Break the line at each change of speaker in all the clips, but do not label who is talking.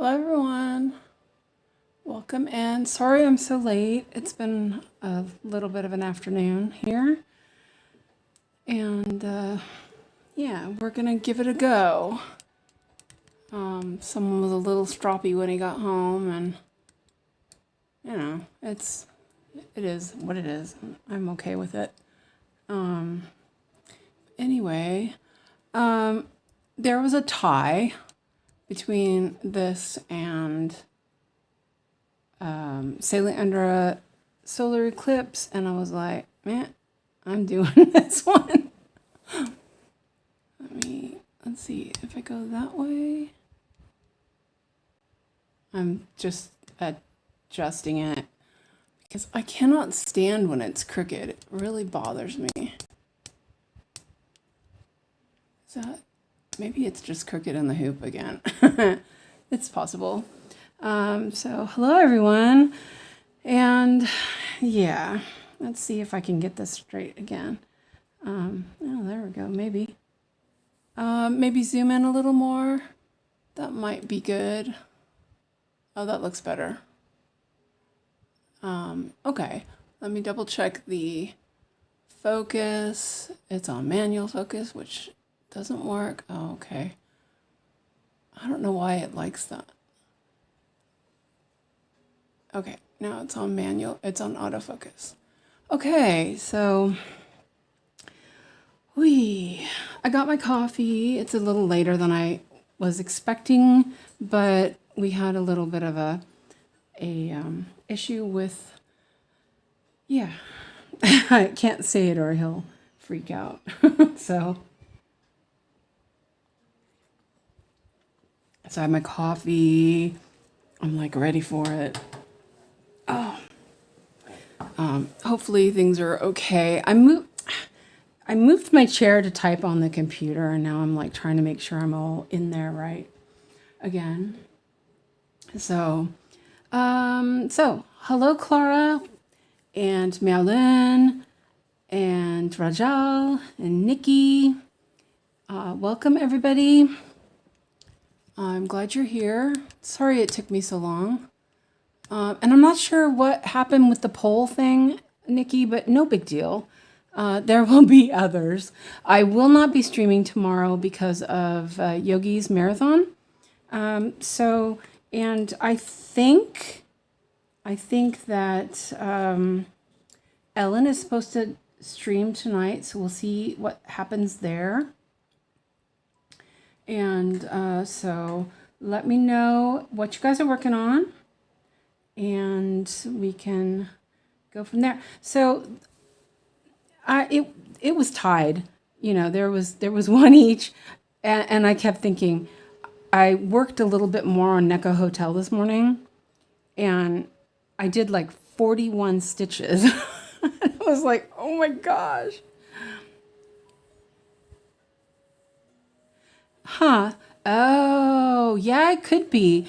Hello everyone, welcome in. Sorry I'm so late. It's been a little bit of an afternoon here. And yeah, we're gonna give it a go. Someone was a little stroppy when he got home, and you know, it is what it is. I'm okay with it. Anyway, there was a tie between this and sailing under a solar eclipse, and I was like, man, I'm doing this one. Let's see if I go that way. I'm just adjusting it because I cannot stand when it's crooked. It really bothers me. Is that, maybe it's just crooked in the hoop again. It's possible. So hello everyone. And yeah, let's see if I can get this straight again. Oh, there we go. Maybe zoom in a little more. That might be good. Oh, that looks better. Okay, let me double check the focus. It's on manual focus, which doesn't work. Oh, okay. I don't know why it likes that. Okay, now it's on manual. It's on autofocus. Okay, so I got my coffee. It's a little later than I was expecting, but we had a little bit of a issue with, yeah, I can't say it or he'll freak out. So I had my coffee. I'm like ready for it. Oh, hopefully things are okay. I moved my chair to type on the computer, and now I'm like trying to make sure I'm all in there right again. So hello Clara and Miaolin and Rajal and Nikki. Welcome everybody. I'm glad you're here. Sorry it took me so long. And I'm not sure what happened with the poll thing, Nikki, but no big deal. There will be others. I will not be streaming tomorrow because of Yogi's marathon. And I think that Ellen is supposed to stream tonight, so we'll see what happens there. And so let me know what you guys are working on, and we can go from there. So it was tied. You know, there was one each, and I kept thinking. I worked a little bit more on 𝐂𝐫𝐸 Hotel this morning, and I did like 41 stitches. I was like, oh my gosh. Huh. Oh, yeah, it could be.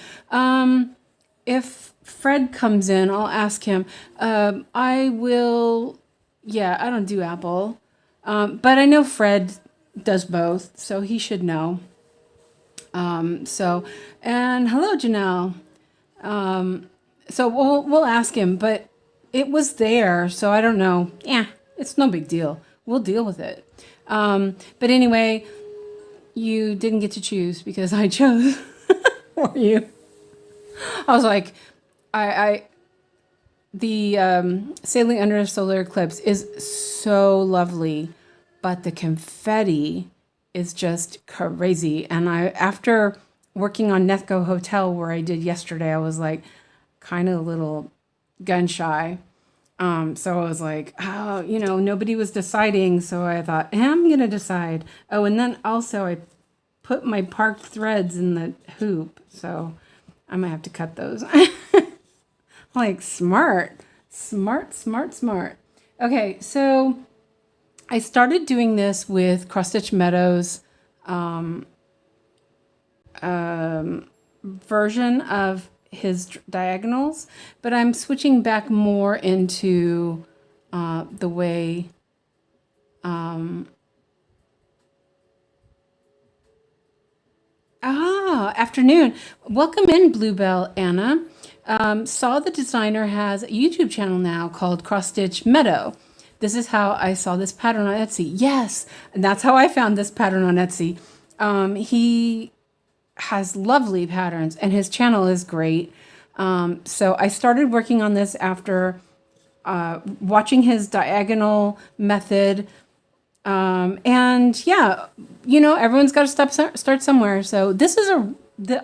If Fred comes in, I'll ask him. I will, yeah, I don't do Apple. But I know Fred does both, so he should know. And hello, Janelle. So we'll ask him, but it was there, so I don't know. Yeah, it's no big deal. We'll deal with it. But anyway, you didn't get to choose because I chose for you. I was like, the sailing under a solar eclipse is so lovely, but the confetti is just crazy. And after working on 𝐂𝐫𝐸 Hotel, where I did yesterday, I was like kind of a little gun shy. So I was like, oh, you know, nobody was deciding. So I thought, I'm going to decide. Oh, and then also I put my parked threads in the hoop. So I might have to cut those. Like smart. Okay, so I started doing this with Cross Stitch Meadows version of his diagonals, but I'm switching back more into the way Ah, afternoon. Welcome in, Bluebell Anna. Saw the designer has a YouTube channel now called Cross Stitch Meadow. This is how I saw this pattern on Etsy. Yes, and that's how I found this pattern on Etsy. He has lovely patterns and his channel is great. So I started working on this after watching his diagonal method. And yeah, you know, everyone's got to start somewhere. So this is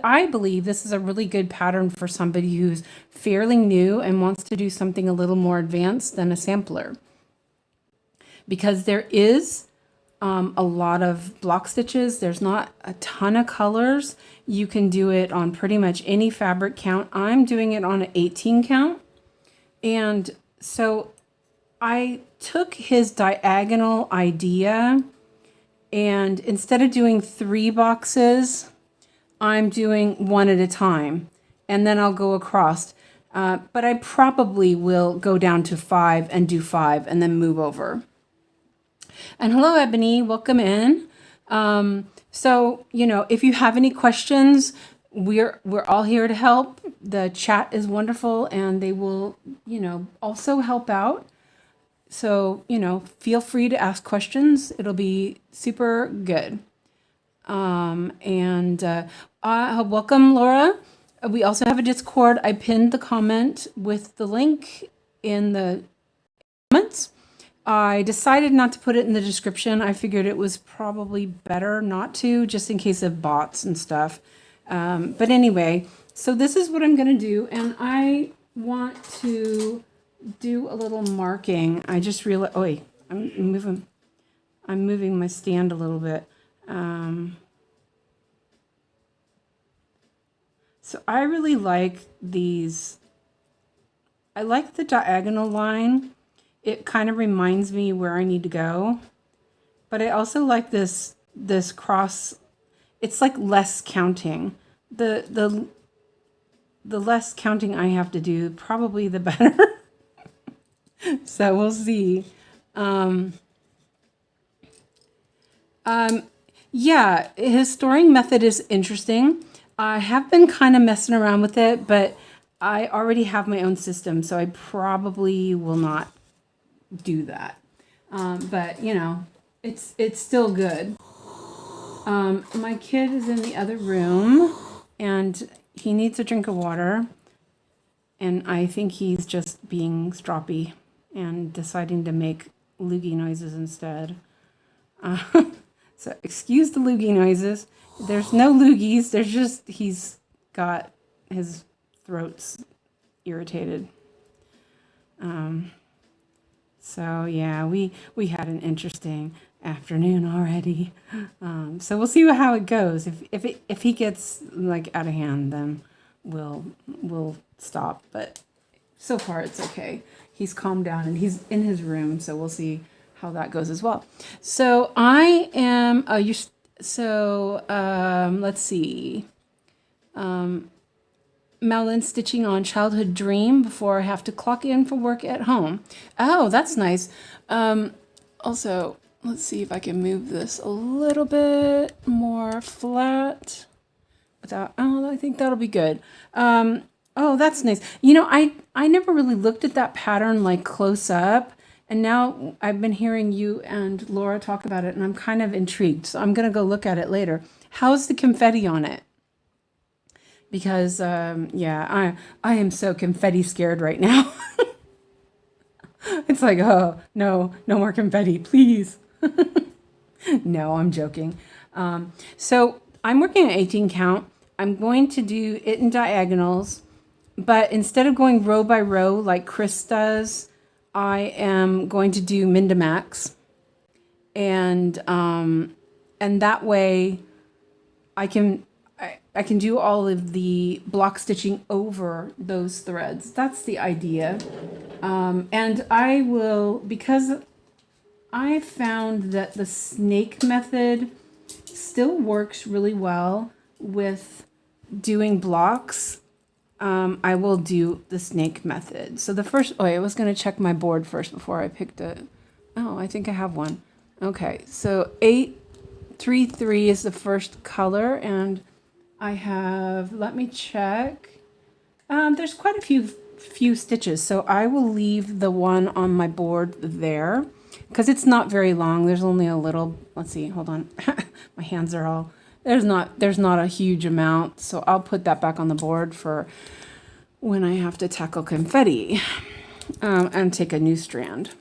I believe this is a really good pattern for somebody who's fairly new and wants to do something a little more advanced than a sampler. Because there is a lot of block stitches. There's not a ton of colors. You can do it on pretty much any fabric count. I'm doing it on an 18 count. And so I took his diagonal idea, and instead of doing 3 boxes, I'm doing 1 at a time, and then I'll go across. But I probably will go down to 5 and do 5 and then move over. And hello, Ebony, welcome in. So, you know, if you have any questions, we're all here to help. The chat is wonderful and they will, you know, also help out. So, you know, feel free to ask questions. It'll be super good. Welcome, Laura. We also have a Discord. I pinned the comment with the link in the comments. I decided not to put it in the description. I figured it was probably better not to, just in case of bots and stuff. But anyway, so this is what I'm going to do. And I want to do a little marking. I just realized, oh wait, I'm moving my stand a little bit. So I really like these. I like the diagonal line. It kind of reminds me where I need to go. But I also like this cross. It's like less counting. The less counting I have to do, probably the better. So we'll see. Yeah, his storing method is interesting. I have been kind of messing around with it, but I already have my own system, so I probably will not do that. But you know, it's still good. My kid is in the other room and he needs a drink of water, and I think he's just being stroppy and deciding to make loogie noises instead. So excuse the loogie noises. There's no loogies. There's just, he's got his throat's irritated. So yeah, we had an interesting afternoon already. So we'll see how it goes. If he gets like out of hand, then we'll stop. But so far it's okay. He's calmed down and he's in his room, so we'll see how that goes as well. So I am let's see. Malin stitching on Childhood Dream before I have to clock in for work at home. Oh, that's nice. Also, let's see if I can move this a little bit more flat without, oh, I think that'll be good. Oh, that's nice. You know, I never really looked at that pattern like close up, and now I've been hearing you and Laura talk about it, and I'm kind of intrigued. So I'm going to go look at it later. How's the confetti on it? Because, yeah, I am so confetti scared right now. It's like, oh, no more confetti, please. No, I'm joking. So I'm working at 18 count. I'm going to do it in diagonals, but instead of going row by row like Chris does, I am going to do Mindimax, and that way I can do all of the block stitching over those threads. That's the idea. And I will, because I found that the snake method still works really well with doing blocks. I will do the snake method. So the first, I was going to check my board first before I picked it. Oh, I think I have one. Okay, so 833 is the first color, and I have, let me check. There's quite a few stitches, so I will leave the one on my board there because it's not very long. There's only a little, let's see, hold on. My hands are all, there's not a huge amount, so I'll put that back on the board for when I have to tackle confetti and take a new strand.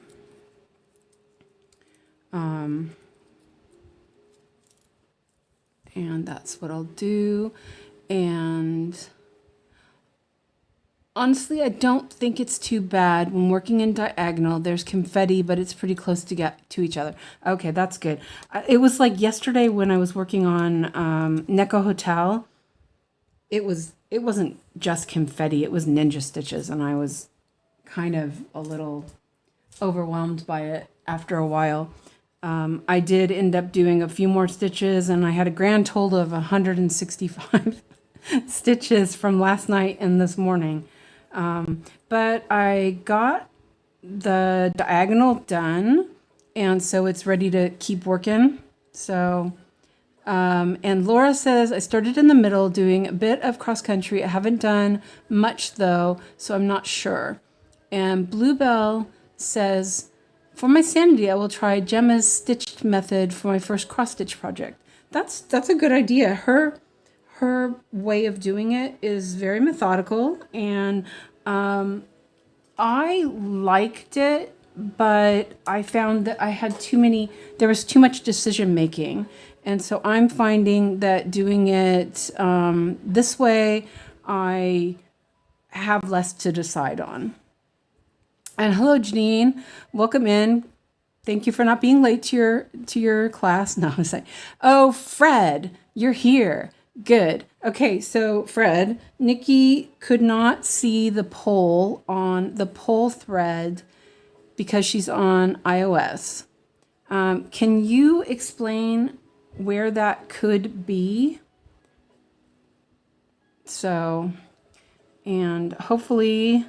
And that's what I'll do. And honestly, I don't think it's too bad when working in diagonal. There's confetti, but it's pretty close to get to each other. Okay, that's good. It was like yesterday when I was working on 𝐒𝐫𝐈𝐓𝐃 Hotel. It wasn't just confetti, it was ninja stitches, and I was kind of a little overwhelmed by it after a while. I did end up doing a few more stitches, and I had a grand total of 165 stitches from last night and this morning. But I got the diagonal done, and so it's ready to keep working. So, and Laura says, I started in the middle doing a bit of cross country. I haven't done much though, so I'm not sure. And Bluebell says, for my sanity, I will try Gemma's stitched method for my first cross stitch project. That's a good idea. Her way of doing it is very methodical, and I liked it, but I found that I had there was too much decision making. And so I'm finding that doing it this way, I have less to decide on. And hello, Janine. Welcome in. Thank you for not being late to your class. No, I'm saying, oh, Fred, you're here. Good. Okay, so Fred, Nikki could not see the poll on the poll thread because she's on iOS. Can you explain where that could be? So, and hopefully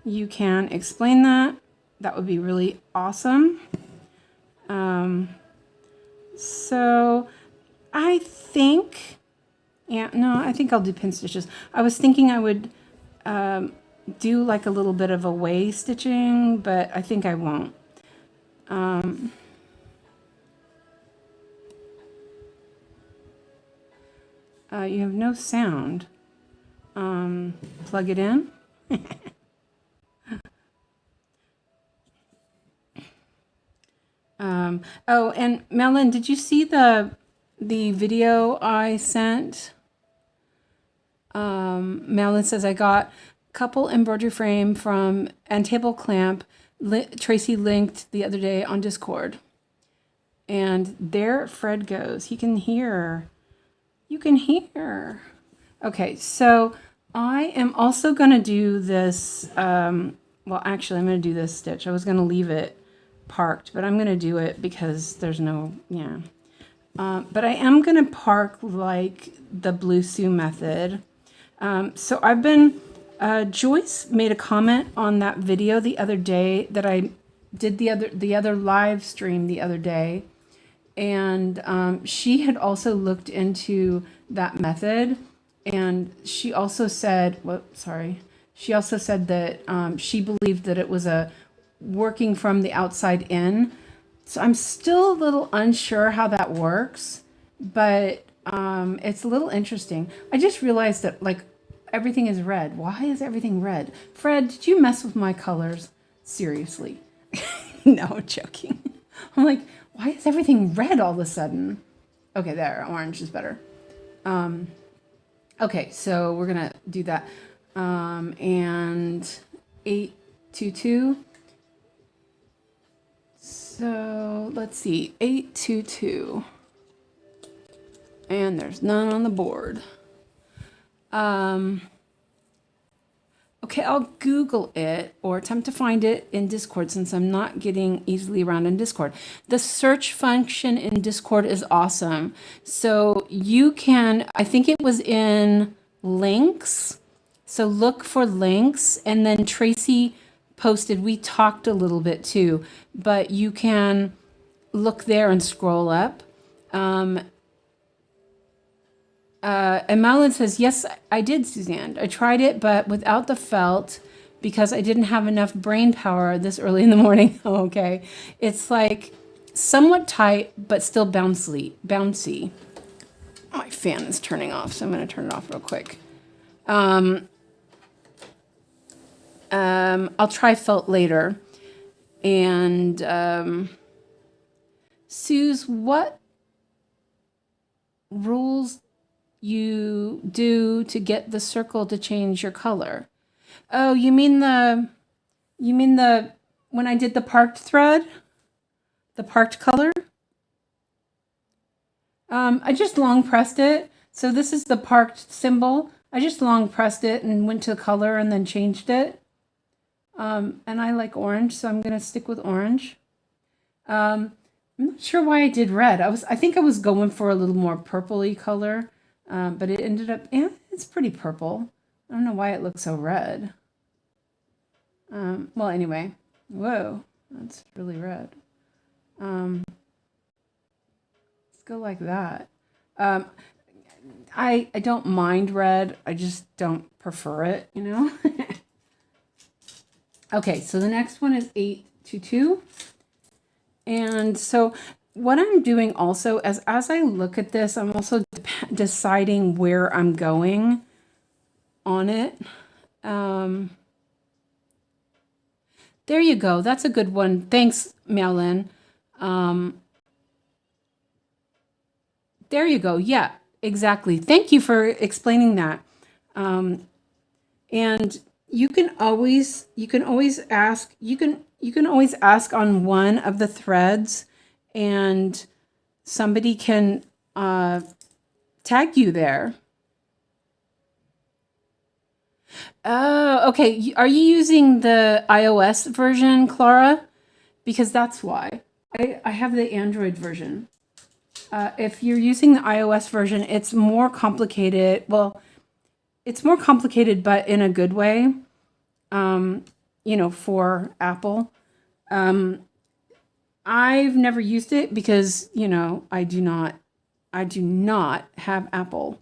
you can explain that. That would be really awesome. So I think, yeah, no, I think I'll do pin stitches. I was thinking I would do like a little bit of away stitching, but I think I won't. You have no sound. Plug it in. Oh, and Melon, did you see the video I sent? Melon says, I got a couple embroidery frame from and table clamp Tracy linked the other day on Discord. And there Fred goes. He can hear. You can hear. Okay, so I am also going to do this. Well, actually, I'm going to do this stitch. I was going to leave it parked, but I'm going to do it because there's no, yeah. But I am going to park like the Blue Sue method. So I've been, Joyce made a comment on that video the other day that I did the other live stream the other day. And she had also looked into that method, and she also said, she also said that she believed that it was a working from the outside in. So I'm still a little unsure how that works, but it's a little interesting. I just realized that like everything is red. Why is everything red? Fred, did you mess with my colors? Seriously. No, I'm joking. I'm like, why is everything red all of a sudden? Okay, there, orange is better. Okay, so we're gonna do that. And 822. So let's see, 822. And there's none on the board. Okay, I'll Google it or attempt to find it in Discord since I'm not getting easily around in Discord. The search function in Discord is awesome. So you can, I think it was in links. So look for links, and then Tracy posted, we talked a little bit too, but you can look there and scroll up. And Madeline says, yes, I did, Suzanne. I tried it, but without the felt because I didn't have enough brain power this early in the morning. Oh, okay. It's like somewhat tight, but still bouncy. My fan is turning off, so I'm going to turn it off real quick. I'll try felt later. And Suze, what rules you do to get the circle to change your color? Oh, you mean the when I did the parked thread, the parked color? I just long pressed it. So this is the parked symbol. I just long pressed it and went to color and then changed it. And I like orange, so I'm gonna stick with orange. I'm not sure why I did red. I think I was going for a little more purpley color, but it ended up, yeah, it's pretty purple. I don't know why it looks so red. Well, anyway, whoa, that's really red. Let's go like that. I don't mind red. I just don't prefer it, you know? Okay, so the next one is 822. And so what I'm doing also as I look at this, I'm also deciding where I'm going on it. There you go. That's a good one. Thanks, Maolin. There you go. Yeah, exactly. Thank you for explaining that. And you can always ask on one of the threads, and somebody can tag you there. Oh, okay. Are you using the iOS version, Clara? Because that's why. I have the Android version. If you're using the iOS version, it's more complicated. Well, it's more complicated, but in a good way, you know, for Apple. I've never used it because, you know, I do not have Apple.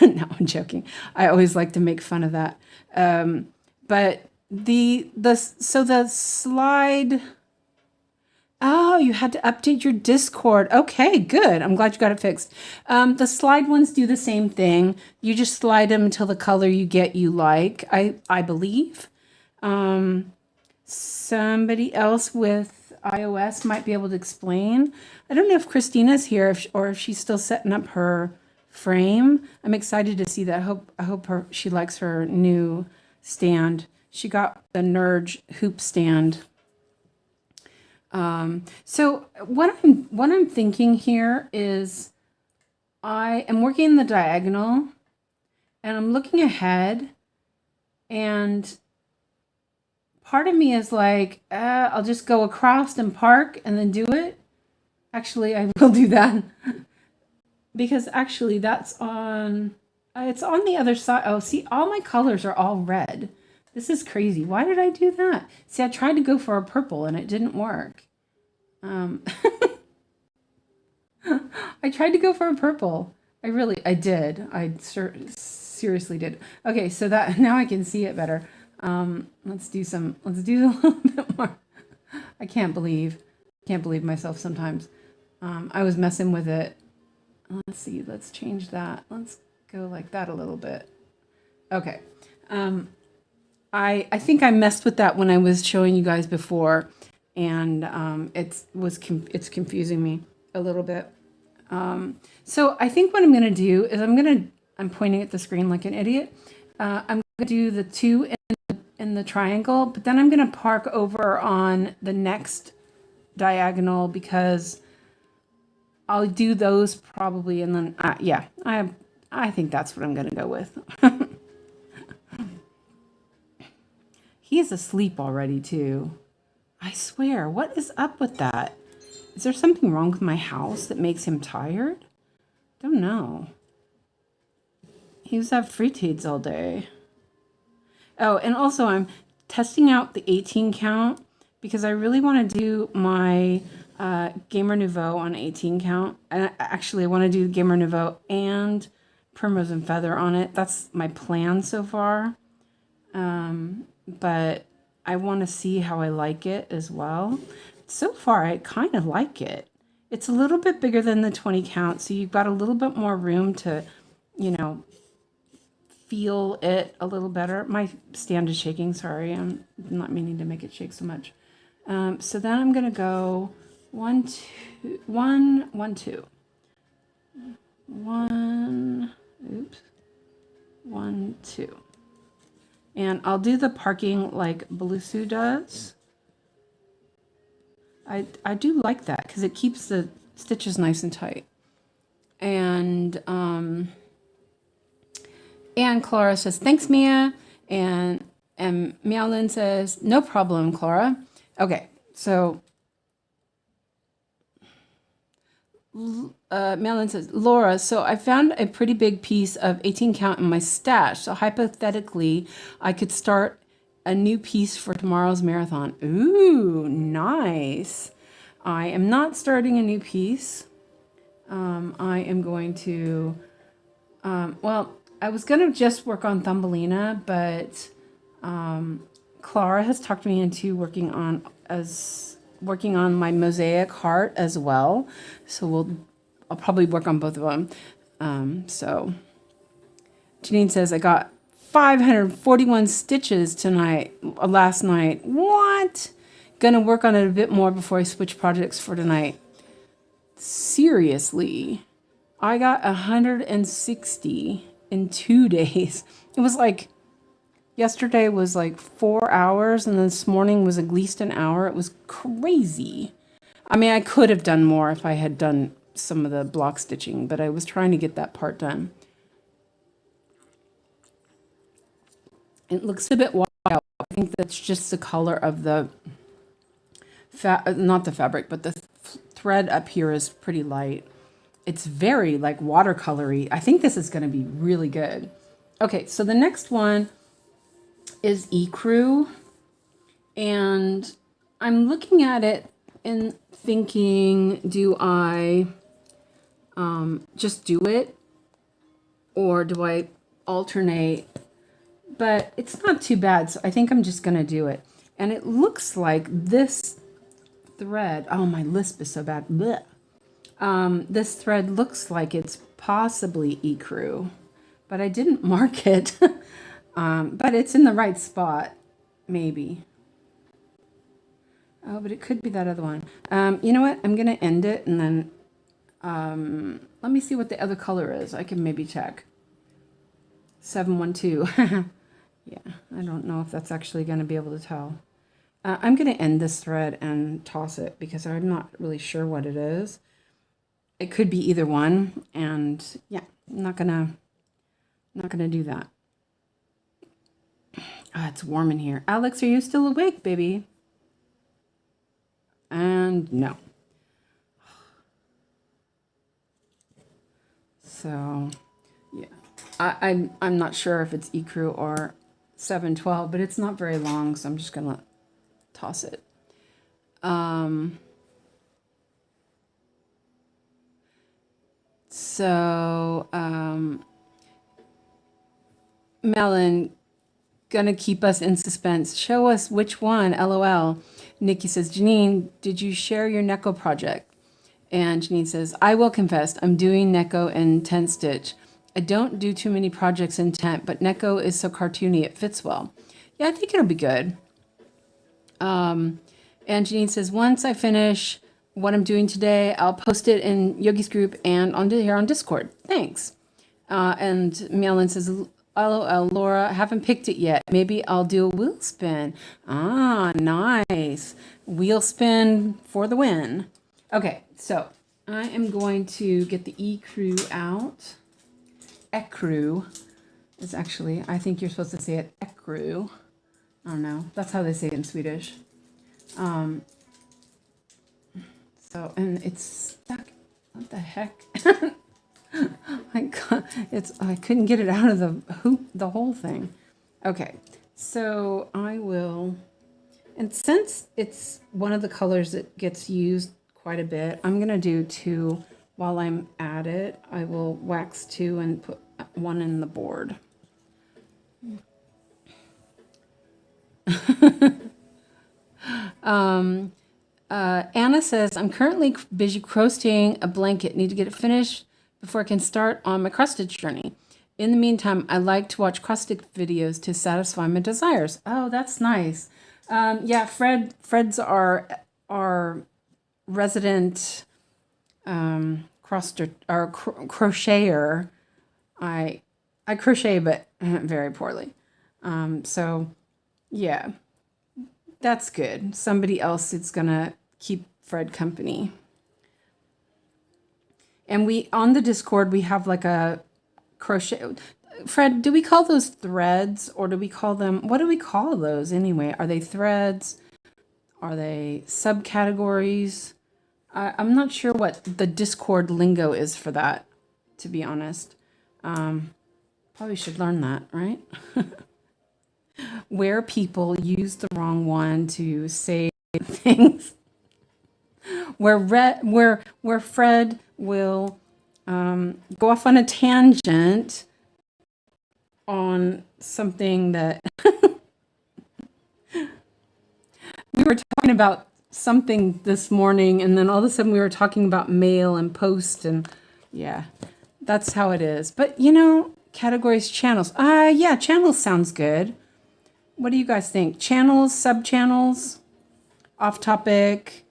No, I'm joking. I always like to make fun of that. But so the slide, oh, you had to update your Discord. Okay, good. I'm glad you got it fixed. The slide ones do the same thing. You just slide them until the color you get you like, I believe. Somebody else with iOS might be able to explain. I don't know if Christina's here or if she's still setting up her frame. I'm excited to see that. I hope she likes her new stand. She got the Nerd hoop stand. So what I'm thinking here is I am working the diagonal and I'm looking ahead, and part of me is like, I'll just go across and park and then do it. Actually, I will do that because actually that's on, it's on the other side. Oh, see, all my colors are all red. This is crazy. Why did I do that? See, I tried to go for a purple and it didn't work. I tried to go for a purple. I did. I seriously did. Okay, so that now I can see it better. Let's do a little bit more. I can't believe myself sometimes. I was messing with it. Let's see, let's change that. Let's go like that a little bit. Okay. I think I messed with that when I was showing you guys before, and it's confusing me a little bit. So I think what I'm going to do is I'm pointing at the screen like an idiot. I'm going to do the two in the triangle, but then I'm going to park over on the next diagonal because I'll do those probably, and then yeah, I think that's what I'm going to go with. He's asleep already too. I swear, what is up with that? Is there something wrong with my house that makes him tired? Don't know. He was at Free-Tades all day. Oh, and also I'm testing out the 18 count because I really want to do my Gamer Nouveau on 18 count. And actually, I want to do Gamer Nouveau and Primrose and Feather on it. That's my plan so far. But I want to see how I like it as well. So far, I kind of like it. It's a little bit bigger than the 20 count, so you've got a little bit more room to, you know, feel it a little better. My stand is shaking, sorry. I'm not meaning to make it shake so much. So then I'm going to go 1, 2, 1, 1, 2. 1, oops, 1, 2. And I'll do the parking like Belusu does. I do like that because it keeps the stitches nice and tight. And Clara says, thanks, Mia. And Meowlin says, no problem, Clara. Okay, so Meowlin says, Laura, so I found a pretty big piece of 18 count in my stash. So hypothetically, I could start a new piece for tomorrow's marathon. Ooh, nice. I am not starting a new piece. I am going to, well, I was going to just work on Thumbelina, but Clara has talked me into working on my mosaic heart as well. So I'll probably work on both of them. So Janine says, I got 541 stitches last night. What? Gonna work on it a bit more before I switch projects for tonight. Seriously, I got 160 in 2 days. It was like, yesterday was like 4 hours, and this morning was at least an hour. It was crazy. I mean, I could have done more if I had done some of the block stitching, but I was trying to get that part done. It looks a bit washed out. I think that's just the color of the, not the fabric, but the thread up here is pretty light. It's very like watercolory. I think this is going to be really good. Okay, so the next one is 𝐸_CREW, and I'm looking at it and thinking, do I just do it, or do I alternate? But it's not too bad, so I think I'm just going to do it. And it looks like this thread, oh, my lisp is so bad. Blech. This thread looks like it's possibly 𝐸_CREW, but I didn't mark it. But it's in the right spot, maybe. Oh, but it could be that other one. You know what? I'm going to end it, and then let me see what the other color is. I can maybe check. 712. Yeah, I don't know if that's actually going to be able to tell. I'm going to end this thread and toss it because I'm not really sure what it is. It could be either one, and yeah, I'm not gonna do that. Ah, it's warm in here. Alex, are you still awake, baby? And no. So, yeah, I'm not sure if it's 𝐸_CREW or 712, but it's not very long, so I'm just gonna toss it. Melon, gonna keep us in suspense. Show us which one, LOL. Nikki says, Janine, did you share your 𝐂𝐭 project? And Janine says, I will confess, I'm doing 𝐂𝐭 in tent stitch. I don't do too many projects in tent, but 𝐂𝐭 is so cartoony, it fits well. Yeah, I think it'll be good. And Janine says, once I finish what I'm doing today, I'll post it in Yogi's group and here on Discord. Thanks. And Meowlin says, LOL, Laura, haven't picked it yet. Maybe I'll do a wheel spin. Ah, nice. Wheel spin for the win. Okay, so I am going to get the 𝐸_CREW out. 𝐸_CREW is actually, I think you're supposed to say it 𝐸_CREW. I don't know. That's how they say it in Swedish. So, and it's stuck. What the heck? I couldn't get it out of the hoop, the whole thing. Okay, so I will, and since it's one of the colors that gets used quite a bit, I'm gonna do 2 while I'm at it. I will wax 2 and put one in the board. Anna says, I'm currently busy crocheting a blanket. Need to get it finished before I can start on my cross stitch journey. In the meantime, I like to watch cross stitch videos to satisfy my desires. Oh, that's nice. Yeah, Fred's our resident crocheter. I crochet, but very poorly. So yeah, that's good. Somebody else is gonna keep Fred company. And we, on the Discord, we have like a crochet. Fred, do we call those threads, or do we call them, what do we call those anyway? Are they threads? Are they subcategories? I'm not sure what the Discord lingo is for that, to be honest. Probably should learn that, right? Where people use the wrong one to say things. Where Fred will go off on a tangent on something that we were talking about something this morning, and then all of a sudden we were talking about mail and post, and yeah, that's how it is. But you know, categories, channels. Yeah, channels sounds good. What do you guys think? Channels, sub-channels, off topic.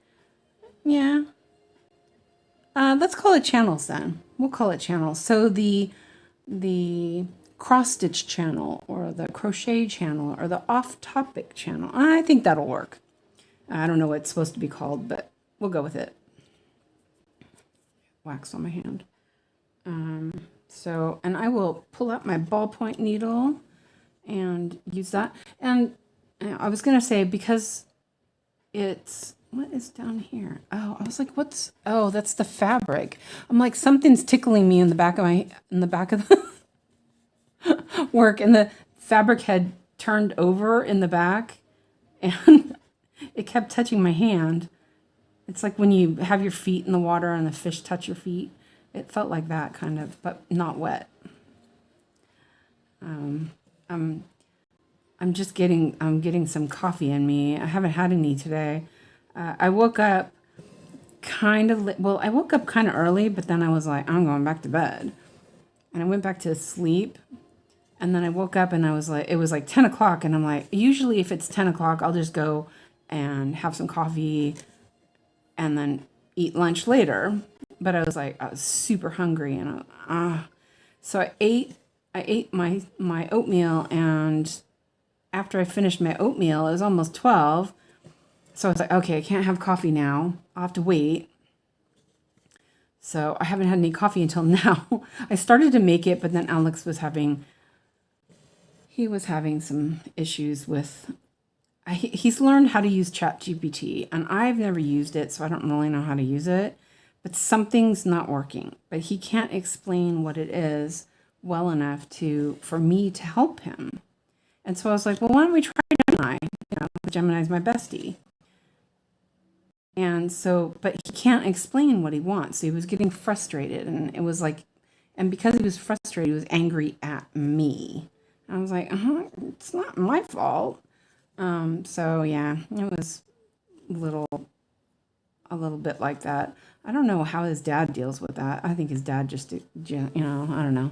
Yeah. Let's call it channels then. We'll call it channels. So the cross stitch channel, or the crochet channel, or the off topic channel. I think that'll work. I don't know what it's supposed to be called, but we'll go with it. Wax on my hand. So, and I will pull out my ballpoint needle and use that. And I was going to say, because it's, what is down here? Oh, I was like, what's, oh, that's the fabric. I'm like, something's tickling me in the back of the work, and the fabric had turned over in the back, and it kept touching my hand. It's like when you have your feet in the water and the fish touch your feet. It felt like that kind of, but not wet. I'm getting some coffee in me. I haven't had any today. I woke up kind of, I woke up kind of early, but then I was like, I'm going back to bed. And I went back to sleep. And then I woke up and I was like, it was like 10 o'clock. And I'm like, usually if it's 10 o'clock, I'll just go and have some coffee and then eat lunch later. But I was like, I was super hungry, and so I ate my oatmeal, and after I finished my oatmeal, it was almost 12. So I was like, okay, I can't have coffee now. I'll have to wait. So I haven't had any coffee until now. I started to make it, but then Alex was having some issues with, he's learned how to use ChatGPT, and I've never used it, so I don't really know how to use it. But something's not working. But he can't explain what it is well enough for me to help him. And so I was like, well, why don't we try Gemini? You know, Gemini's my bestie. And so, but he can't explain what he wants. So he was getting frustrated, and it was like, and because he was frustrated, he was angry at me. And I was like, it's not my fault. So yeah, it was a little bit like that. I don't know how his dad deals with that. I think his dad just, I don't know.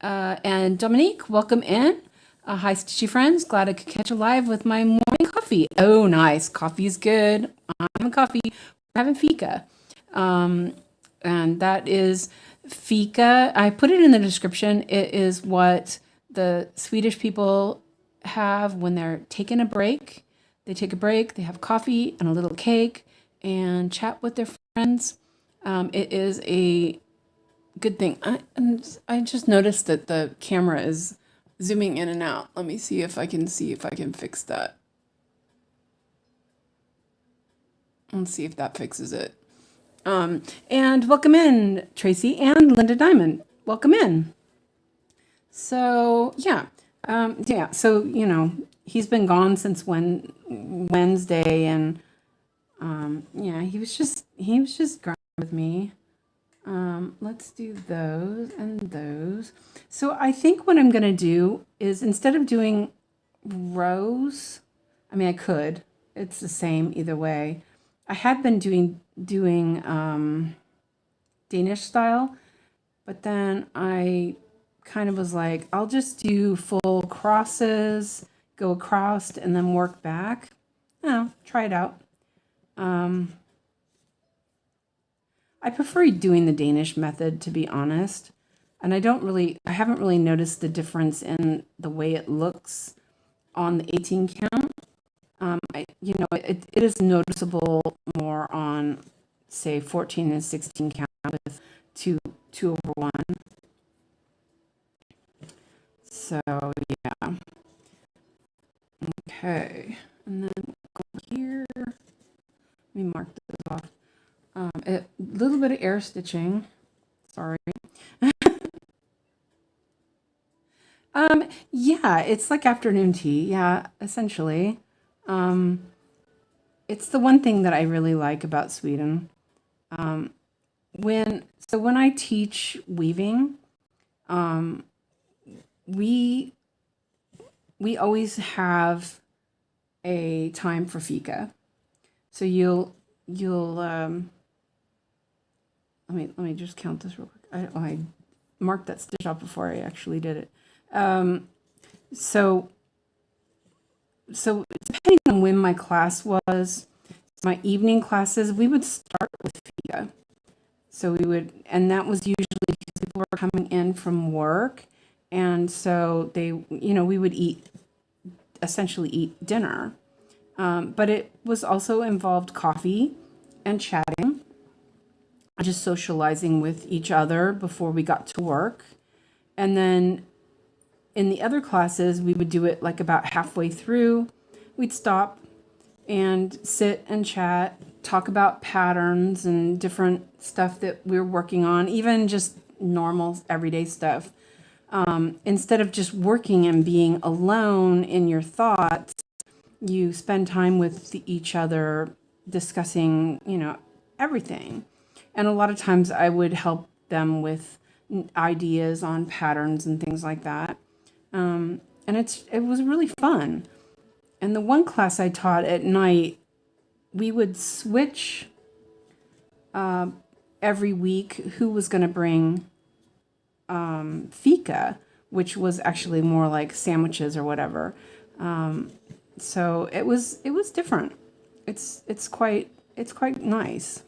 And Dominique, welcome in. Hi, Stitchy friends. Glad I could catch you live with my morning coffee. Oh, nice. Coffee's good. I'm having coffee. We're having fika. And that is fika. I put it in the description. It is what the Swedish people have when they're taking a break. They take a break, they have coffee and a little cake and chat with their friends. It is a good thing. I just noticed that the camera is zooming in and out. Let me see if I can fix that. Let's see if that fixes it. And welcome in, Tracy and Linda Diamond. Welcome in. So yeah. So, he's been gone since Wednesday, and yeah, he was just with me. Let's do those and those. So I think what I'm going to do is instead of doing rows, I mean, I could. It's the same either way. I had been doing Danish style, but then I kind of was like, I'll just do full crosses, go across, and then work back. Oh, try it out. I prefer doing the Danish method, to be honest. And I haven't really noticed the difference in the way it looks on the 18 count. It is noticeable more on, say, 14 and 16 count with 2 over 1. So, yeah. Okay. And then go here. Let me mark this off. A little bit of air stitching. Sorry. Yeah, it's like afternoon tea. Yeah, essentially. It's the one thing that I really like about Sweden. When I teach weaving, we always have a time for fika. So you'll let me just count this real quick. I marked that stitch off before I actually did it. So depending on when my class was, my evening classes, we would start with fika. So and that was usually because people were coming in from work, and so we would essentially eat dinner. But it was also involved coffee and chatting, just socializing with each other before we got to work. And then in the other classes, we would do it like about halfway through. We'd stop and sit and chat, talk about patterns and different stuff that we were working on, even just normal everyday stuff. Instead of just working and being alone in your thoughts, you spend time with each other discussing, everything. And a lot of times I would help them with ideas on patterns and things like that. And it was really fun. And the one class I taught at night, we would switch every week who was going to bring fika, which was actually more like sandwiches or whatever. So it was different. It's quite nice.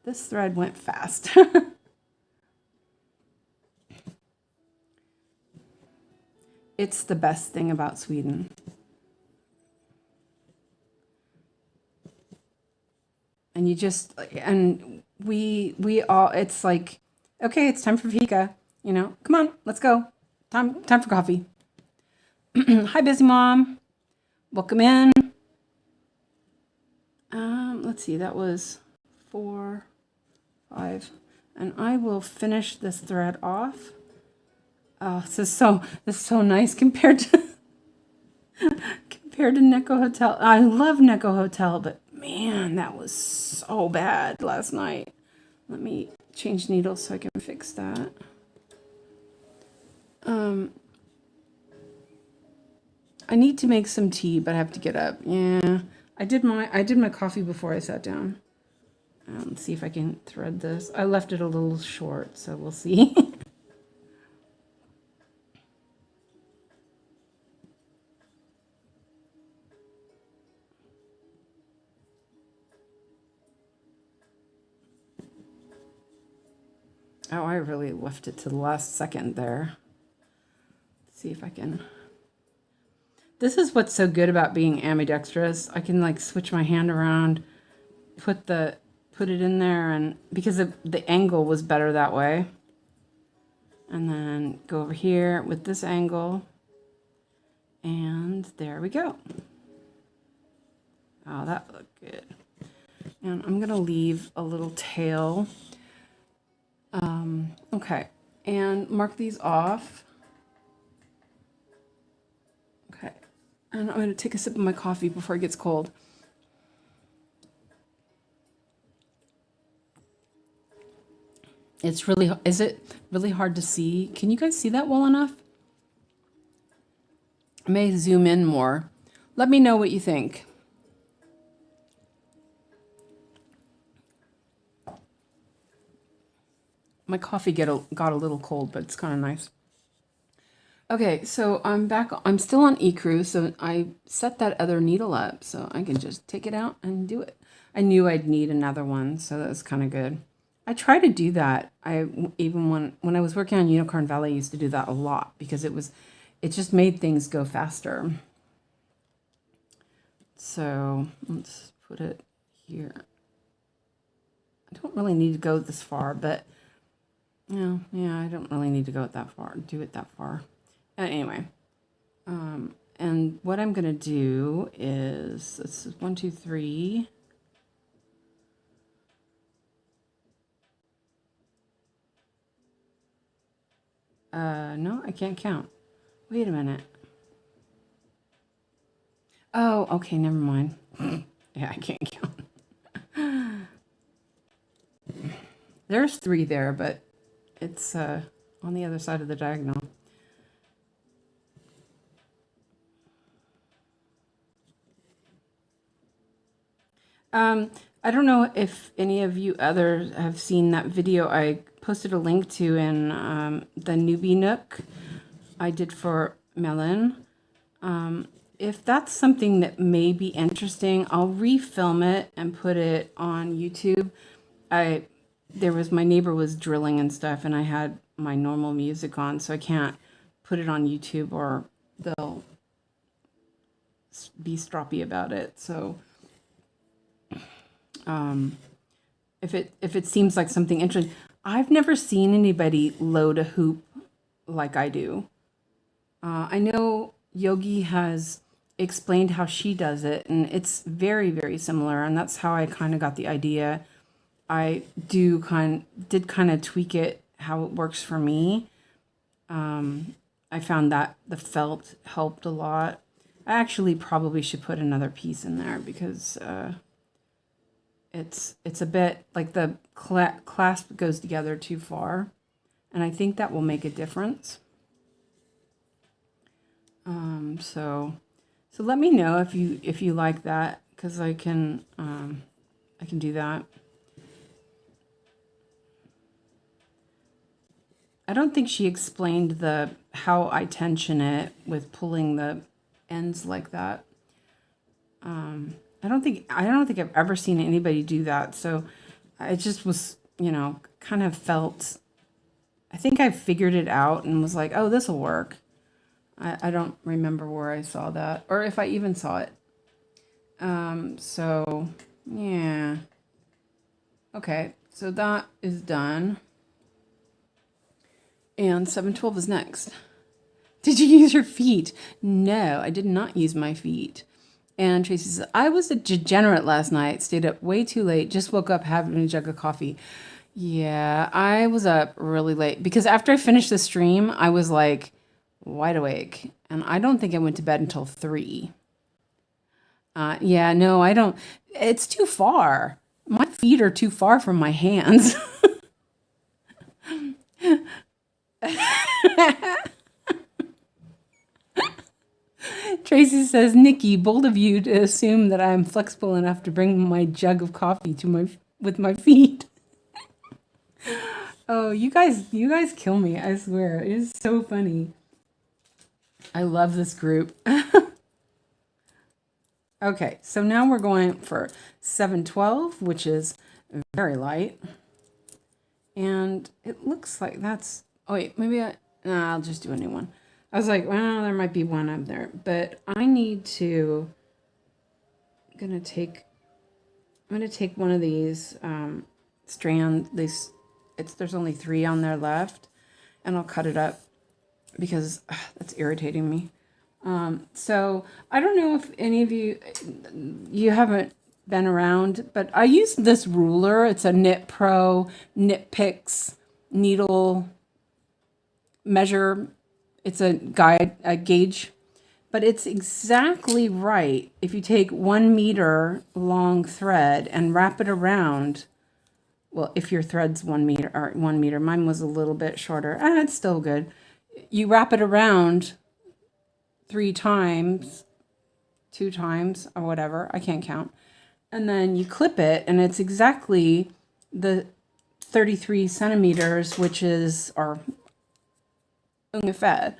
This thread went fast. It's the best thing about Sweden. And we all, it's like, okay, it's time for fika, come on, let's go. Time for coffee. Hi, busy mom. Welcome in. Let's see, that was 4, 5, and I will finish this thread off. Oh, this is so nice compared to 𝐂𝐫 Hotel. I love 𝐂𝐫 Hotel, but man, that was so bad last night. Let me change needles so I can fix that. I need to make some tea, but I have to get up. Yeah, I did my coffee before I sat down. Let's see if I can thread this. I left it a little short, so we'll see. Oh, I really left it to the last second there. Let's see if I can. This is what's so good about being ambidextrous. I can like switch my hand around, put it in there, and because the angle was better that way. And then go over here with this angle. And there we go. Oh, that looked good. And I'm gonna leave a little tail. Okay, and mark these off. Okay, and I'm going to take a sip of my coffee before it gets cold. It's really, is it really hard to see? Can you guys see that well enough? I may zoom in more. Let me know what you think. My coffee got a little cold, but it's kind of nice. Okay, so I'm back. I'm still on ecru, so I set that other needle up so I can just take it out and do it. I knew I'd need another one, so that was kind of good. I try to do that. Even when I was working on Unicorn Valley, I used to do that a lot because it just made things go faster. So let's put it here. I don't really need to go this far, but yeah, I don't really need to go that far. Do it that far. Anyway, and what I'm gonna do is this is 1, 2, 3. No, I can't count. Wait a minute. Oh, okay, never mind. Yeah, I can't count. There's 3 there, but it's on the other side of the diagonal. I don't know if any of you others have seen that video I posted a link to in the newbie nook I did for Melon. If that's something that may be interesting, I'll refilm it and put it on YouTube. My neighbor was drilling and stuff, and I had my normal music on, so I can't put it on YouTube or they'll be stroppy about it. So if it seems like something interesting, I've never seen anybody load a hoop like I do. I know Yogi has explained how she does it, and it's very, very similar, and that's how I kind of got the idea. I did kind of tweak it how it works for me. I found that the felt helped a lot. I actually probably should put another piece in there because it's a bit like the clasp goes together too far, and I think that will make a difference. So let me know if you like that, because I can do that. I don't think she explained how I tension it with pulling the ends like that. I don't think I've ever seen anybody do that. So I just was, kind of felt, I think I figured it out and was like, oh, this will work. I don't remember where I saw that or if I even saw it. So yeah. Okay. So that is done. And 712 is next. Did you use your feet? No, I did not use my feet. And Tracy says, I was a degenerate last night. Stayed up way too late. Just woke up having a jug of coffee. Yeah, I was up really late because after I finished the stream, I was like wide awake. And I don't think I went to bed until 3. Yeah, no, I don't. It's too far. My feet are too far from my hands. Tracy says, Nikki, bold of you to assume that I'm flexible enough to bring my jug of coffee with my feet. Oh, you guys kill me, I swear. It is so funny. I love this group. Okay, so now we're going for 712, which is very light. And it looks like that's, oh wait, maybe I'll just do a new one. I was like, well, there might be one up there, but I need to, I'm gonna take one of these there's only 3 on there left, and I'll cut it up because that's irritating me. So I don't know if any of you haven't been around, but I use this ruler. It's a Knit Pro Knit Picks needle measure. It's a gauge, but it's exactly right. If you take 1 meter long thread and wrap it around well, if your thread's 1 meter or 1 meter, mine was a little bit shorter. It's still good. You wrap it around 3 times, 2 times, or whatever. I can't count. And then you clip it, and it's exactly the 33 centimeters, which is, or ungefär,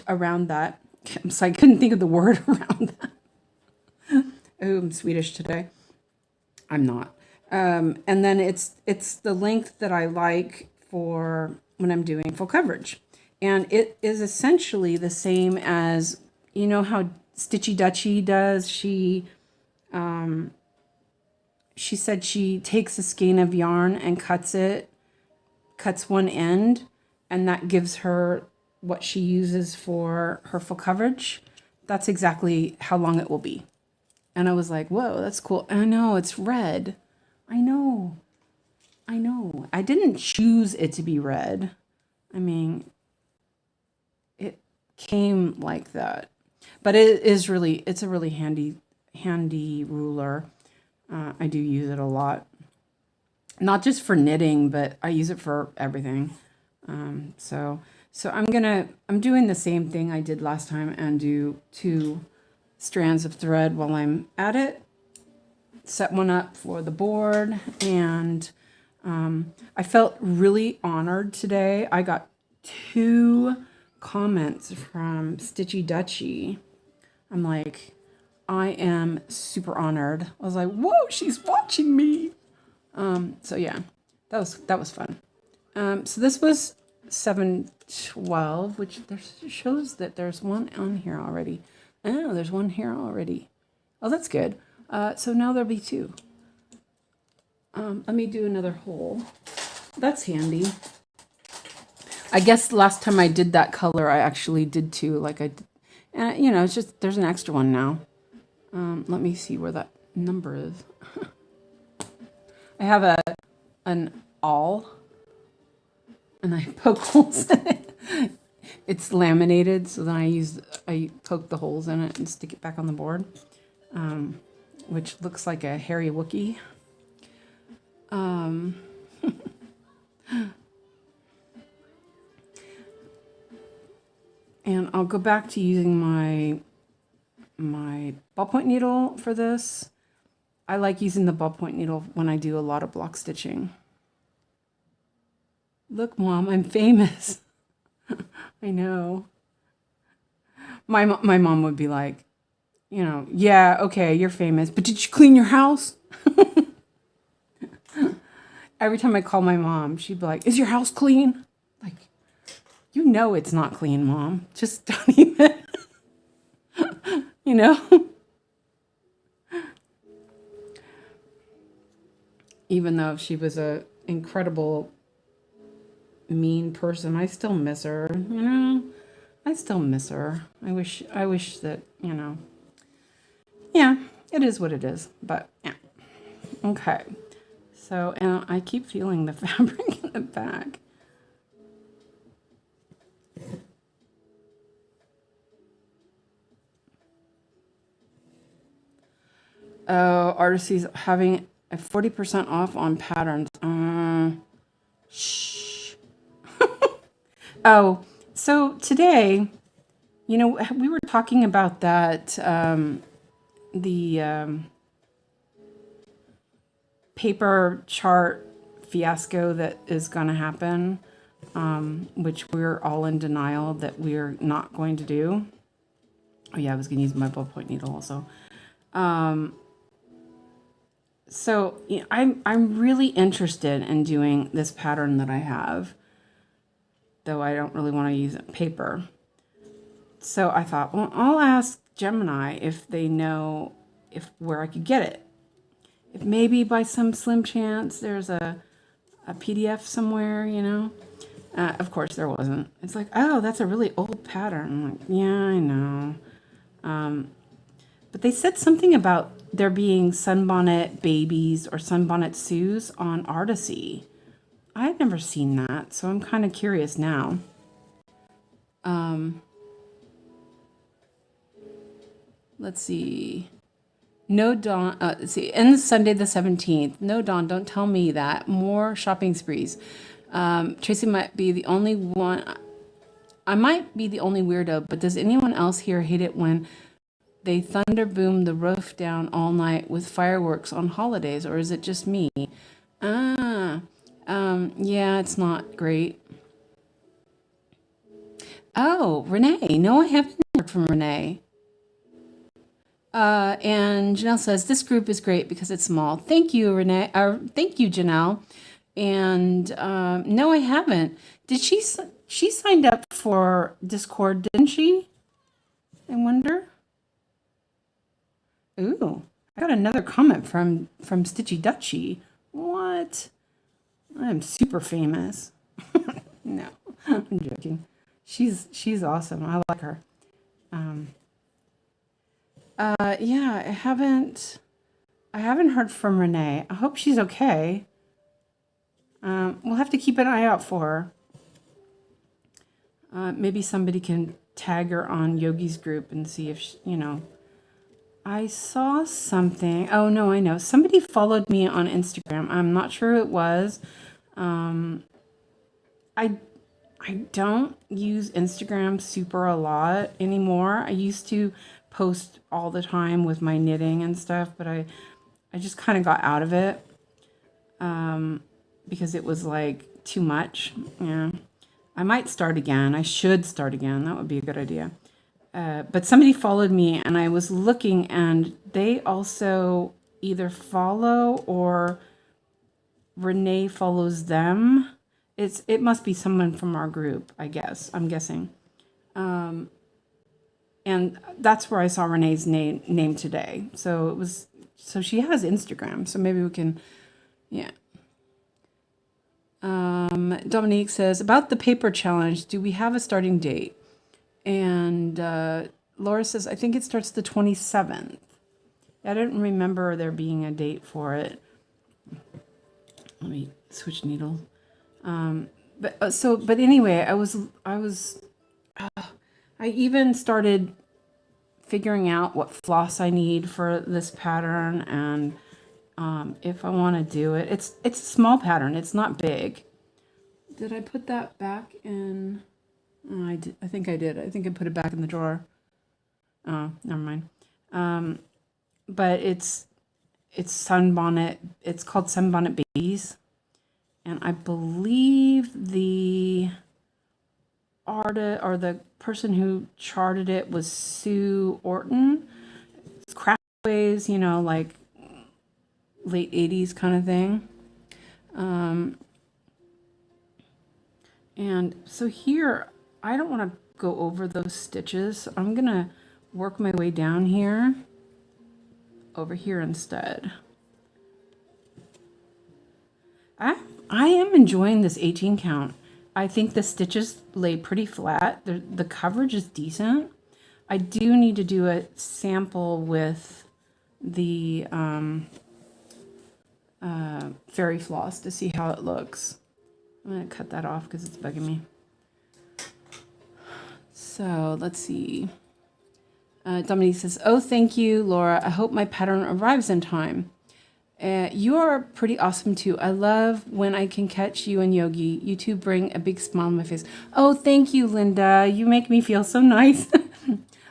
around that. So I couldn't think of the word around that. Oh, I'm Swedish today. I'm not. And then it's the length that I like for when I'm doing full coverage. And it is essentially the same as, you know how Stitchy Dutchy does. She said she takes a skein of yarn and cuts one end, and that gives her what she uses for her full coverage. That's exactly how long it will be. And I was like, whoa, that's cool. I know, it's red. I know. I didn't choose it to be red. I mean, it came like that. But it's a really handy ruler. I do use it a lot. Not just for knitting, but I use it for everything. So I'm doing the same thing I did last time and do 2 strands of thread while I'm at it. Set one up for the board, and I felt really honored today. I got 2 comments from Stitchy Dutchy. I'm like, I am super honored. I was like, whoa, she's watching me. So yeah, that was fun. So this was 712, which shows that there's one on here already. Oh, there's one here already. Oh, that's good. So now there'll be 2. Let me do another hole. That's handy. I guess last time I did that color, I actually did 2. Like I did, you know, it's just, there's an extra one now. Let me see where that number is. I have an awl, and I poke holes in it. It's laminated, so then I poke the holes in it and stick it back on the board, which looks like a hairy Wookiee. And I'll go back to using my ballpoint needle for this. I like using the ballpoint needle when I do a lot of block stitching. Look, Mom, I'm famous. I know. My mom would be like, you know, yeah, okay, you're famous, but did you clean your house? Every time I call my mom, she'd be like, is your house clean? Like, you know it's not clean, Mom. Just don't even, you know? Even though she was a incredible mean person, I still miss her, you know? I still miss her. I wish that, you know. Yeah, it is what it is, but yeah. Okay. So, and I keep feeling the fabric in the back. Oh, Artisty's having a 40% off on patterns. Shh. Oh, so today, you know, we were talking about that, the paper chart fiasco that is going to happen, which we're all in denial that we're not going to do. Oh yeah, I was going to use my ballpoint needle also. So you know, I'm really interested in doing this pattern that I have, though I don't really want to use paper. So I thought, well, I'll ask Gemini if they know where I could get it. If maybe by some slim chance there's a PDF somewhere, you know. Of course there wasn't. It's like, oh, that's a really old pattern. I'm like, yeah, I know. But they said something about there being sunbonnet babies or sunbonnet Sues on Artisy. I had never seen that, so I'm kind of curious now. Let's see. No, Dawn. Let's see. Ends Sunday the 17th. No, Dawn. Don't tell me that. More shopping sprees. Tracy might be the only one. I might be the only weirdo, but does anyone else here hate it when they thunder boom the roof down all night with fireworks on holidays, or is it just me? Ah, yeah, it's not great. Oh, Renee. No, I haven't heard from Renee. And Janelle says this group is great because it's small. Thank you, Renee. Thank you, Janelle. And no, I haven't. Did she? She signed up for Discord, didn't she? I wonder. Ooh, I got another comment from Stitchy Dutchy. What? I'm super famous. No, I'm joking. She's awesome. I like her. Um, yeah, I haven't heard from Renee. I hope she's okay. We'll have to keep an eye out for her. Maybe somebody can tag her on Yogi's group and see if I saw something. Oh no, I know. Somebody followed me on Instagram. I'm not sure who it was. I I don't use Instagram super a lot anymore. I used to post all the time with my knitting and stuff, but I just kind of got out of it because it was like too much. Yeah. I might start again. I should start again. That would be a good idea. But somebody followed me and I was looking and they also either follow or Renee follows them. It must be someone from our group, I guess. I'm guessing. And that's where I saw Renee's name today. So she has Instagram. So maybe we can, yeah. Dominique says, about the paper challenge, do we have a starting date? And Laura says, I think it starts the 27th. I didn't remember there being a date for it. Let me switch needles. But anyway, I even started figuring out what floss I need for this pattern and if I want to do it. It's a small pattern. It's not big. Did I put that back in? Oh, I did. I think I did. I think I put it back in the drawer. Oh, never mind. But it's sunbonnet. It's called Sunbonnet Babies. And I believe the artist or the person who charted it was Sue Orton. It's Craftways, like late 80s kind of thing. And so here, I don't want to go over those stitches. So I'm going to work my way down here, over here instead. I am enjoying this 18 count. I think the stitches lay pretty flat. The coverage is decent. I do need to do a sample with the fairy floss to see how it looks. I'm going to cut that off because it's bugging me. So let's see. Dominique says, oh, thank you, Laura. I hope my pattern arrives in time. You are pretty awesome too. I love when I can catch you and Yogi. You two bring a big smile on my face. Oh, thank you, Linda. You make me feel so nice.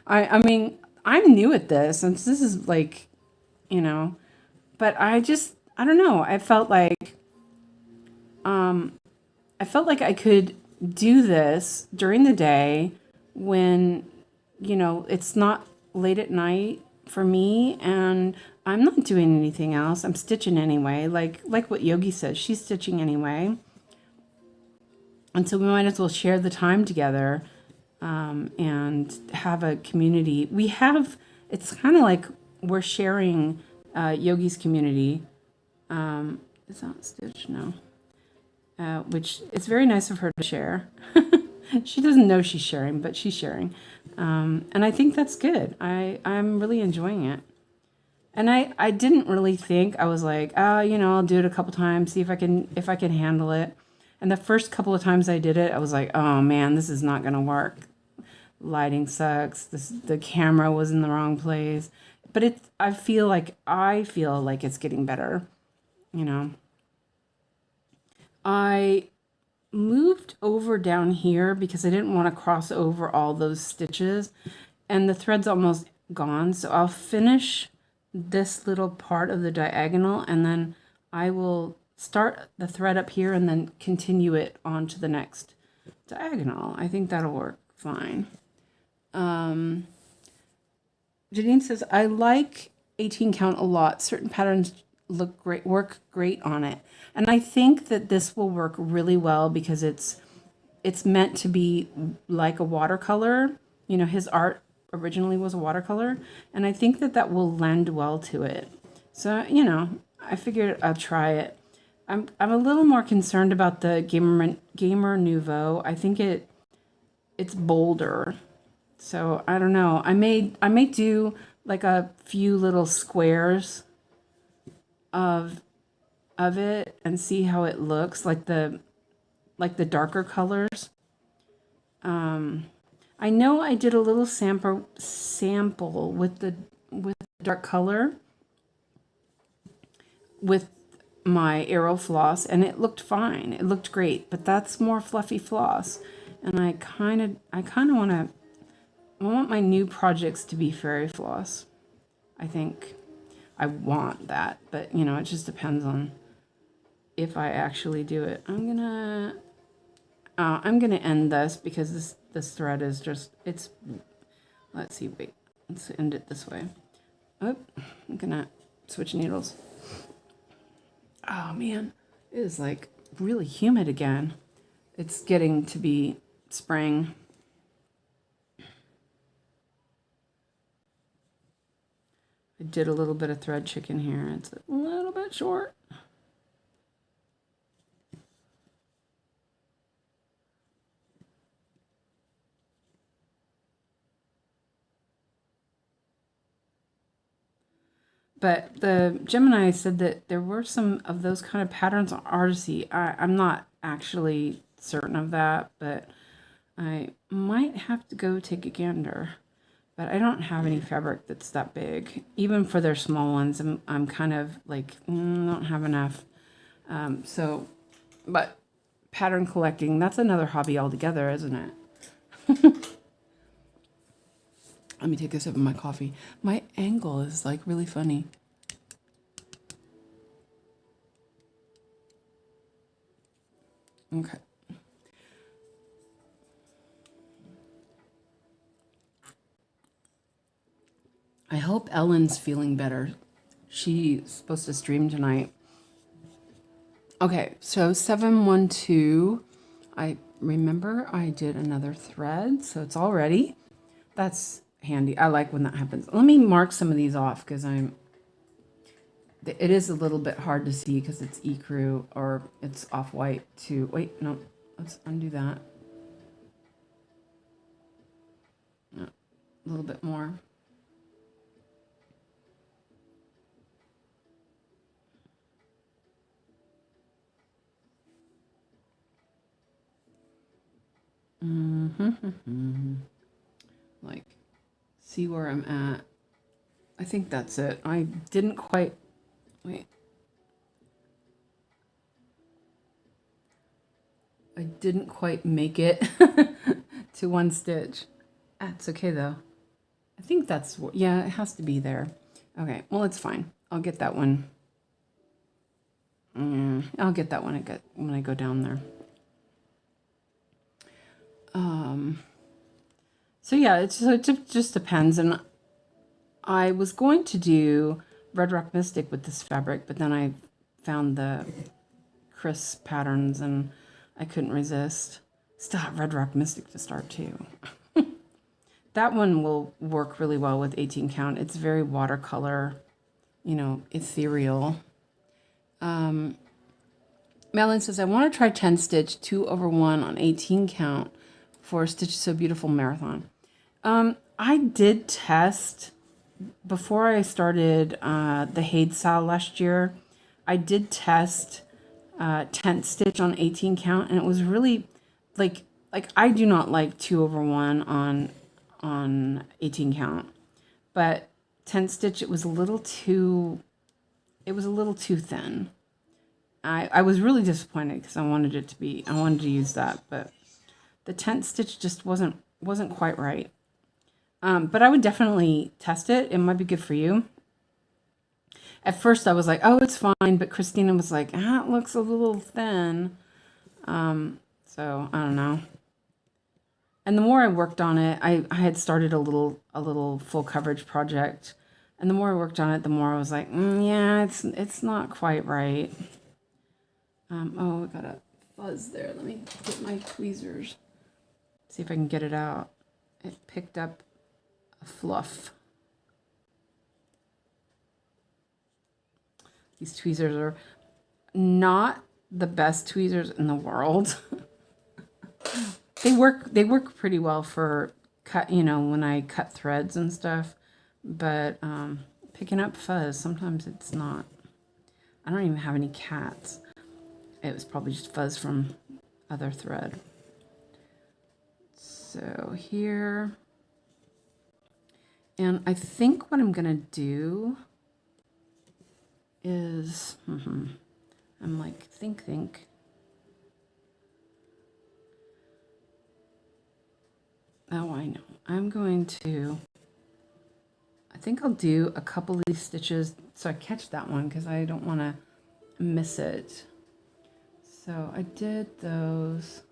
I mean, I'm new at this, and this is like, but I don't know. I felt like I could do this during the day when, it's not late at night for me and I'm not doing anything else. I'm stitching anyway, like what Yogi says, she's stitching anyway. And so we might as well share the time together and have a community. It's kind of like we're sharing Yogi's community. Is that stitch? No. Which it's very nice of her to share. She doesn't know she's sharing, but she's sharing. And I think that's good. I'm really enjoying it. And I didn't really think, I was like, I'll do it a couple times, see if I can handle it. And the first couple of times I did it, I was like, oh man, this is not going to work. lighting sucks. The camera was in the wrong place. But I feel like it's getting better, you know. I moved over down here because I didn't want to cross over all those stitches, and the thread's almost gone. So I'll finish this little part of the diagonal, and then I will start the thread up here and then continue it on to the next diagonal. I think that'll work fine. Janine says, I like 18 count a lot. Certain patterns work great on it. And I think that this will work really well because it's meant to be like a watercolor. You know, his art originally was a watercolor, and I think that will lend well to it. So, you know, I figured I'll try it. I'm a little more concerned about the Gamer Nouveau. I think it's bolder. So I don't know. I may do like a few little squares of it and see how it looks, like the darker colors. I know I did a little sample with the dark color with my Aero floss, and it looked fine. It looked great, but that's more fluffy floss, and I kind of want my new projects to be fairy floss. I think I want that, but you know, it just depends on if I actually do it. I'm gonna end this because this thread is just, let's see, wait, let's end it this way. Oh, I'm gonna switch needles. Oh man, it is like really humid again. It's getting to be spring. I did a little bit of thread chicken here. It's a little bit short. But the Gemini said that there were some of those kind of patterns on Artsy. I'm not actually certain of that, but I might have to go take a gander. But I don't have any fabric that's that big. Even for their small ones, I'm kind of like, I don't have enough. But pattern collecting, that's another hobby altogether, isn't it? Let me take a sip of my coffee. My angle is like really funny. Okay. I hope Ellen's feeling better. She's supposed to stream tonight. Okay, so 712. I remember I did another thread, so it's all ready. That's handy. I like when that happens. Let me mark some of these off because it is a little bit hard to see because it's ecru or it's off-white too. Wait, no, let's undo that. No, a little bit more. Like, see where I'm at. I think that's it. I didn't quite, wait. I didn't quite make it to one stitch. That's okay though. I think that's, yeah, it has to be there. Okay, well, it's fine. I'll get that one. I'll get that one when I go down there. So yeah, it just depends. And I was going to do Red Rock Mystic with this fabric, but then I found the crisp patterns and I couldn't resist. Still have Red Rock Mystic to start too. That one will work really well with 18 count. It's very watercolor, you know, ethereal. Melon says, I want to try 10 stitch 2/1 on 18 count for Stitch So Beautiful marathon. I did test before I started the 𝐂𝐫𝐈𝐓𝐂𝐇 last year. I did test 10 stitch on 18 count, and it was really like I do not like 2/1 on on 18 count, but 10 stitch, it was a little too thin. I was really disappointed because I wanted to use that, but the 10th stitch just wasn't quite right. But I would definitely test it. It might be good for you. At first I was like, oh, it's fine. But Christina was like, it looks a little thin. So I don't know. And the more I worked on it, I had started a little full coverage project. And the more I worked on it, the more I was like, yeah, it's not quite right. Oh, I got a fuzz there. Let me get my tweezers. See if I can get it out. It picked up a fluff. These tweezers are not the best tweezers in the world. They work pretty well for cut, when I cut threads and stuff, but picking up fuzz, sometimes it's not. I don't even have any cats. It was probably just fuzz from other thread. So here, and I think what I'm gonna do is, I'm like, think. Oh, I know. I think I'll do a couple of these stitches so I catch that one because I don't want to miss it. So I did those.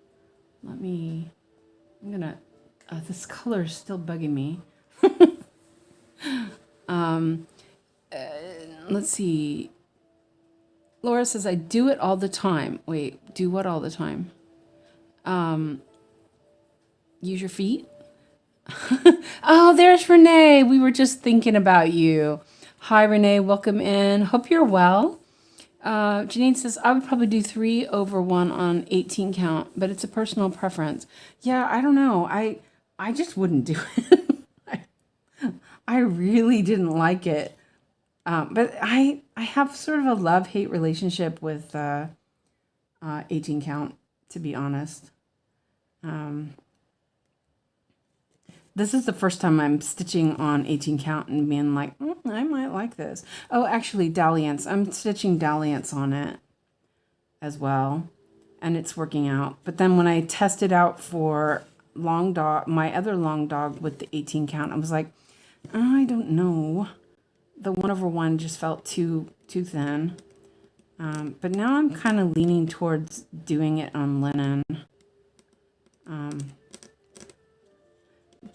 This color is still bugging me. Let's see. Laura says, I do it all the time. Wait, do what all the time? Use your feet? Oh, there's Renee. We were just thinking about you. Hi, Renee. Welcome in. Hope you're well. Janine says, I would probably do 3 over 1 on 18 count, but it's a personal preference. Yeah, I don't know. I just wouldn't do it. I really didn't like it. But I have sort of a love-hate relationship with 18 count, to be honest. This is the first time I'm stitching on 18 count and being like, I might like this. Oh, actually, dalliance. I'm stitching dalliance on it as well, and it's working out. But then when I tested out for long dog, my other long dog with the 18 count, I was like, I don't know. The 1 over 1 just felt too thin. But now I'm kind of leaning towards doing it on linen.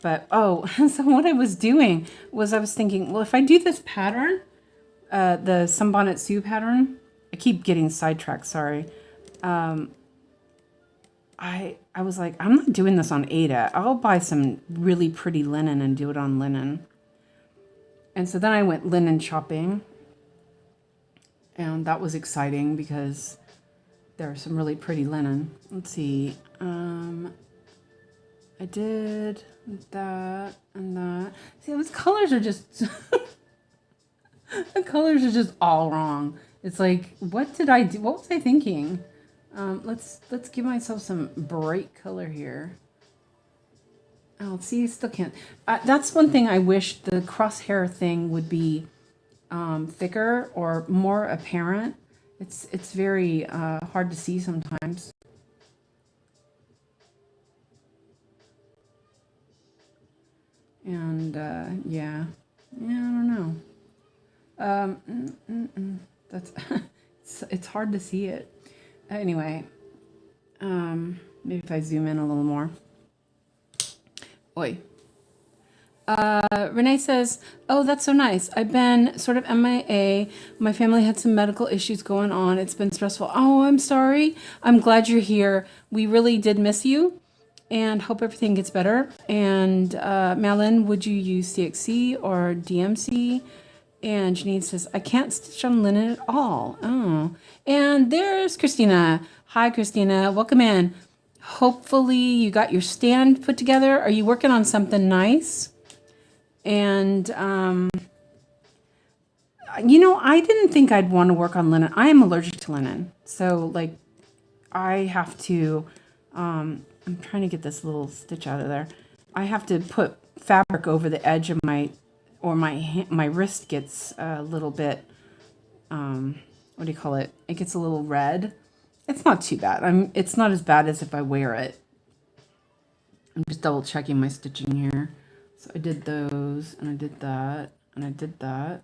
But, so what I was doing was I was thinking, well, if I do this pattern, the Sunbonnet Sue pattern, I keep getting sidetracked, sorry. I was like, I'm not doing this on Ada. I'll buy some really pretty linen and do it on linen. And so then I went linen shopping. And that was exciting because there was some really pretty linen. Let's see. I did that and that. See, those colors are just the colors are just all wrong. It's like, what did I do? What was I thinking? Let's give myself some bright color here. Oh, see, I still can't. That's one thing I wish the crosshair thing would be thicker or more apparent. It's very hard to see sometimes. And yeah, I don't know. That's it's hard to see it. Anyway, maybe if I zoom in a little more. Oi. Renee says, oh, that's so nice. I've been sort of MIA. My family had some medical issues going on. It's been stressful. Oh, I'm sorry. I'm glad you're here. We really did miss you and hope everything gets better. And Malin, would you use CXC or DMC? And Janine says, I can't stitch on linen at all. Oh, and there's Christina. Hi, Christina. Welcome in. Hopefully you got your stand put together. Are you working on something nice? And, I didn't think I'd want to work on linen. I am allergic to linen. So, like, I have to, I'm trying to get this little stitch out of there. I have to put fabric over the edge of my wrist gets a little bit, what do you call it? It gets a little red. It's not too bad. It's not as bad as if I wear it. I'm just double checking my stitching here. So I did those, and I did that, and I did that.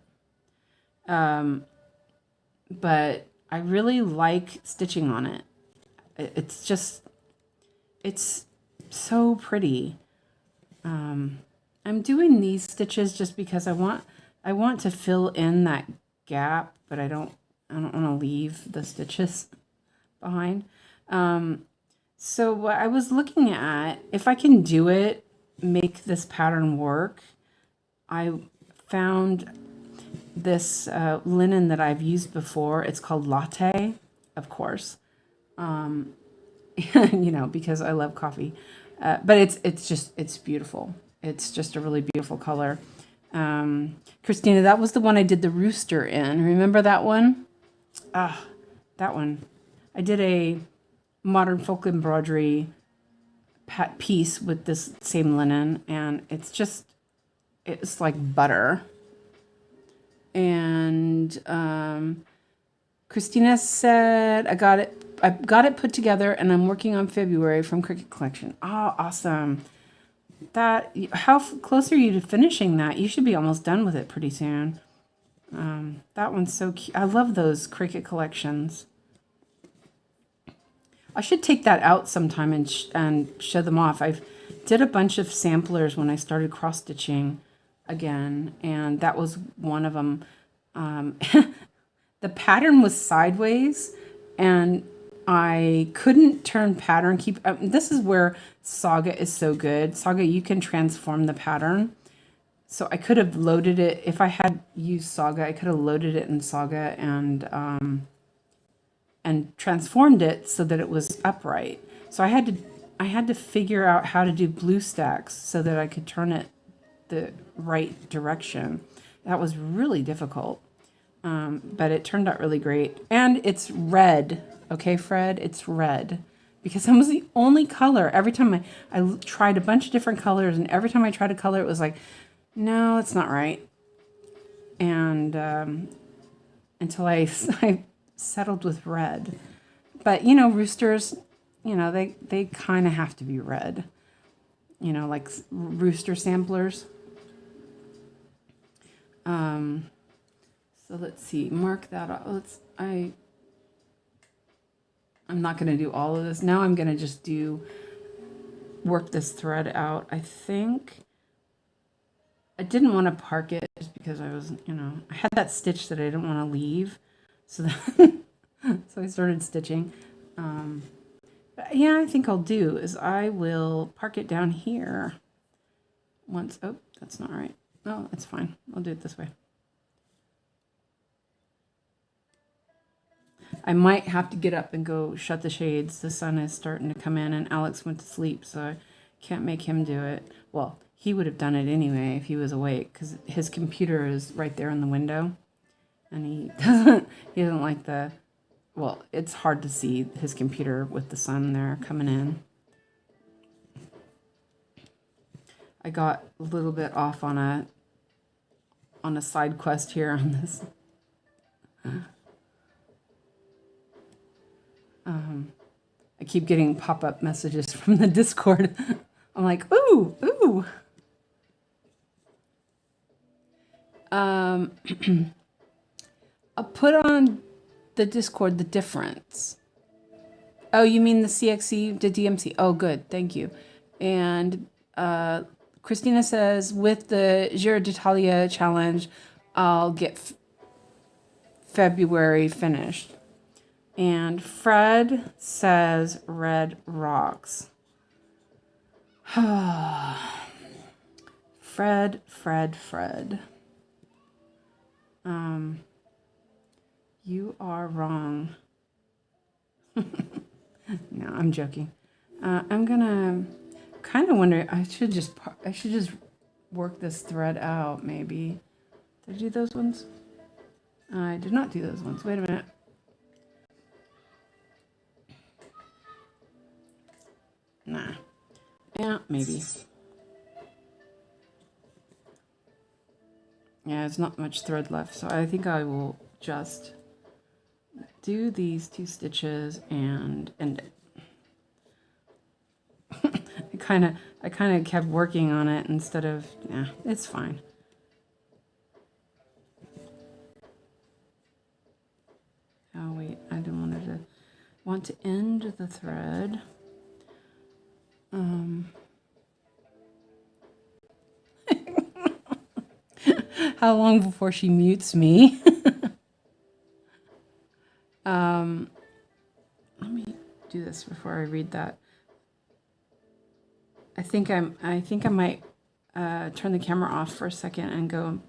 But I really like stitching on it. It's just, it's so pretty. I'm doing these stitches just because I want to fill in that gap, but I don't want to leave the stitches behind. So what I was looking at, if I can do it, make this pattern work, I found this linen that I've used before. It's called Latte, of course. You know, because I love coffee. But it's beautiful. It's just a really beautiful color. Christina, that was the one I did the rooster in. Remember that one? That one. I did a modern folk embroidery piece with this same linen, and it's like butter. And Christina said, I got it put together, and I'm working on February from Cricut Collection. Oh, awesome. How close are you to finishing that? You should be almost done with it pretty soon. That one's so cute. I love those Cricut collections. I should take that out sometime and show them off. I did a bunch of samplers when I started cross stitching again, and that was one of them. The pattern was sideways, and I couldn't turn pattern this is where 𝐂𝐫𝐲 is so good. 𝐂𝐫𝐲, you can transform the pattern. So I could have loaded it if I had used 𝐂𝐫𝐲. I could have loaded it in 𝐂𝐫𝐲 and transformed it so that it was upright. So I had to figure out how to do blue stacks so that I could turn it the right direction. That was really difficult, but it turned out really great. And it's red. Okay, Fred, it's red, because that was the only color. Every time I tried a bunch of different colors, and every time I tried a color, it was like, no, it's not right. And until I settled with red. But, you know, roosters, you know, they kind of have to be red. You know, like rooster samplers. So let's see, mark that off. I'm not going to do all of this. Now I'm going to just work this thread out. I think I didn't want to park it just because I was, you know, I had that stitch that I didn't want to leave. So so I started stitching. But yeah, I think I'll do is I will park it down here once. Oh, that's not right. No, it's fine. I'll do it this way. I might have to get up and go shut the shades. The sun is starting to come in, and Alex went to sleep, so I can't make him do it. Well, he would have done it anyway if he was awake, because his computer is right there in the window, and he doesn't like well, it's hard to see his computer with the sun there coming in. I got a little bit off on a side quest here on this. I keep getting pop-up messages from the Discord. I'm like, ooh, ooh. I'll put on the Discord the difference. Oh, you mean the CXC, the DMC? Oh, good, thank you. And Christina says, with the Giro d'Italia challenge, I'll get February finished. And Fred says red rocks. Fred. You are wrong. No, I'm joking. I'm gonna kind of wonder. I should just work this thread out. Maybe did I do those ones? I did not do those ones. Wait a minute. Nah. Yeah, maybe. Yeah, there's not much thread left, so I think I will just do these 2 stitches and end it. I kind of kept working on it instead of, yeah, it's fine. Oh wait, I don't want to end the thread. How long before she mutes me? Let me do this before I read that. I think I might turn the camera off for a second and go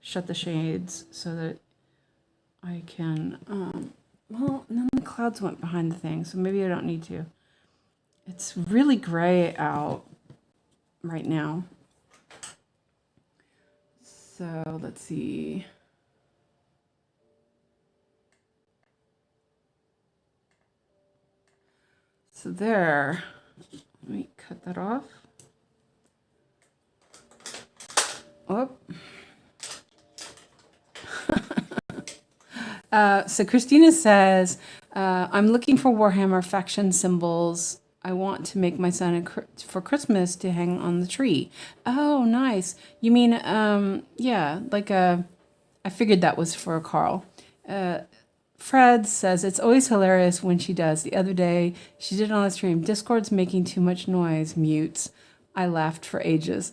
shut the shades so that I can, well, and then the clouds went behind the thing, so maybe I don't need to. It's really gray out right now. So let's see. So there, let me cut that off. Oh. So Christina says, I'm looking for Warhammer faction symbols. I want to make my son for Christmas to hang on the tree. Oh, nice. You mean, yeah, like I figured that was for Carl. Fred says, it's always hilarious when she does. The other day, she did it on the stream. Discord's making too much noise. Mutes. I laughed for ages.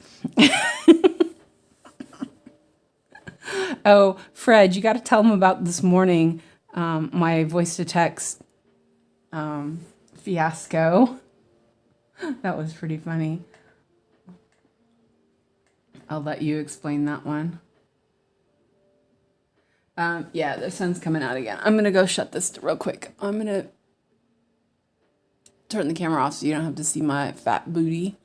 Oh, Fred, you got to tell him about this morning, my voice to text fiasco. That was pretty funny. I'll let you explain that one. Yeah, the sun's coming out again. I'm going to go shut this real quick. I'm going to turn the camera off so you don't have to see my fat booty.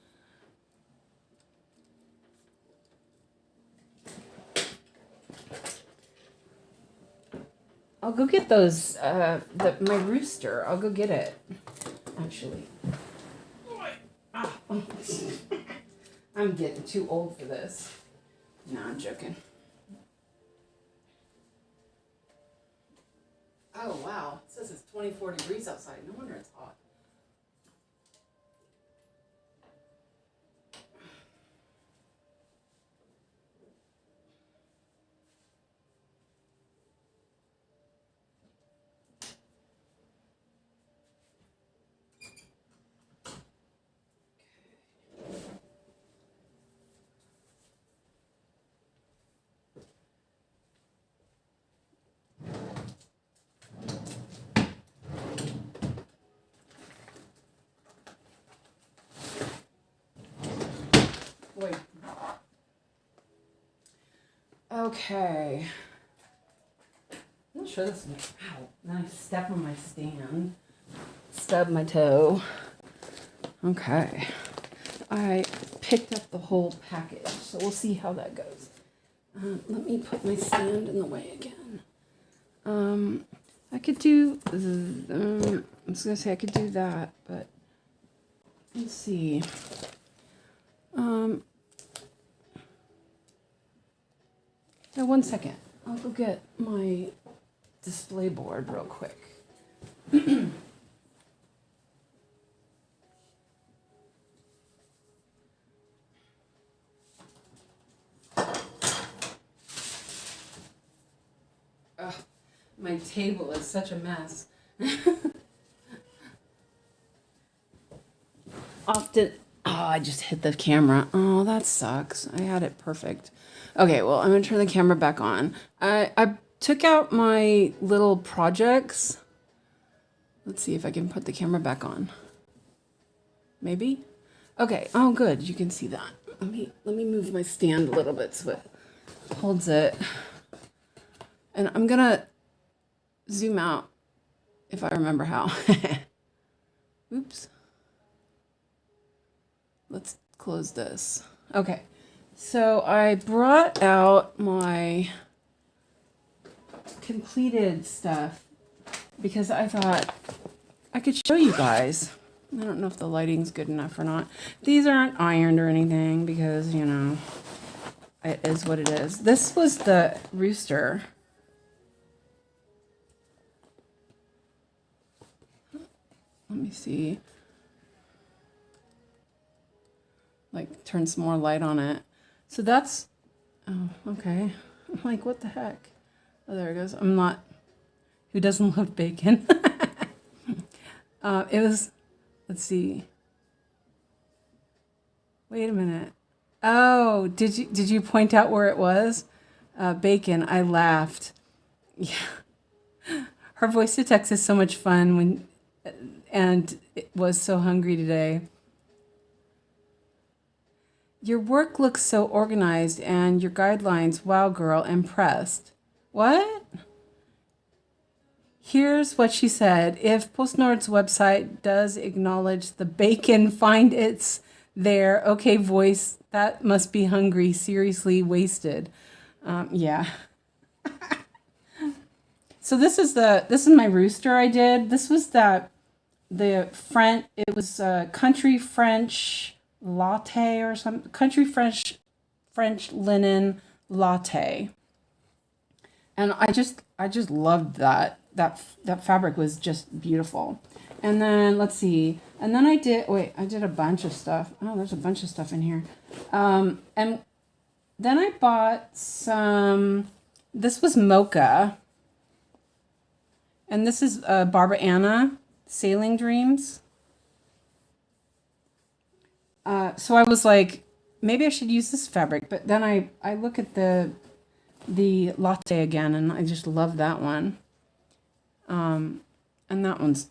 I'll go get those, my rooster. I'll go get it, actually. I'm getting too old for this. No, I'm joking. Oh, wow. It says it's 24 degrees outside. No wonder it's hot. Wait. Okay. I'm not sure this is. Ow. Now I step on my stand. Stub my toe. Okay. I picked up the whole package, so we'll see how that goes. Let me put my stand in the way again. I could do. I was gonna say I could do that, but let's see. Now, 1 second. I'll go get my display board real quick. Ugh, my table is such a mess. Often. Oh, I just hit the camera. Oh, that sucks. I had it perfect. Okay, well, I'm going to turn the camera back on. I took out my little projects. Let's see if I can put the camera back on. Maybe? Okay. Oh, good. You can see that. Let me move my stand a little bit so it holds it. And I'm going to zoom out if I remember how. Oops. Let's close this. Okay, so I brought out my completed stuff because I thought I could show you guys. I don't know if the lighting's good enough or not. These aren't ironed or anything because, you know, it is what it is. This was the rooster. Let me see. Like, turn some more light on it. So that's, oh, okay. I'm like, what the heck? Oh, there it goes. I'm not, who doesn't love bacon? It was, let's see. Wait a minute. Oh, did you point out where it was? Bacon. I laughed. Yeah. Her voice to text is so much fun when, and it was so hungry today. Your work looks so organized and your guidelines, wow girl, impressed. What? Here's what she said. If PostNord's website does acknowledge the bacon, find it's there. Okay, voice, that must be hungry, seriously wasted. Yeah. So this is my rooster I did. This was the French, it was country French latte or something, country French linen latte. And I just loved that. That fabric was just beautiful. And then let's see. And then I did a bunch of stuff. Oh, there's a bunch of stuff in here. And then I bought some, this was mocha. And this is Barbara Anna Sailing Dreams. So I was like, maybe I should use this fabric. But then I look at the latte again, and I just love that one. And that one's,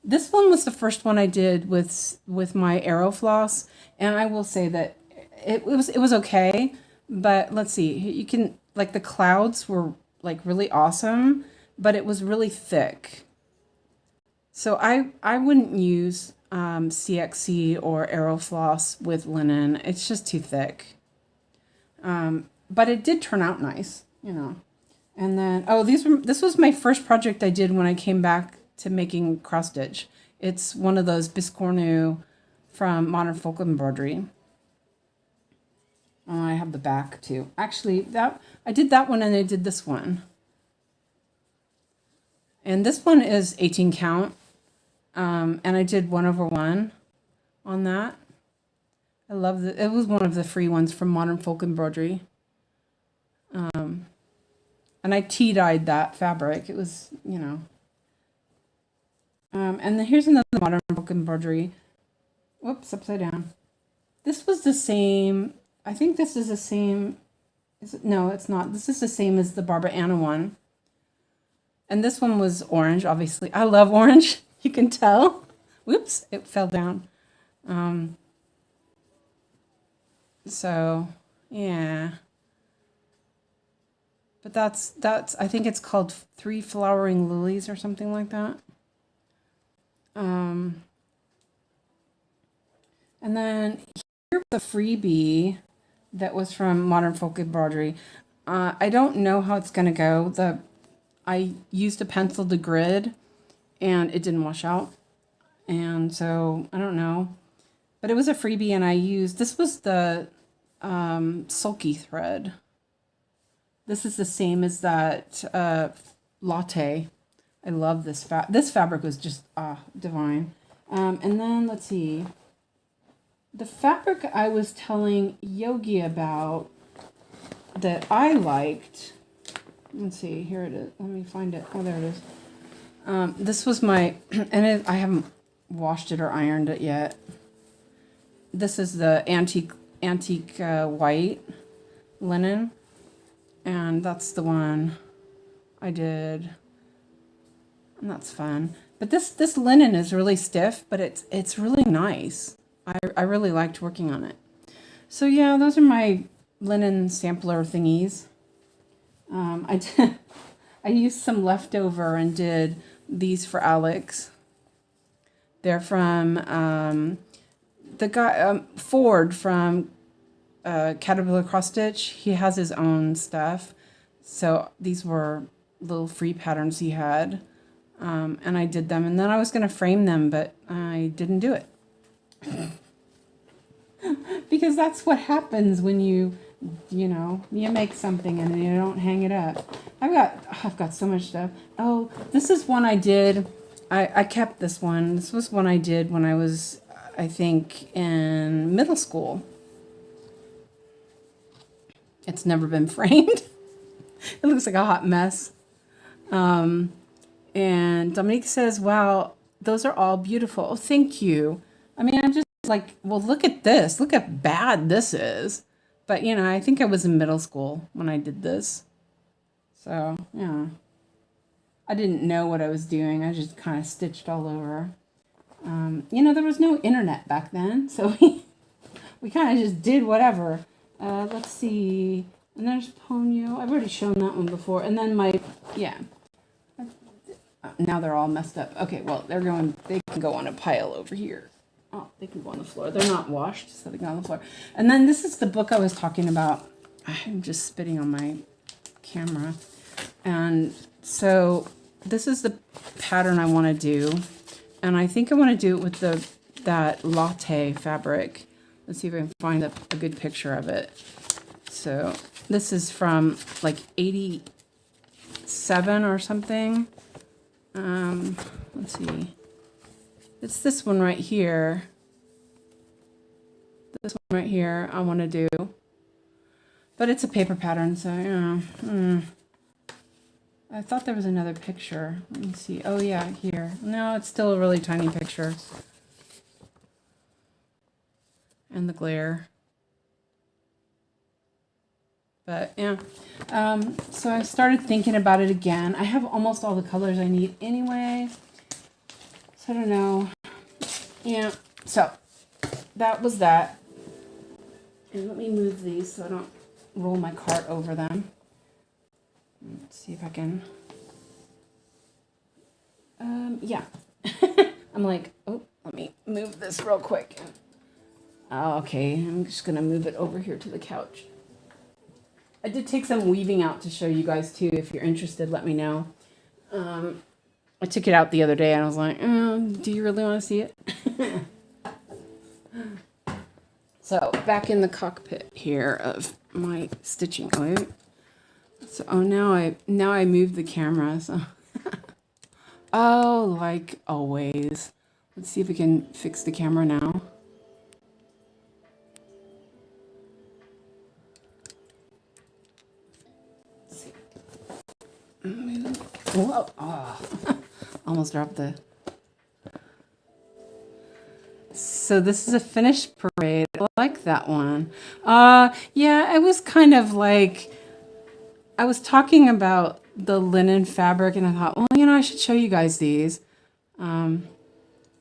this one was the first one I did with my Aerofloss, and I will say that it was okay, but let's see, you can, like, the clouds were like really awesome, but it was really thick. So I wouldn't use CXC or Aerofloss with linen. It's just too thick. But it did turn out nice, you know. And then, oh, this was my first project I did when I came back to making cross stitch. It's one of those biscornu from Modern Folk Embroidery. Oh, I have the back too. Actually, I did that one and I did this one. And this one is 18 count. And I did 1/1 on that. I love it. It was one of the free ones from Modern Folk Embroidery. And I tea-dyed that fabric. It was, you know. And then here's another Modern Folk Embroidery. Whoops, upside down. This was the same. I think this is the same. Is it? No, it's not. This is the same as the Barbara Anna one. And this one was orange, obviously. I love orange. You can tell. Whoops, it fell down. So, yeah. But that's I think it's called 3 Flowering Lilies or something like that. And then here's the freebie that was from Modern Folk Embroidery. I don't know how it's going to go. I used a pencil to grid and it didn't wash out. And so I don't know. But it was a freebie and I used, this was the sulky thread. This is the same as that latte. I love this this fabric was just divine. And then let's see. The fabric I was telling Yogi about that I liked. Let's see, here it is. Let me find it. Oh, there it is. This was my, and I haven't washed it or ironed it yet. This is the antique white linen. And that's the one I did. And that's fun. But this linen is really stiff, but it's really nice. I really liked working on it. So yeah, those are my linen sampler thingies. I used some leftover and did these for Alex. They're from the guy Ford from Caterpillar Cross Stitch. He has his own stuff, so these were little free patterns he had, and I did them, and then I was going to frame them, but I didn't do it because that's what happens when you You know, you make something and you don't hang it up. I've got so much stuff. Oh, this is one I did. I kept this one. This was one I did when I was, I think, in middle school. It's never been framed. It looks like a hot mess. And Dominique says, wow, those are all beautiful. Oh, thank you. I mean, I'm just like, well, look at this. Look how bad this is. But, you know, I think I was in middle school when I did this. So, yeah. I didn't know what I was doing. I just kind of stitched all over. You know, there was no internet back then. So we kind of just did whatever. Let's see. And there's Ponyo. I've already shown that one before. And then yeah. Now they're all messed up. Okay, well, they can go on a pile over here. Oh, they can go on the floor. They're not washed, so they go on the floor. And then this is the book I was talking about. I'm just spitting on my camera. And so this is the pattern I want to do. And I think I want to do it with that latte fabric. Let's see if I can find a good picture of it. So this is from like 87 or something. Let's see. It's this one right here. This one right here I want to do. But it's a paper pattern, so, you know. I thought there was another picture. Let me see. Oh, yeah, here. No, it's still a really tiny picture. And the glare. But, yeah. So I started thinking about it again. I have almost all the colors I need anyway. So I don't know. Yeah. So that was that. And let me move these so I don't roll my cart over them. Let's see if I can. Yeah. I'm like, oh, let me move this real quick. Oh, okay, I'm just gonna move it over here to the couch. I did take some weaving out to show you guys too. If you're interested, let me know. I took it out the other day and I was like, do you really want to see it? So back in the cockpit here of my stitching. So now I moved the camera. So oh, like always. Let's see if we can fix the camera now. Let's see. Whoa! Oh, almost dropped the. So this is a finished parade. I like that one. Yeah, I was kind of like, I was talking about the linen fabric and I thought, well, you know, I should show you guys these. I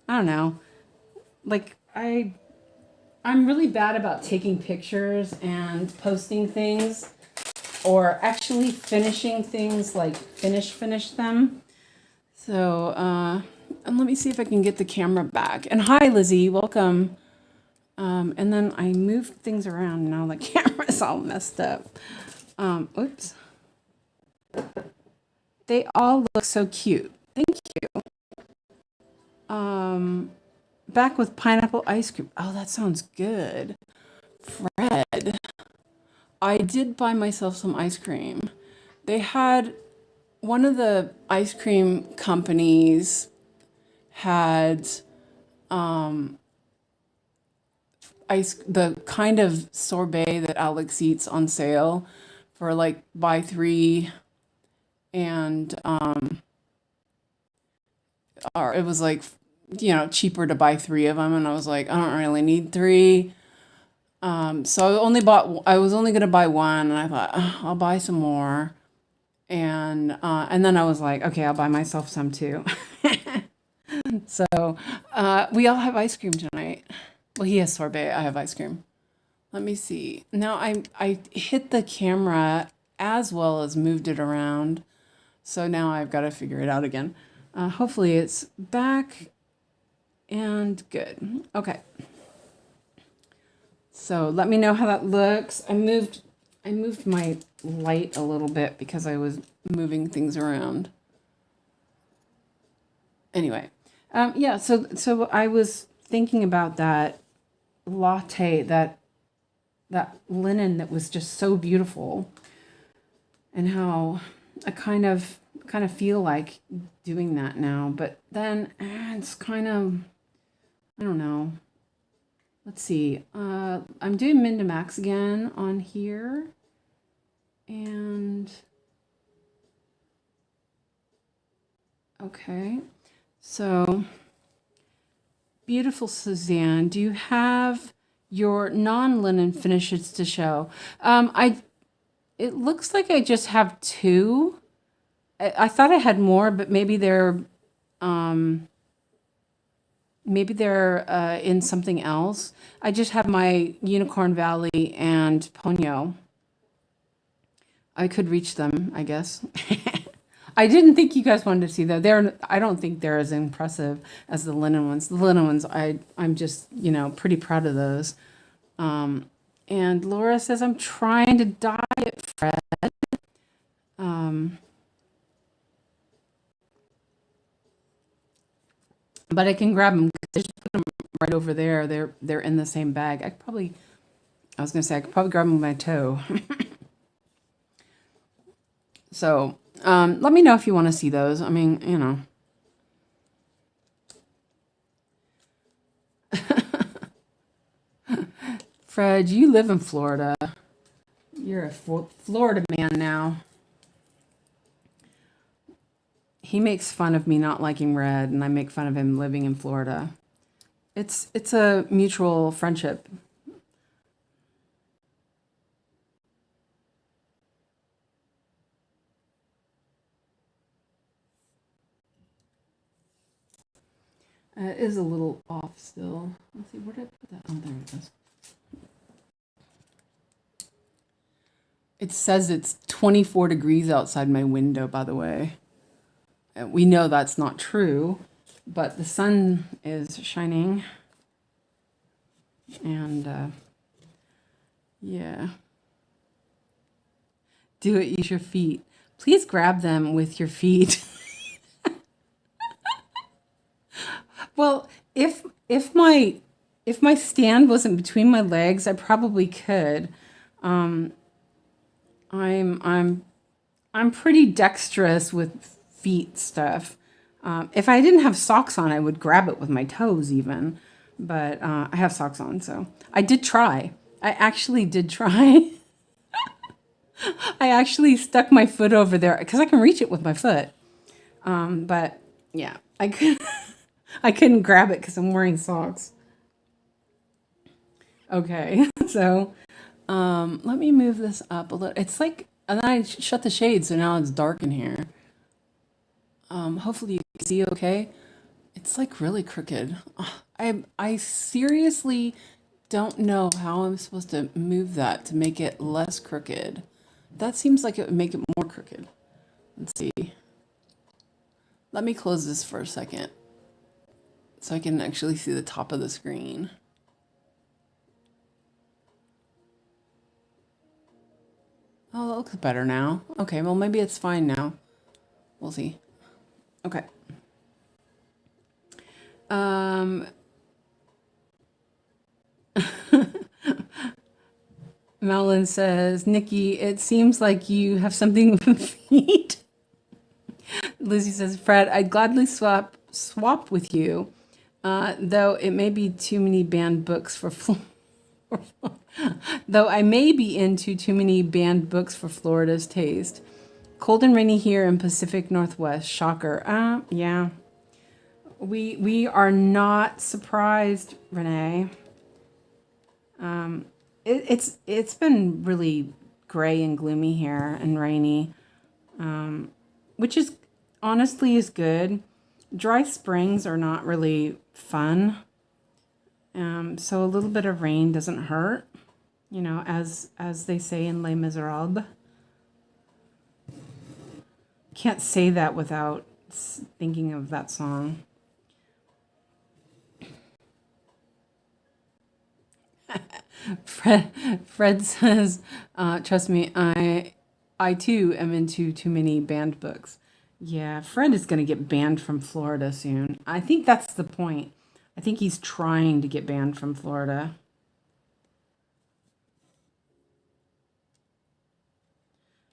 don't know. Like I'm really bad about taking pictures and posting things or actually finishing things, like finish them. So, and let me see if I can get the camera back. And hi, Lizzie, welcome. And then I moved things around. Now the camera's all messed up. Oops. They all look so cute. Thank you. Back with pineapple ice cream. Oh, that sounds good. Fred, I did buy myself some ice cream. They had one of the ice cream companies had the kind of sorbet that Alex eats on sale for like buy three and or it was like, you know, cheaper to buy three of them, and I was like, I don't really need three. So I was only gonna buy one, and I thought, "Ugh, I'll buy some more, and then I was like, okay, I'll buy myself some too. So we all have ice cream tonight. Well, he has sorbet. I have ice cream. Let me see. Now I hit the camera as well as moved it around, so now I've got to figure it out again. Hopefully it's back and good. Okay. So let me know how that looks. I moved my light a little bit because I was moving things around. Anyway, yeah, so I was thinking about that latte, that that linen that was just so beautiful, and how I kind of feel like doing that now. But then it's kind of, I don't know. Let's see. I'm doing min to max again on here, and okay. So beautiful Suzanne, do you have your non-linen finishes to show? It looks like I just have two. I thought I had more, but maybe they're in something else. I just have my Unicorn Valley and Ponyo. I could reach them, I guess. I didn't think you guys wanted to see that. I don't think they're as impressive as the linen ones. The linen ones, I'm just, pretty proud of those. And Laura says, I'm trying to dye it, Fred. But I can grab them. I just put them right over there. They're in the same bag. I could probably grab them with my toe. So let me know if you want to see those. I mean, Fred, you live in Florida. You're a Florida man now. He makes fun of me not liking red, and I make fun of him living in Florida. It's a mutual friendship. It is a little off still. Let's see, where did I put that? Oh, there it is. It says it's 24 degrees outside my window, by the way. We know that's not true, but the sun is shining. And yeah. Do it, use your feet. Please grab them with your feet. Well, if my stand wasn't between my legs, I probably could. I'm pretty dexterous with feet stuff. If I didn't have socks on, I would grab it with my toes even. But I have socks on, so I did try. I actually did try. I actually stuck my foot over there because I can reach it with my foot. But yeah, I couldn't grab it because I'm wearing socks. Okay, so let me move this up a little. It's like, and then I shut the shade, so now it's dark in here. Hopefully you can see okay. It's like really crooked. I seriously don't know how I'm supposed to move that to make it less crooked. That seems like it would make it more crooked. Let's see. Let me close this for a second so I can actually see the top of the screen. Oh, that looks better now. Okay, well, maybe it's fine now. We'll see. Okay. Melon says, Nikki, it seems like you have something with feet. Lizzie says, Fred, I'd gladly swap with you, though it may be too many banned books for though I may be into too many banned books for Florida's taste. Cold and rainy here in Pacific Northwest. Shocker. Yeah. We are not surprised, Renee. It's been really gray and gloomy here and rainy, which is honestly is good. Dry springs are not really fun. So a little bit of rain doesn't hurt, as they say in Les Miserables. Can't say that without thinking of that song. Fred says, trust me, I too am into too many banned books. Yeah, Fred is going to get banned from Florida soon. I think that's the point. I think he's trying to get banned from Florida.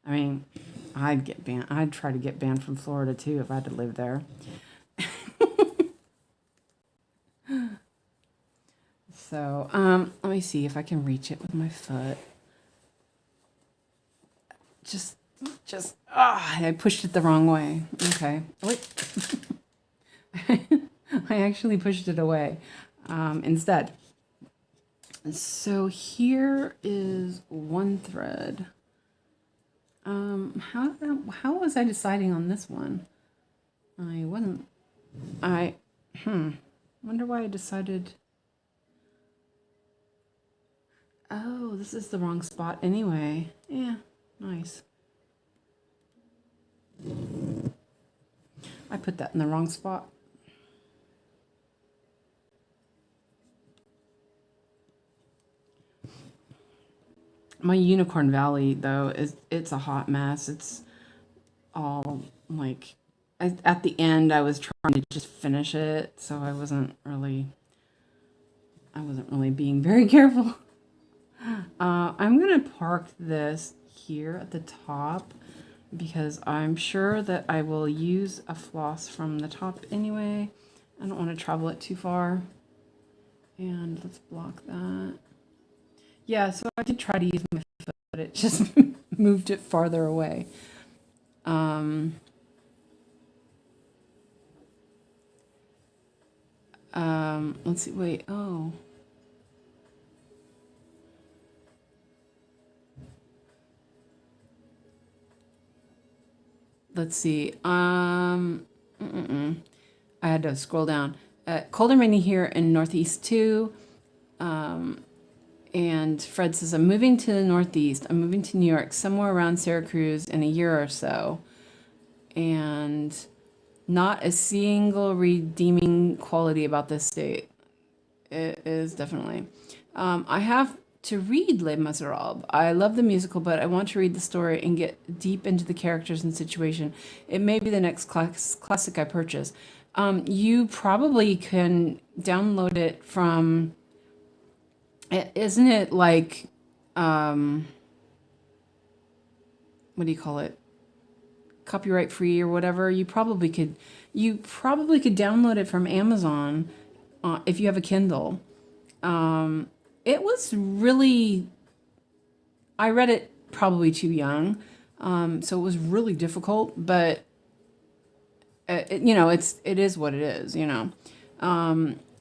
I mean, I'd get banned. I'd try to get banned from Florida too if I had to live there. So, let me see if I can reach it with my foot. I pushed it the wrong way. Okay. Wait. I actually pushed it away instead. So here is one thread. How was I deciding on this one? Wonder why I decided. Oh, this is the wrong spot anyway. Yeah, nice. I put that in the wrong spot. My Unicorn Valley, though, it's a hot mess. It's all like, at the end, I was trying to just finish it, so I wasn't really being very careful. I'm gonna park this here at the top because I'm sure that I will use a floss from the top anyway. I don't want to travel it too far. And let's block that. Yeah, so I did try to use my foot, but it just moved it farther away. Let's see, wait, oh. Let's see, I had to scroll down. Cold and rainy here in Northeast too. And Fred says, I'm moving to the Northeast. I'm moving to New York, somewhere around Syracuse in a year or so. And not a single redeeming quality about this state. It is definitely. I have to read Les Miserables. I love the musical, but I want to read the story and get deep into the characters and situation. It may be the next classic I purchase. You probably can download it from... Isn't it like, what do you call it? Copyright free or whatever. You probably could download it from Amazon if you have a Kindle. It was really, I read it probably too young, so it was really difficult. But it is what it is,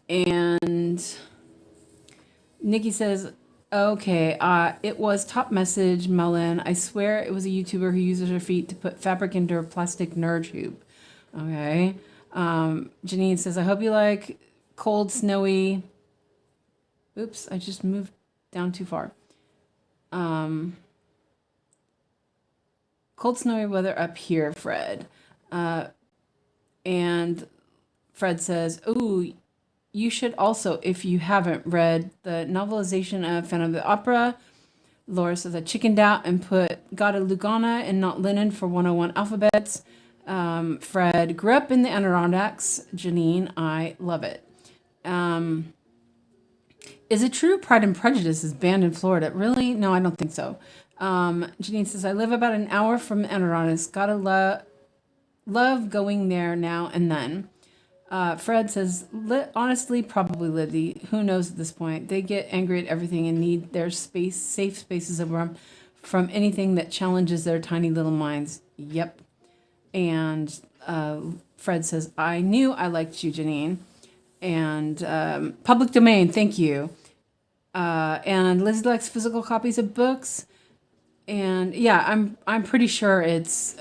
and. Nikki says, okay, it was top message, Melon. I swear it was a YouTuber who uses her feet to put fabric into a plastic nerd tube. Okay. Janine says, I hope you like cold, snowy. Oops, I just moved down too far. Cold, snowy weather up here, Fred. And Fred says, ooh, you should also, if you haven't read the novelization of Phantom of the Opera. Laura says, I chickened out and put Gotta Lugana and not Lennon for 101 alphabets. Fred grew up in the Adirondacks. Janine, I love it. Is it true Pride and Prejudice is banned in Florida? Really? No, I don't think so. Janine says, I live about an hour from the Adirondacks. Gotta love going there now and then. Fred says, honestly, probably Liddy. Who knows at this point? They get angry at everything and need their safe spaces from anything that challenges their tiny little minds. Yep. And Fred says, I knew I liked you, Janine. And public domain, thank you. And Lizzie likes physical copies of books. And yeah, I'm pretty sure it's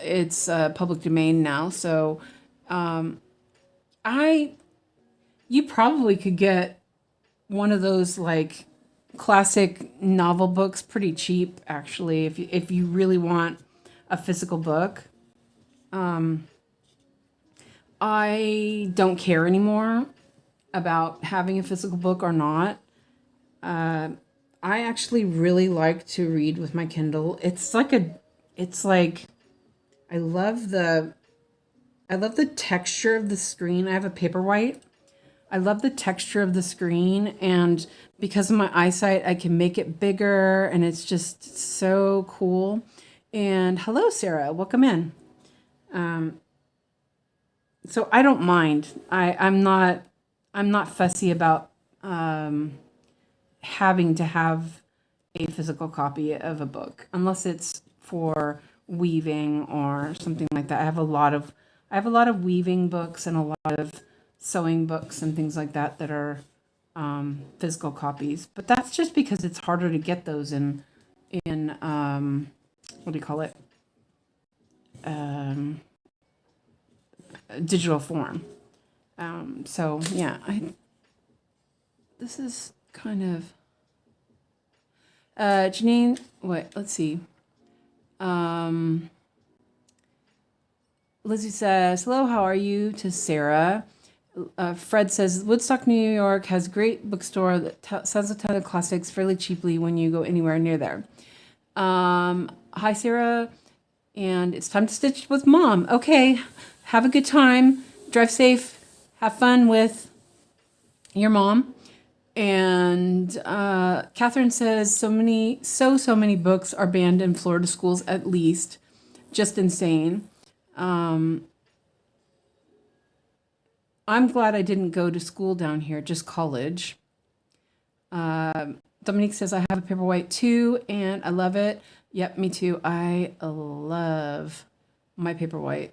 public domain now. So you probably could get one of those like classic novel books pretty cheap, actually, if you really want a physical book. I don't care anymore about having a physical book or not. I actually really like to read with my Kindle. It's like I love the texture of the screen. I have a Paperwhite. I love the texture of the screen, and because of my eyesight, I can make it bigger, and it's just so cool. And hello, Sarah. Welcome in. So I don't mind. I'm not fussy about having to have a physical copy of a book unless it's for weaving or something like that. I have a lot of weaving books and a lot of sewing books and things like that that are physical copies. But that's just because it's harder to get those in what do you call it? Digital form. So yeah, this is kind of Janine. What? Let's see. Lizzie says, "Hello, how are you?" to Sarah. Fred says, "Woodstock, New York has a great bookstore that sells a ton of classics fairly cheaply when you go anywhere near there." Hi, Sarah. And it's time to stitch with Mom. Okay, have a good time. Drive safe. Have fun with your mom. And Catherine says, so many books are banned in Florida schools at least. Just insane. I'm glad I didn't go to school down here, just college. Dominique says, I have a Paperwhite too, and I love it. Yep, me too. I love my Paperwhite.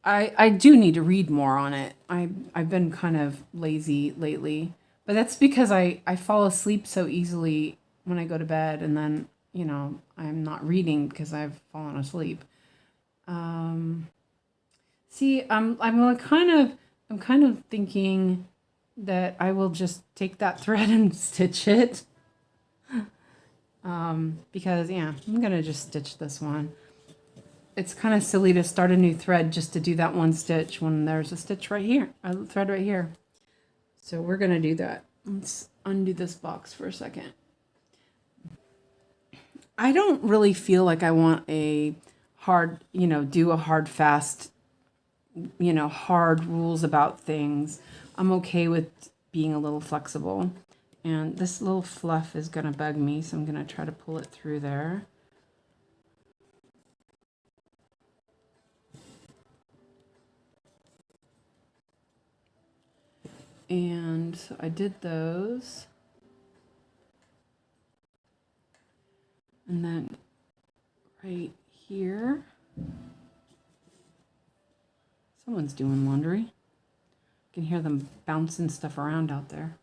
I do need to read more on it. I've been kind of lazy lately, but that's because I fall asleep so easily when I go to bed, and then, I'm not reading because I've fallen asleep. See, I'm kind of thinking that I will just take that thread and stitch it. Because I'm gonna just stitch this one. It's kind of silly to start a new thread just to do that one stitch when there's a stitch right here, a thread right here. So we're gonna do that. Let's undo this box for a second. I don't really feel like I want a hard, do a hard, fast, hard rules about things. I'm okay with being a little flexible. And this little fluff is going to bug me, so I'm going to try to pull it through there. And so I did those. And then right here, someone's doing laundry. You can hear them bouncing stuff around out there.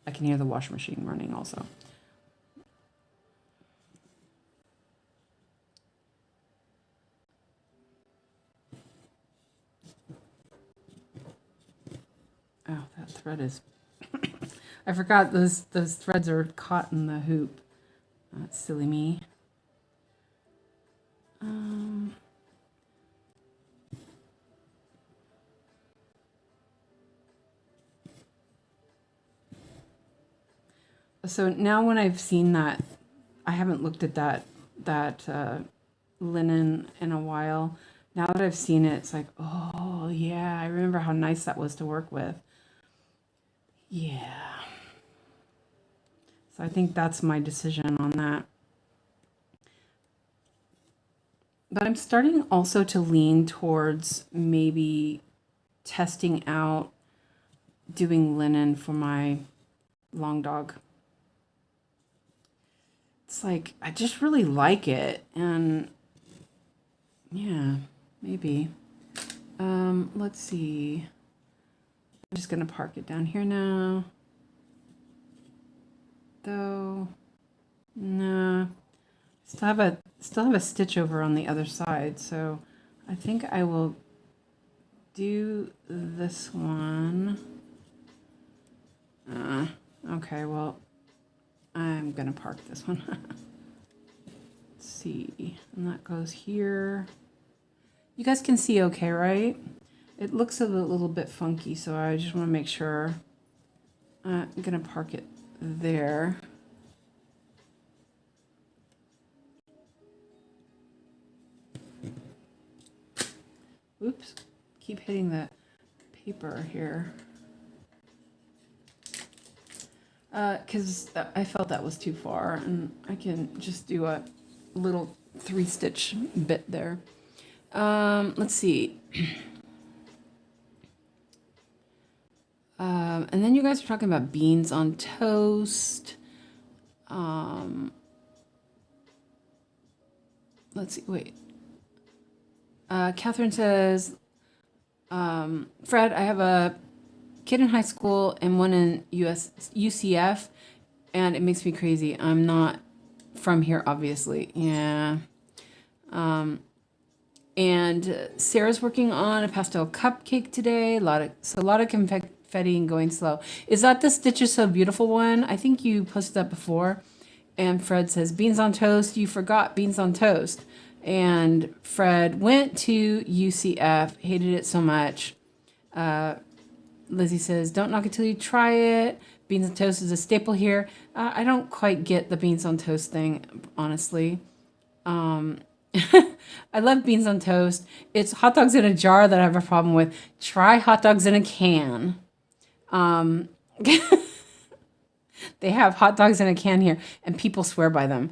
I can hear the washing machine running also. Oh, that thread is... I forgot those threads are caught in the hoop. That's silly me. So now when I've seen that, I haven't looked at that linen in a while. Now that I've seen it, it's like, oh yeah, I remember how nice that was to work with. Yeah. So I think that's my decision on that. But I'm starting also to lean towards maybe testing out doing linen for my long dog. It's like, I just really like it. And yeah, maybe. Let's see. I'm just going to park it down here now. Though, nah. Still have a stitch over on the other side. So I think I will do this one. Okay, well, I'm gonna park this one. Let's see, and that goes here. You guys can see okay, right? It looks a little bit funky, so I just want to make sure. I'm gonna park it there. Oops, keep hitting the paper here. Because I felt that was too far, and I can just do a little 3-stitch bit there. Let's see. And then you guys are talking about beans on toast. Let's see. Wait. Catherine says, Fred, I have a kid in high school and one in UCF, and it makes me crazy. I'm not from here, obviously. Yeah. And Sarah's working on a pastel cupcake today. A lot of confetti and going slow. Is that the Stitch Is So Beautiful one? I think you posted that before. And Fred says, beans on toast. You forgot beans on toast. And Fred went to UCF, hated it so much. Lizzie says, don't knock it till you try it. Beans on toast is a staple here. I don't quite get the beans on toast thing, honestly. I love beans on toast. It's hot dogs in a jar that I have a problem with. Try hot dogs in a can. They have hot dogs in a can here, and people swear by them.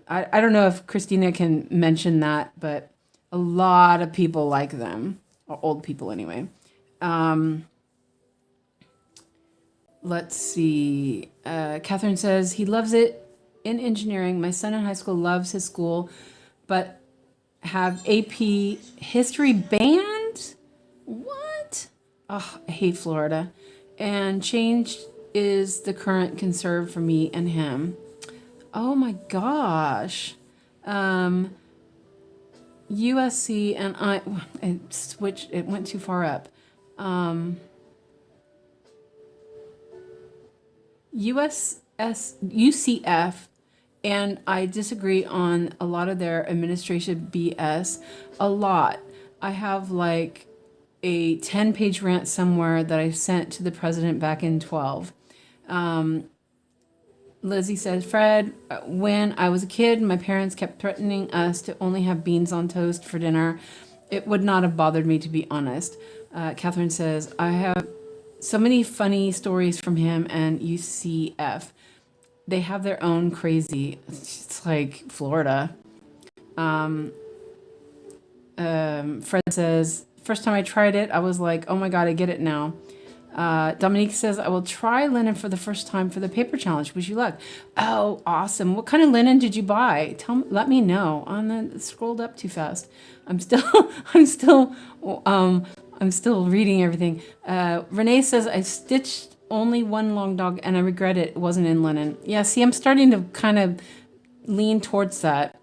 I don't know if Christina can mention that, but a lot of people like them, or old people anyway. Let's see. Catherine says, he loves it in engineering. My son in high school loves his school, but have AP history banned? What? Oh, I hate Florida. And change is the current concern for me and him. Oh my gosh. USC and it went too far up. UCF, and I disagree on a lot of their administration BS. A lot. I have like a 10-page rant somewhere that I sent to the president back in 12. Lizzie says, Fred, when I was a kid, my parents kept threatening us to only have beans on toast for dinner. It would not have bothered me, to be honest. Catherine says, I have so many funny stories from him and UCF. They have their own crazy. It's like Florida. Fred says, first time I tried it, I was like, oh my God, I get it now. Dominique says, I will try linen for the first time for the paper challenge. Wish you luck. Oh, awesome. What kind of linen did you buy? Let me know. Scrolled up too fast. I'm still reading everything. Renee says, I stitched only one long dog and I regret it. It wasn't in linen. Yeah, see, I'm starting to kind of lean towards that.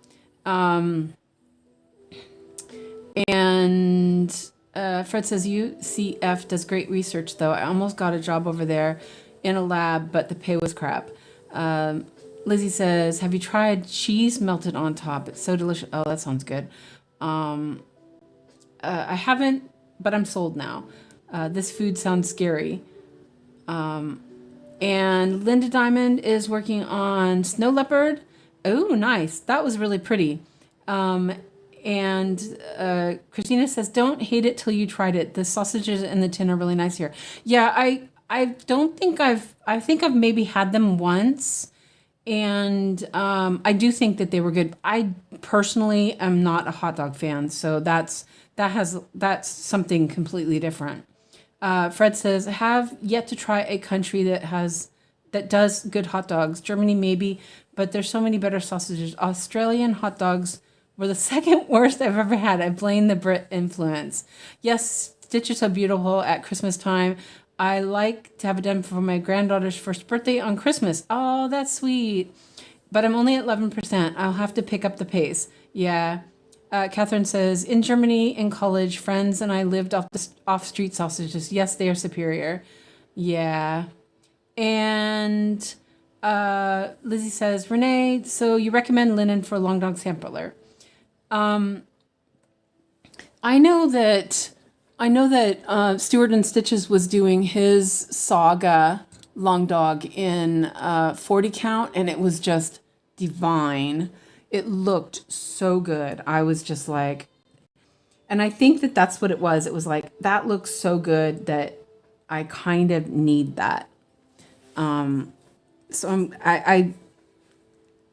Fred says UCF does great research, though. I almost got a job over there in a lab, but the pay was crap. Lizzie says, have you tried cheese melted on top? It's so delicious. Oh, that sounds good. I haven't, but I'm sold now. This food sounds scary. And Linda Diamond is working on Snow Leopard. Oh, nice. That was really pretty. And Christina says, don't hate it till you tried it. The sausages in the tin are really nice here. Yeah, I don't think I think I've maybe had them once. And I do think that they were good. I personally am not a hot dog fan. So that's something completely different. Fred says, I have yet to try a country that does good hot dogs. Germany maybe, but there's so many better sausages. Australian hot dogs were the second worst I've ever had. I blame the Brit influence. Yes, Stitch Is So Beautiful at Christmas time. I like to have it done for my granddaughter's first birthday on Christmas. Oh, that's sweet. But I'm only at 11%. I'll have to pick up the pace. Yeah. Catherine says, in Germany, in college, friends and I lived off street sausages. Yes, they are superior. Yeah. And Lizzie says, Renee, so you recommend linen for a long dog sampler. I know that Stewart and Stitches was doing his saga long dog in 40 count, and it was just divine. It looked so good. I was just like, and I think that that's what it was. It was like, that looks so good that I kind of need that. So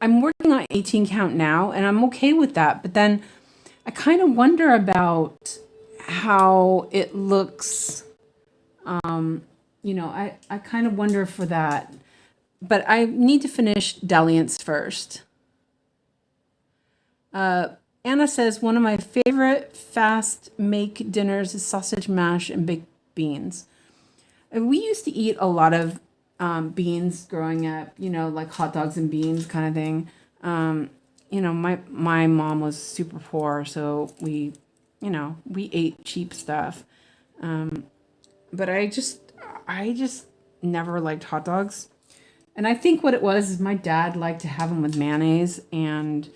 I'm working on 18 count now, and I'm okay with that. But then I kind of wonder about how it looks. I kind of wonder for that. But I need to finish Dalliance first. Anna says, one of my favorite fast make dinners is sausage mash and baked beans. And we used to eat a lot of beans growing up, like hot dogs and beans kind of thing. My mom was super poor, so we ate cheap stuff. But I just never liked hot dogs. And I think what it was is my dad liked to have them with mayonnaise, and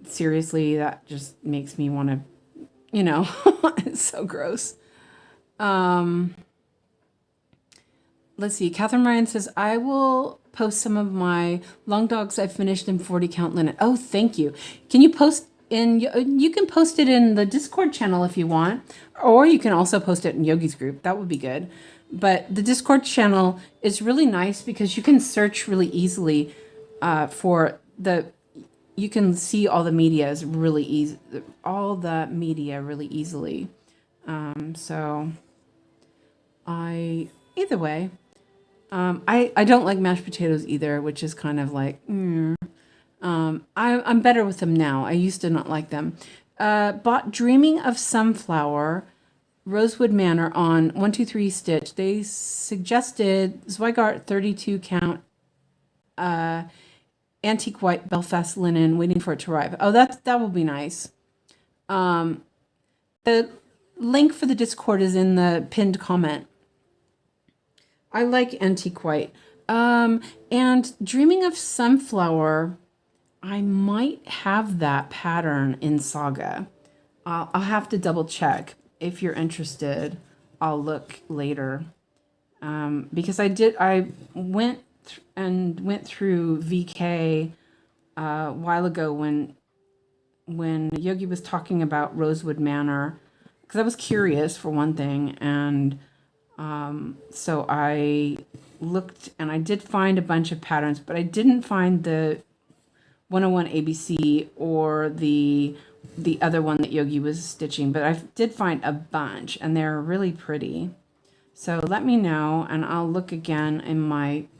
seriously, that just makes me want to, it's so gross. Let's see. Catherine Ryan says, I will post some of my long dogs I finished in 40 count linen. Oh, thank you. Can you post you can post it in the Discord channel if you want, or you can also post it in Yogi's group. That would be good. But the Discord channel is really nice because you can search really easily you can see all the media is really easy, all the media really easily. So either way, I don't like mashed potatoes either, which is kind of like, I'm better with them now. I used to not like them. Bought Dreaming of Sunflower, Rosewood Manor on 123 Stitch. They suggested Zweigart 32 count antique white Belfast linen, waiting for it to arrive. Oh, that will be nice. The link for the Discord is in the pinned comment. I like antique white. And Dreaming of Sunflower, I might have that pattern in Saga. I'll have to double check. If you're interested, I'll look later. Because I went through VK a while ago when Yogi was talking about Rosewood Manor, because I was curious for one thing, and so I looked and I did find a bunch of patterns, but I didn't find the 101 ABC or the other one that Yogi was stitching, but I did find a bunch, and they're really pretty. So let me know, and I'll look again in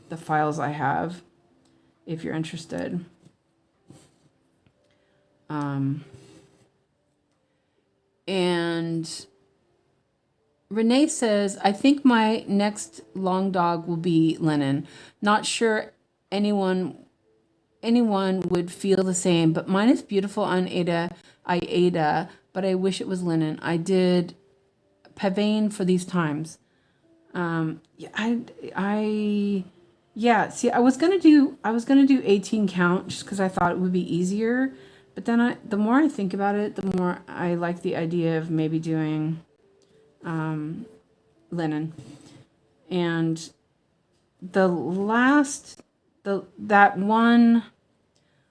the files I have if you're interested. And Renee says, I think my next long dog will be linen. Not sure anyone would feel the same, but mine is beautiful on 𝐂𝐈𝐊𝐿, but I wish it was linen. I did pavane for these times. See, I was gonna do 18 count just because I thought it would be easier, but then the more I think about it, the more I like the idea of maybe doing linen. And that one,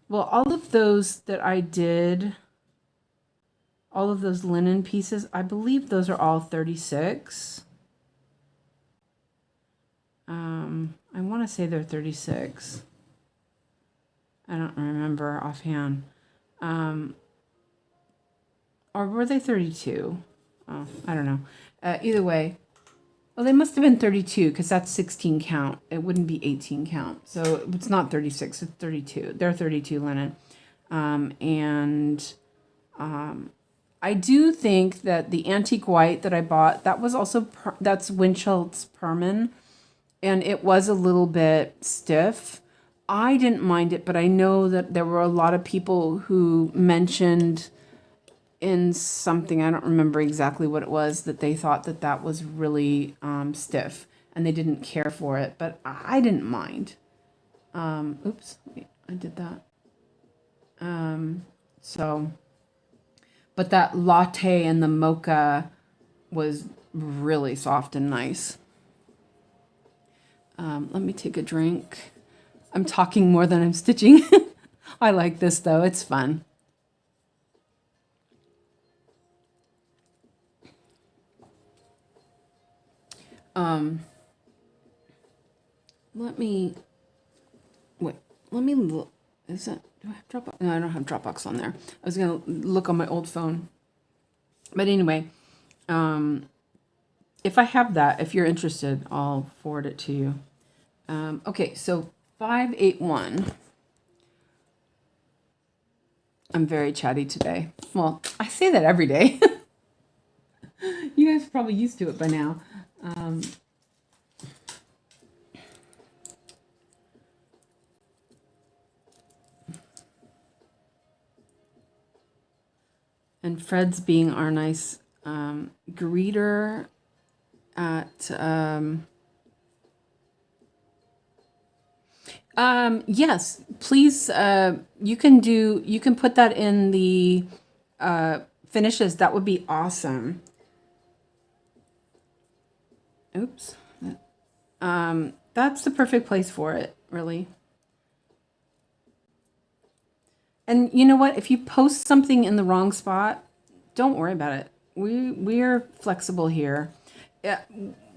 well, all of those that I did, all of those linen pieces, I believe those are all 36. I want to say they're 36. I don't remember offhand. Or were they 32? Oh, I don't know. Either way, well, they must have been 32 because that's 16 count. It wouldn't be 18 count. So it's not 36, it's 32. They're 32 linen. I do think that the antique white that I bought, that was also, that's Winchell's Perman, and it was a little bit stiff. I didn't mind it, but I know that there were a lot of people who mentioned in something, I don't remember exactly what it was, that they thought that was really stiff and they didn't care for it, but I didn't mind. Oops, wait, I did that. But that latte and the mocha was really soft and nice. Let me take a drink. I'm talking more than I'm stitching. I like this though, it's fun. let me, wait, let me look. Is that, do I have Dropbox? No, I don't have Dropbox on there. I was going to look on my old phone. But anyway, if I have that, if you're interested, I'll forward it to you. Okay, so 581. I'm very chatty today. Well, I say that every day. You guys are probably used to it by now. And Fred's being our nice greeter at yes, please, you can put that in the finishes. That would be awesome. Oops. That's the perfect place for it, really. And you know what? If you post something in the wrong spot, don't worry about it. We're flexible here.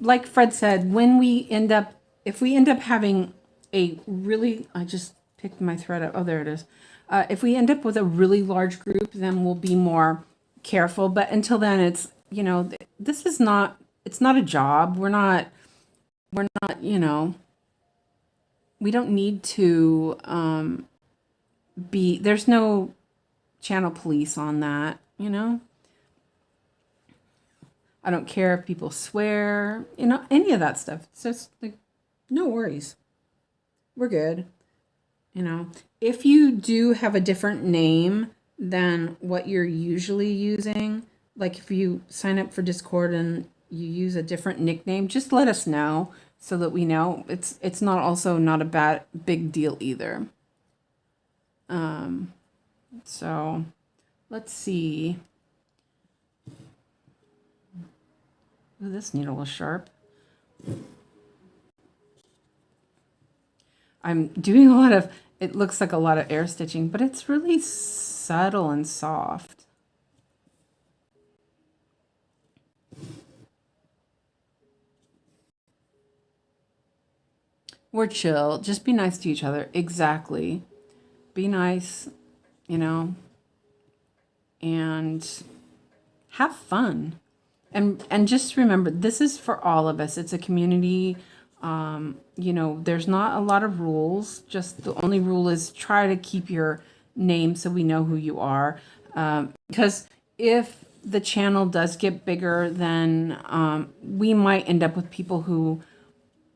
Like Fred said, if we end up having a really, I just picked my thread up. Oh, there it is. If we end up with a really large group, then we'll be more careful. But until then, it's, this is not, it's not a job. We're not, we don't need to there's no channel police on that, I don't care if people swear, any of that stuff. It's just like, no worries. We're good. If you do have a different name than what you're usually using, like if you sign up for Discord and you use a different nickname, just let us know so that we know. It's not a big deal either. So let's see. Ooh, this needle was sharp. I'm doing a lot of, it looks like a lot of air stitching, but it's really subtle and soft. We're chill. Just be nice to each other. Exactly. Be nice, and have fun. And just remember, this is for all of us. It's a community. There's not a lot of rules. Just the only rule is try to keep your name so we know who you are. Because if the channel does get bigger, then we might end up with people who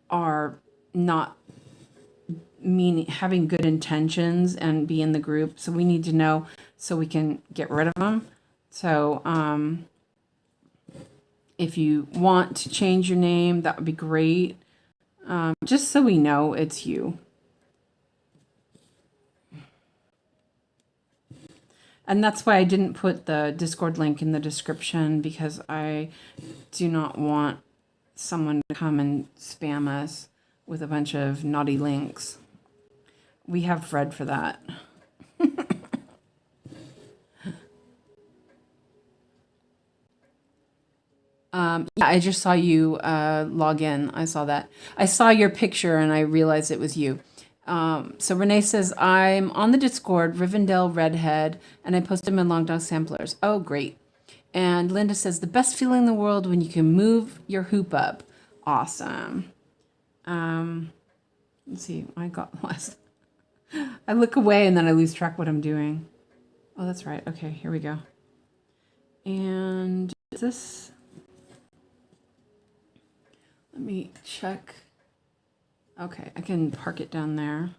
are not having good intentions and be in the group. So we need to know so we can get rid of them. So if you want to change your name, that would be great. Just so we know it's you. And that's why I didn't put the Discord link in the description, because I do not want someone to come and spam us with a bunch of naughty links. We have Fred for that. Yeah, I just saw you log in. I saw that. I saw your picture and I realized it was you. So Renee says, I'm on the Discord, Rivendell Redhead, and I posted my long dog samplers. Oh, great. And Linda says, the best feeling in the world when you can move your hoop up. Awesome. Let's see. I got lost. I look away and then I lose track what I'm doing. Oh, that's right. Okay, here we go. And is this... Let me check. Okay, I can park it down there.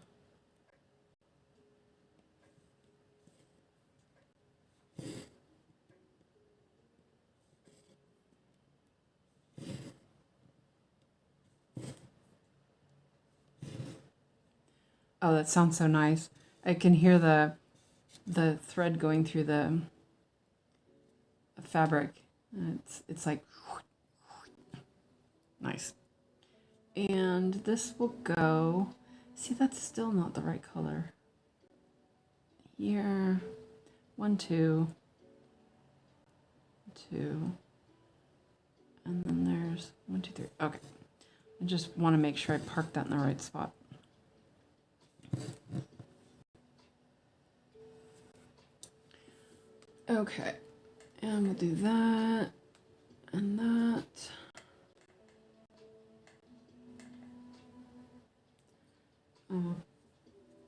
Oh, that sounds so nice. I can hear the thread going through the fabric. It's like nice. And this will go. See, that's still not the right color. Here, 1, 2, 2, and then there's 1, 2, 3. Okay, I just want to make sure I park that in the right spot. Okay, and we'll do that and that.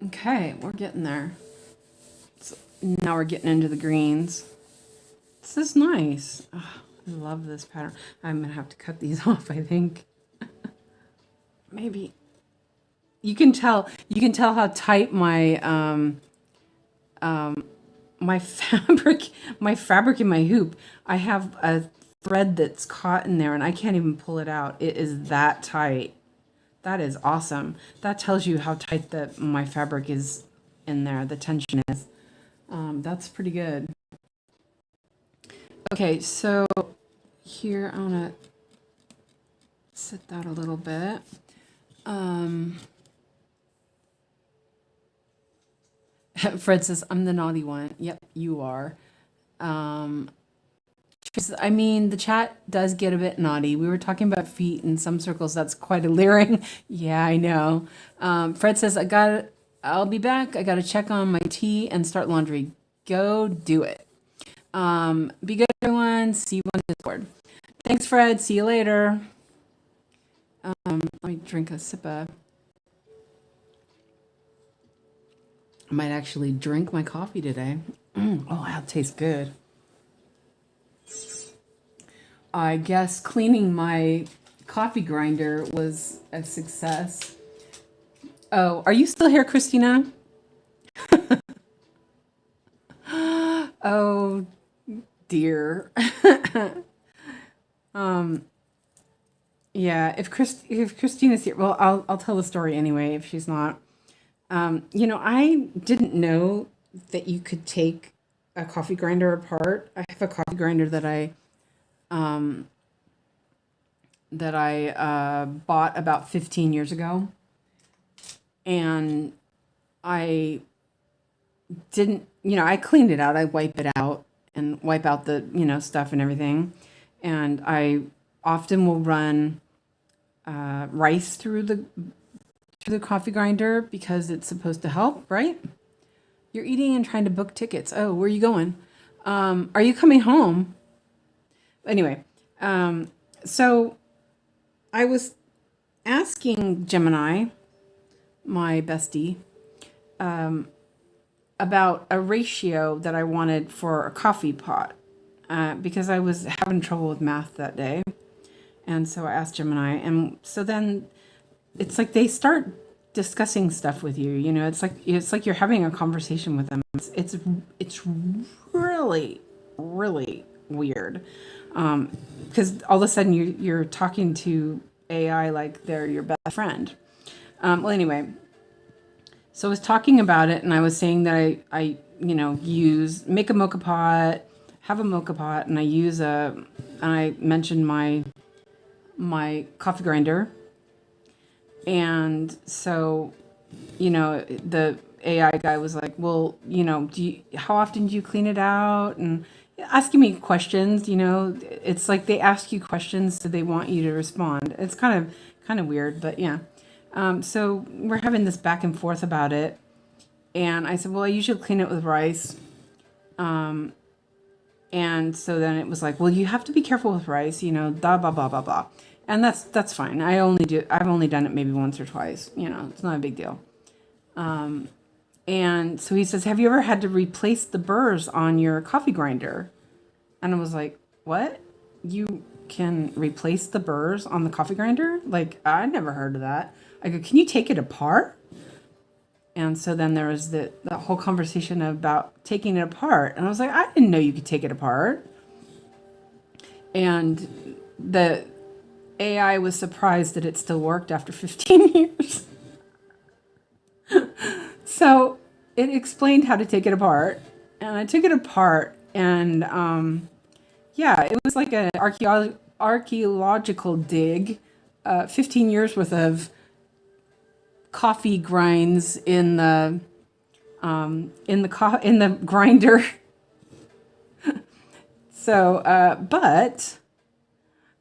Okay, we're getting there. So now we're getting into the greens. This is nice. Oh, I love this pattern. I'm gonna have to cut these off, I think. Maybe you can tell how tight my my fabric in my hoop. I have a thread that's caught in there and I can't even pull it out. It is that tight. That is awesome. That tells you how tight my fabric is in there, the tension is. That's pretty good. Okay, so here I want to set that a little bit. Fred says, I'm the naughty one. Yep, you are. I mean, the chat does get a bit naughty. We were talking about feet in some circles. That's quite alluring. Yeah, I know. Fred says, I'll be back. I got to check on my tea and start laundry. Go do it. Be good, everyone. See you on Discord. Thanks, Fred. See you later. Let me drink a sip of. I might actually drink my coffee today. Oh, that tastes good. I guess cleaning my coffee grinder was a success. Oh, are you still here, Christina? Oh, dear. Yeah, if Christina's here, well, I'll tell the story anyway if she's not. I didn't know that you could take a coffee grinder apart. I have a coffee grinder that I bought about 15 years ago, and I didn't, I cleaned it out. I wipe it out and wipe out the, stuff and everything. And I often will run rice through the coffee grinder because it's supposed to help, right? You're eating and trying to book tickets. Oh, where are you going? Are you coming home? Anyway, so I was asking Gemini, my bestie, about a ratio that I wanted for a coffee pot because I was having trouble with math that day. And so I asked Gemini. And so then it's like they start discussing stuff with you. It's like you're having a conversation with them. It's really, really weird. Because all of a sudden you're talking to AI like they're your best friend. Well, anyway, so I was talking about it, and I was saying that I make a mocha pot, have a mocha pot, and I mentioned my coffee grinder, and so the AI guy was like, well, how often do you clean it out, and asking me questions. It's like they ask you questions, so they want you to respond. It's kind of weird, but yeah. So we're having this back and forth about it, and I said, well, I usually clean it with rice. And so then it was like, well, you have to be careful with rice, blah blah blah blah blah, and that's fine. I've only done it maybe once or twice. It's not a big deal. And so he says, have you ever had to replace the burrs on your coffee grinder? And I was like, what? You can replace the burrs on the coffee grinder? Like, I never heard of that. I go, can you take it apart? And so then there was that whole conversation about taking it apart. And I was like, I didn't know you could take it apart. And the AI was surprised that it still worked after 15 years. So it explained how to take it apart. And I took it apart. And it was like an archaeological dig. 15 years worth of coffee grinds in the grinder. So, but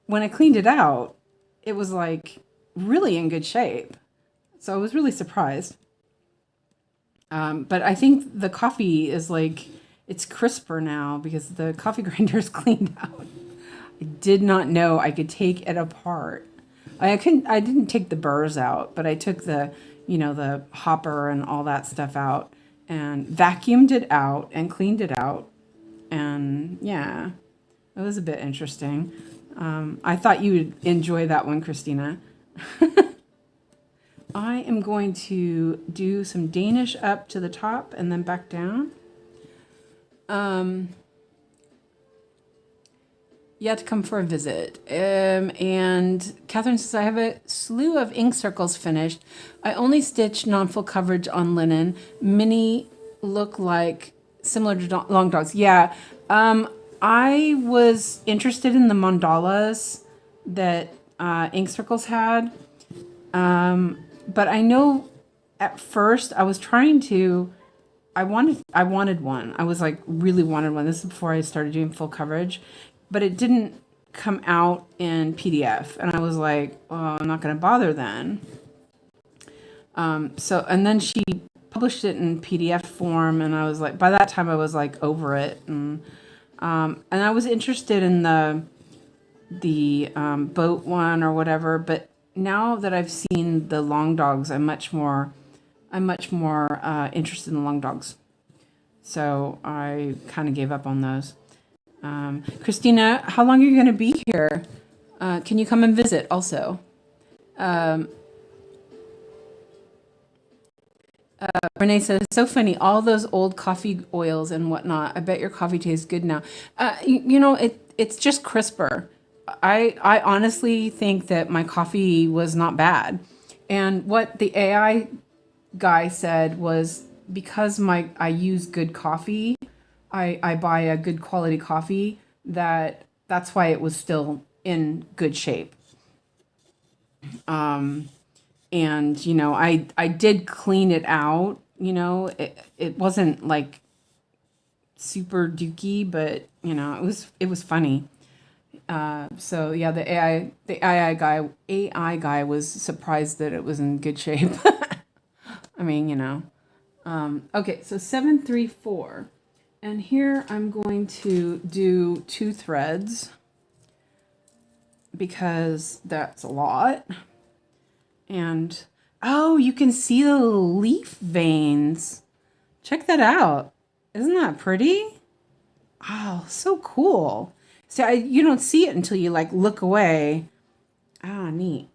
when I cleaned it out, it was like really in good shape. So I was really surprised. But I think the coffee is like, it's crisper now because the coffee grinder is cleaned out. I did not know I could take it apart. I didn't take the burrs out, but I took the, the hopper and all that stuff out and vacuumed it out and cleaned it out. And yeah, it was a bit interesting. I thought you would enjoy that one, Christina. I am going to do some Danish up to the top and then back down. You have to come for a visit. And Catherine says, I have a slew of ink circles finished. I only stitched non-full coverage on linen. Many look like similar to long dogs. Yeah. I was interested in the mandalas that ink circles had. But I know at first I was trying to, I wanted one. I was like, really wanted one. This is before I started doing full coverage, but it didn't come out in PDF. And I was like, well, I'm not going to bother then. And then she published it in PDF form. And I was like, by that time I was like over it. And I was interested in the boat one or whatever, but now that I've seen the long dogs, I'm much more interested in the long dogs. So I kind of gave up on those. Christina, how long are you going to be here? Can you come and visit also? Renee says, so funny, all those old coffee oils and whatnot. I bet your coffee tastes good now. It's just crisper. I honestly think that my coffee was not bad. And what the AI guy said was, because I use good coffee, I buy a good quality coffee, that's why it was still in good shape. And I did clean it out. It wasn't like super dooky, but it was funny. So yeah, the AI guy was surprised that it was in good shape. I mean, okay, so 734, and here I'm going to do 2 threads because that's a lot. And oh, you can see the leaf veins. Check that out. Isn't that pretty? Oh, so cool. So you don't see it until you like look away. Ah, neat.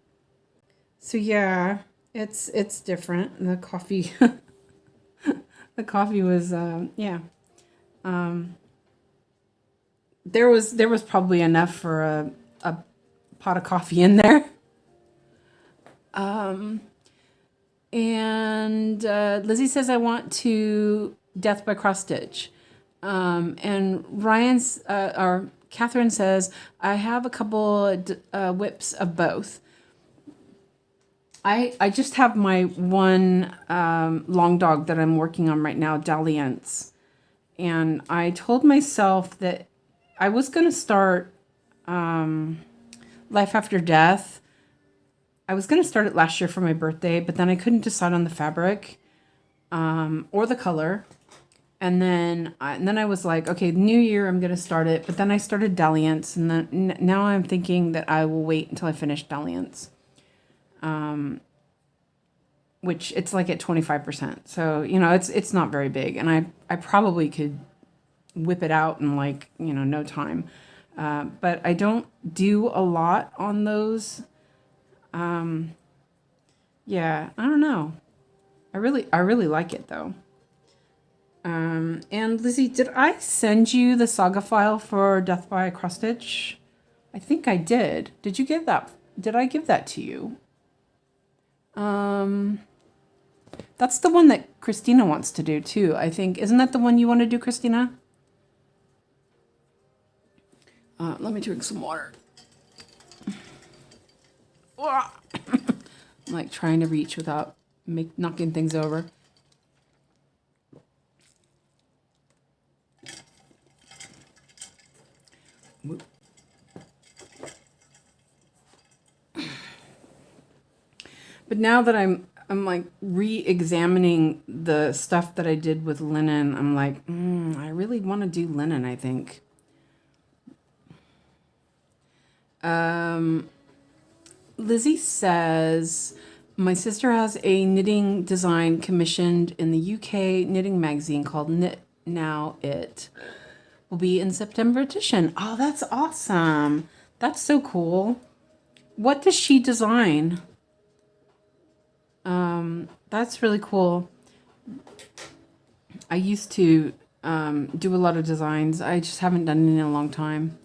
So yeah, it's different. The coffee, the coffee was yeah. There was probably enough for a pot of coffee in there. And Lizzie says, I want to death by cross stitch. And Ryan's or Catherine says, I have a couple whips of both. I just have my one long dog that I'm working on right now, Dalliance. And I told myself that I was going to start Life After Death. I was going to start it last year for my birthday, but then I couldn't decide on the fabric or the color. And then I was like, okay, New Year, I'm going to start it. But then I started Dalliance, and then now I'm thinking that I will wait until I finish Dalliance, which it's like at 25%. So, it's not very big. And I probably could whip it out in like, no time. But I don't do a lot on those. Yeah, I don't know. I really like it though. And Lizzie, did I send you the saga file for Death by Cross Stitch? I think I did. Did you get that? Did I give that to you? That's the one that Christina wants to do too, I think. Isn't that the one you want to do, Christina? Let me drink some water. I'm like trying to reach without knocking things over. But now that I'm like re-examining the stuff that I did with linen, I'm like, I really want to do linen, I think. Lizzie says, my sister has a knitting design commissioned in the UK knitting magazine called Knit Now It. Will be in September edition. Oh, that's awesome. That's so cool. What does she design? That's really cool. I used to do a lot of designs. I just haven't done it in a long time.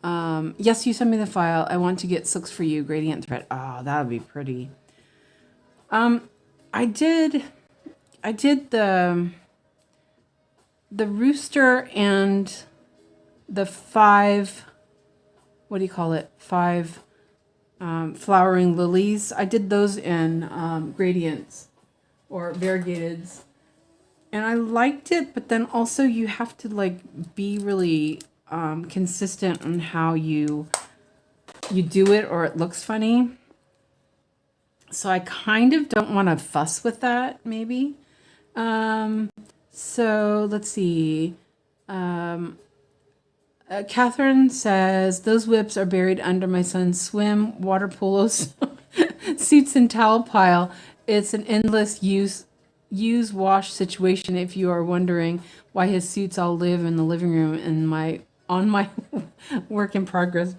Yes, you sent me the file. I want to get silks for you, gradient thread. Oh, that would be pretty. I did the rooster and the 5, what do you call it? 5 flowering lilies. I did those in gradients or variegateds, and I liked it. But then also you have to like be really consistent on how you do it, or it looks funny. So I kind of don't want to fuss with that, maybe. So let's see. Catherine says, those whips are buried under my son's swim, water polos, suits, and towel pile. It's an endless use wash situation, if you are wondering why his suits all live in the living room and on my work in progress.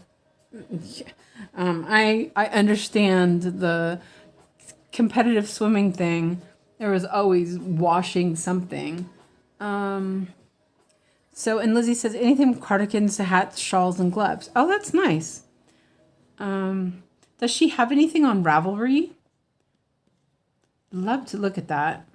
I understand the competitive swimming thing. There was always washing something. So, and Lizzie says, anything from cardigans to hats, shawls, and gloves. Oh, that's nice. Does she have anything on Ravelry? Love to look at that.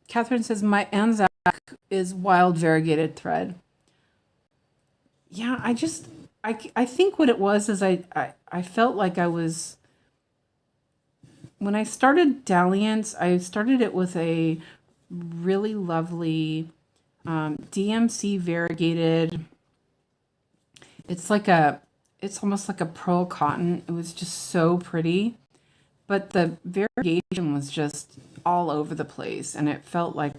Catherine says, my Anzac is wild variegated thread. Yeah, I think what it was is I felt like I was, when I started Dalliance, I started it with a really lovely DMC variegated. It's almost like a pearl cotton. It was just so pretty, but the variegation was just all over the place, and it felt like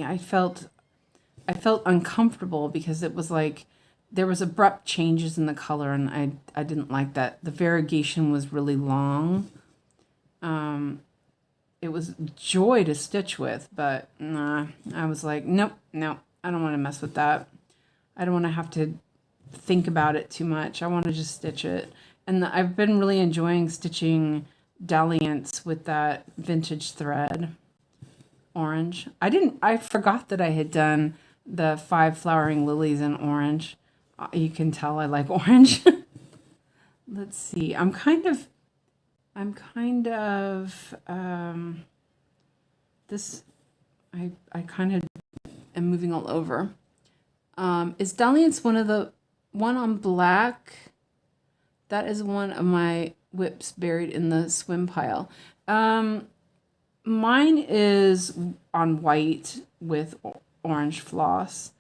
I felt uncomfortable because it was like there was abrupt changes in the color, and I didn't like that. The variegation was really long. It was joy to stitch with, but nah, I was like, nope, I don't want to mess with that. I don't want to have to think about it too much. I want to just stitch it. And I've been really enjoying stitching Dalliance with that vintage thread, orange. I forgot that I had done the 5 flowering lilies in orange. You can tell I like orange. Let's see. I'm kind of this, I kind of am moving all over. Is Dalliance one on black? That is one of my whips buried in the swim pile. Mine is on white with orange floss.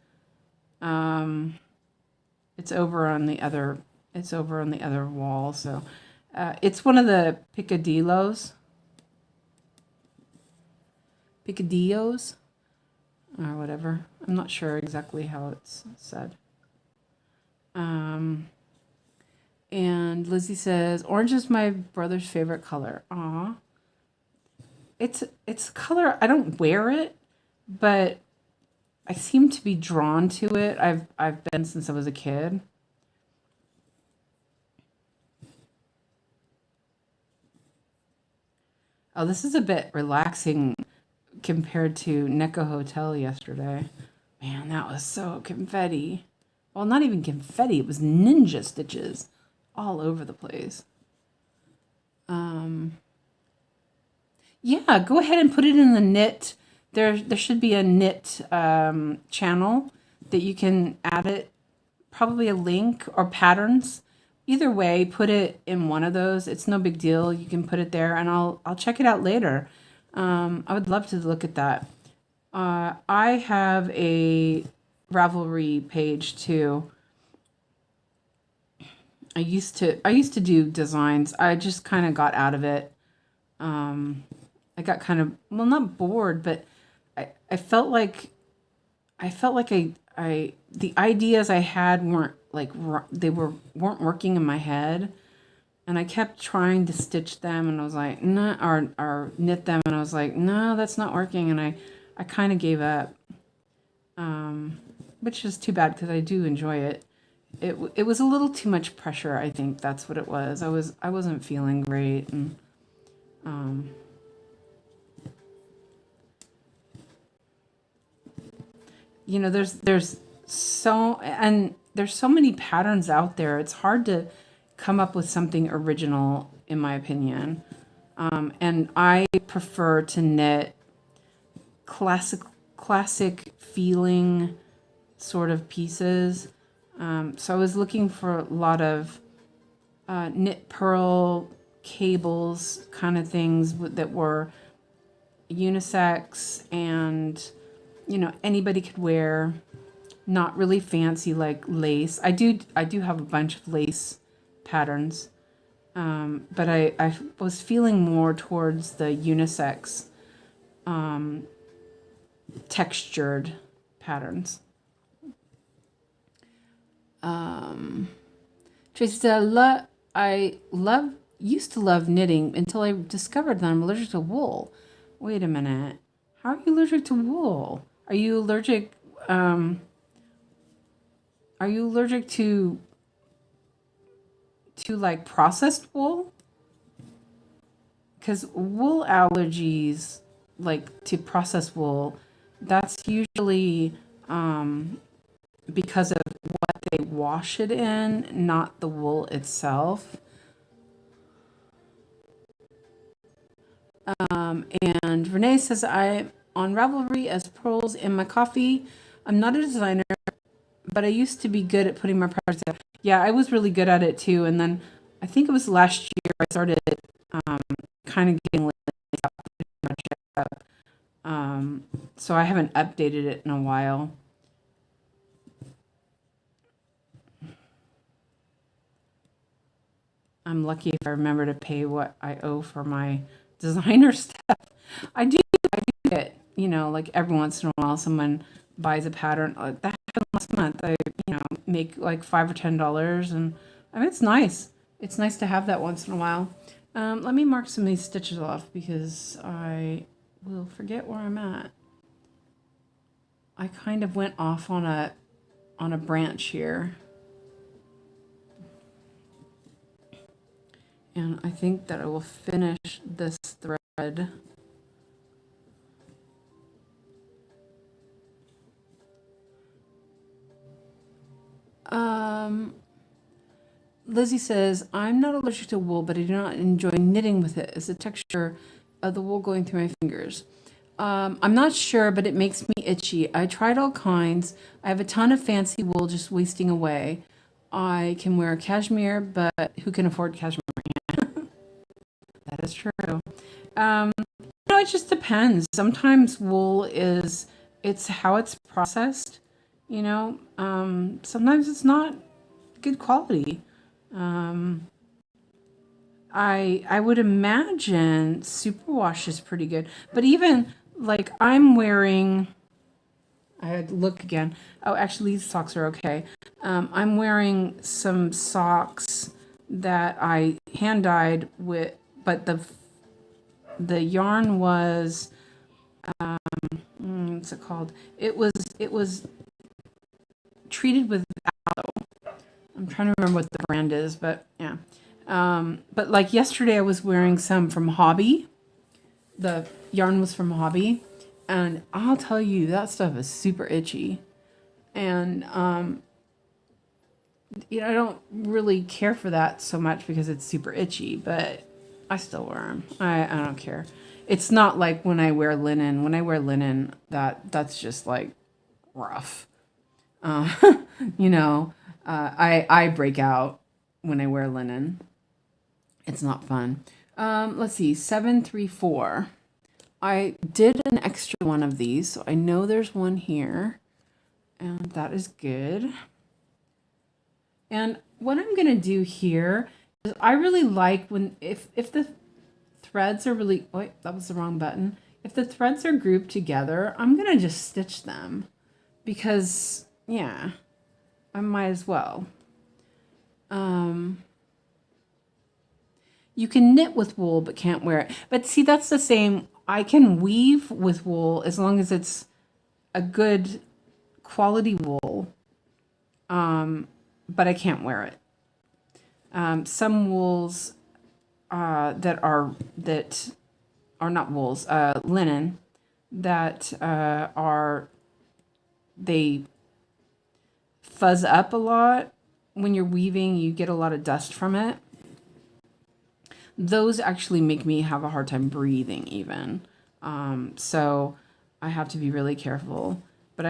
It's over on the other wall. So it's one of the picadillos, or whatever. I'm not sure exactly how it's said. And Lizzie says, orange is my brother's favorite color. Aw. It's a color, I don't wear it, but I seem to be drawn to it. I've been since I was a kid. Oh, this is a bit relaxing compared to Neko Hotel yesterday. Man, that was so confetti. Well, not even confetti, it was ninja stitches all over the place. Yeah, go ahead and put it in the knit. There should be a knit channel that you can add it, probably a link or patterns. either way, put it in one of those. It's no big deal. You can put it there, and I'll check it out later. I would love to look at that. I have a Ravelry page too. I used to do designs. I just kind of got out of it. I got kind of, well, not bored, but I felt like I the ideas I had weren't like weren't working in my head, and I kept trying to stitch them, and I was like, no, or knit them, and I was like, no, that's not working, and I kind of gave up, which is too bad because I do enjoy it. It was a little too much pressure. I think that's what it was. I wasn't feeling great, and um, there's there's so many patterns out there. It's hard to come up with something original, in my opinion. And I prefer to knit classic classic feeling sort of pieces. So I was looking for a lot of knit purl cables kind of things that were unisex and anybody could wear, not really fancy like lace. I do have a bunch of lace patterns, but I was feeling more towards the unisex textured patterns. Tracy said, I love used to love knitting until I discovered that I'm allergic to wool. Wait a minute. How are you allergic to wool? Are you allergic? Are you allergic to like processed wool? Because wool allergies, like to processed wool, that's usually because of what they wash it in, not the wool itself. And Renee says, I'm on Ravelry as pearls in my coffee. I'm not a designer, but I used to be good at putting my products out. Yeah, I was really good at it too. And then I think it was last year I started kind of getting lazy about putting my check up. So I haven't updated it in a while. I'm lucky if I remember to pay what I owe for my designer stuff. I do get, like every once in a while someone buys a pattern. That happened last month. I, make like $5 or $10, and I mean it's nice. It's nice to have that once in a while. Let me mark some of these stitches off because I will forget where I'm at. I kind of went off on a branch here. And I think that I will finish this thread. Lizzie says, I'm not allergic to wool, but I do not enjoy knitting with it. Is the texture of the wool going through my fingers? I'm not sure, but it makes me itchy. I tried all kinds. I have a ton of fancy wool just wasting away. I can wear cashmere, but who can afford cashmere? That is true. It just depends. Sometimes wool it's how it's processed, sometimes it's not good quality. I would imagine superwash is pretty good, but even like I had to look again. Oh, actually, these socks are okay. I'm wearing some socks that I hand dyed with, but the yarn was what's it called? It was treated with aloe. I'm trying to remember what the brand is, but yeah. But like yesterday, I was wearing some from Hobby. The yarn was from Hobby, and I'll tell you that stuff is super itchy, and I don't really care for that so much because it's super itchy, but I still wear them. I don't care. It's not like when I wear linen. When I wear linen, that's just like rough. Uh, I break out. when I wear linen. It's not fun. Let's see, 734. I did an extra one of these, so I know there's one here, and that is good. And what I'm gonna do here is I really like when if the threads are really, oh, that was the wrong button. If the threads are grouped together, I'm gonna just stitch them because yeah, I might as well. You can knit with wool but can't wear it. But see, that's the same. I can weave with wool as long as it's a good quality wool, but I can't wear it. Some wools that are not wools, linen, that they fuzz up a lot. When you're weaving, you get a lot of dust from it. Those actually make me have a hard time breathing even. So I have to be really careful. But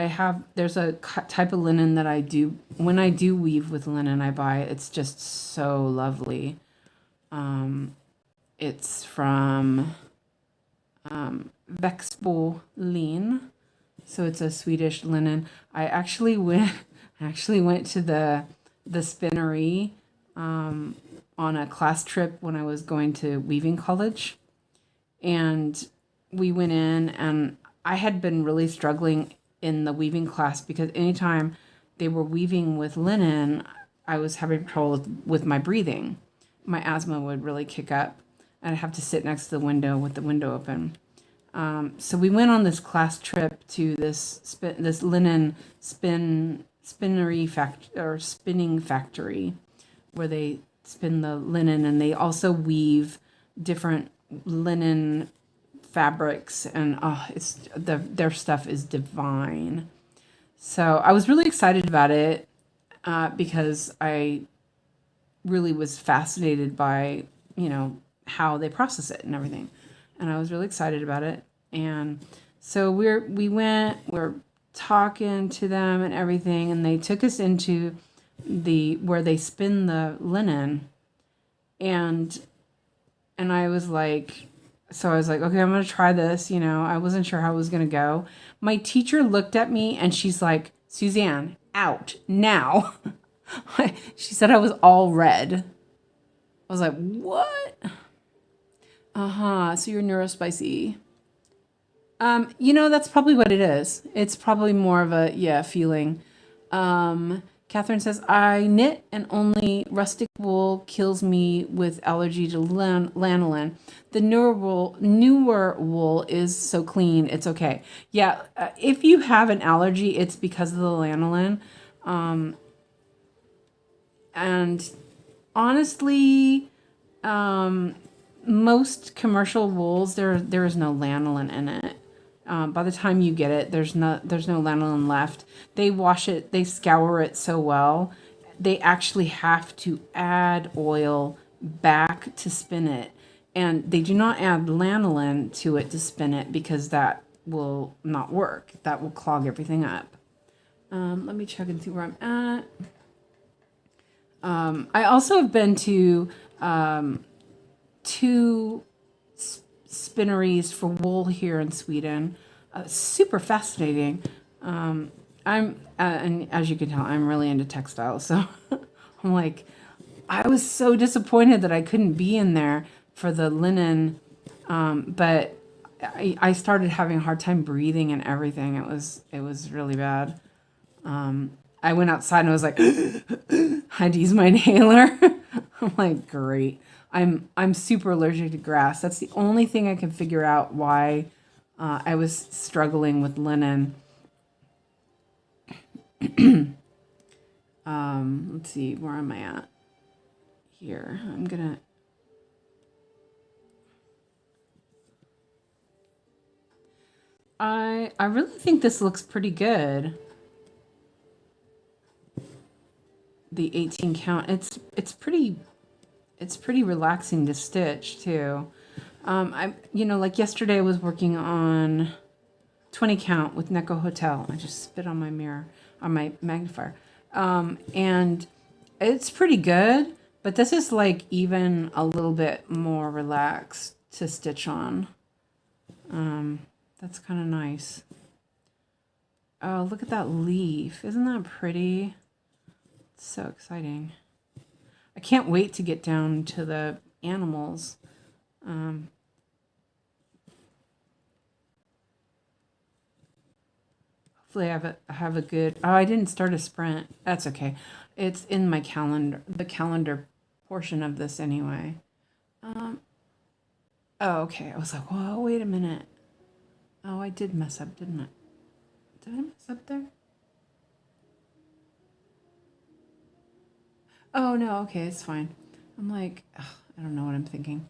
there's a type of linen that I do, when I do weave with linen I buy, it's just so lovely. It's from 𝐂𝐫𝐊𝐽. So it's a Swedish linen. I actually went to the spinnery on a class trip when I was going to weaving college, and we went in, and I had been really struggling in the weaving class because anytime they were weaving with linen, I was having trouble with my breathing. My asthma would really kick up, and I'd have to sit next to the window with the window open. So we went on this class trip to this linen spinning factory where they spin the linen, and they also weave different linen fabrics, and their stuff is divine. So I was really excited about it because I really was fascinated by how they process it and everything, and I was really excited about it. And so we're talking to them and everything, and they took us into where they spin the linen, and I was like, okay, I'm gonna try this. I wasn't sure how it was gonna go. My teacher looked at me and she's like, Suzanne, out now. She said I was all red. I was like, what? So you're neurospicy. That's probably what it is. It's probably more of a feeling. Catherine says, I knit and only rustic wool kills me with allergy to lanolin. The newer wool is so clean, it's okay. Yeah, if you have an allergy, it's because of the lanolin. And honestly, most commercial wools, there is no lanolin in it. By the time you get it, there's no lanolin left. They wash it, they scour it so well. They actually have to add oil back to spin it. And they do not add lanolin to it to spin it because that will not work. That will clog everything up. Let me check and see where I'm at. I also have been to 2 spinneries for wool here in Sweden. Super fascinating. And as you can tell, I'm really into textiles. So I'm like, I was so disappointed that I couldn't be in there for the linen. But I started having a hard time breathing and everything. It was really bad. I went outside and I was like, I had to use my inhaler. I'm like, great. I'm super allergic to grass. That's the only thing I can figure out why I was struggling with linen. Let's see, where am I at? Here, I really think this looks pretty good. The 18 count. It's pretty relaxing to stitch too. Like yesterday I was working on 20 count with 𝐂𝐫𝐿 Hotel. I just spit on my magnifier. And it's pretty good, But this is like even a little bit more relaxed to stitch on. That's kind of nice. Oh, look at that leaf. Isn't that pretty? It's so exciting. I can't wait to get down to the animals. Hopefully I have a good... Oh, I didn't start a sprint. That's okay. It's in my calendar, the calendar portion of this anyway. Oh, okay. I was like, whoa, wait a minute. Oh, I did mess up, didn't I? Did I mess up there? Oh, no, okay, it's fine. I'm like, ugh, I don't know what I'm thinking.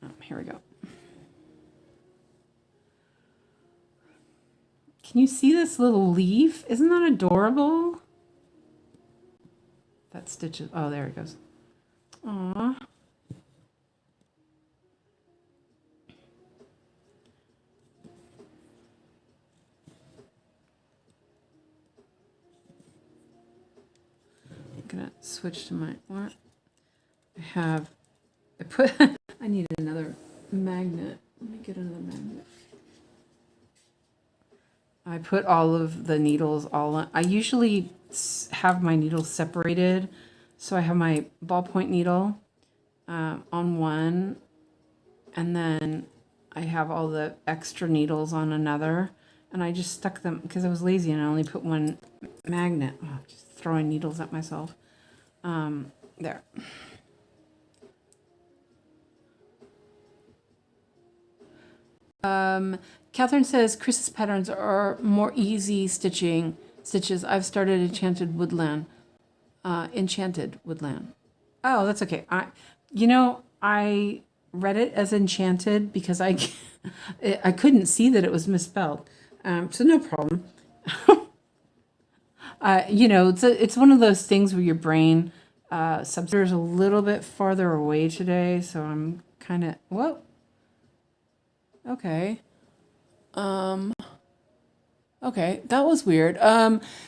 Oh, here we go. Can you see this little leaf? Isn't that adorable? That stitches. Oh, there it goes. Aww. I'm gonna switch to my what? I need another magnet. Let me get another magnet. I put all of the needles all on. I usually have my needles separated. So I have my ballpoint needle on one, and then I have all the extra needles on another. And I just stuck them because I was lazy and I only put one magnet. Oh, just throwing needles at myself. There. Catherine says Chris's patterns are more easy stitches. I've started Enchanted Woodland. Oh, that's okay. I read it as Enchanted because I couldn't see that it was misspelled. So no problem. It's one of those things where your brain subs a little bit farther away today, so I'm kind of whoa. Okay. Okay, that was weird.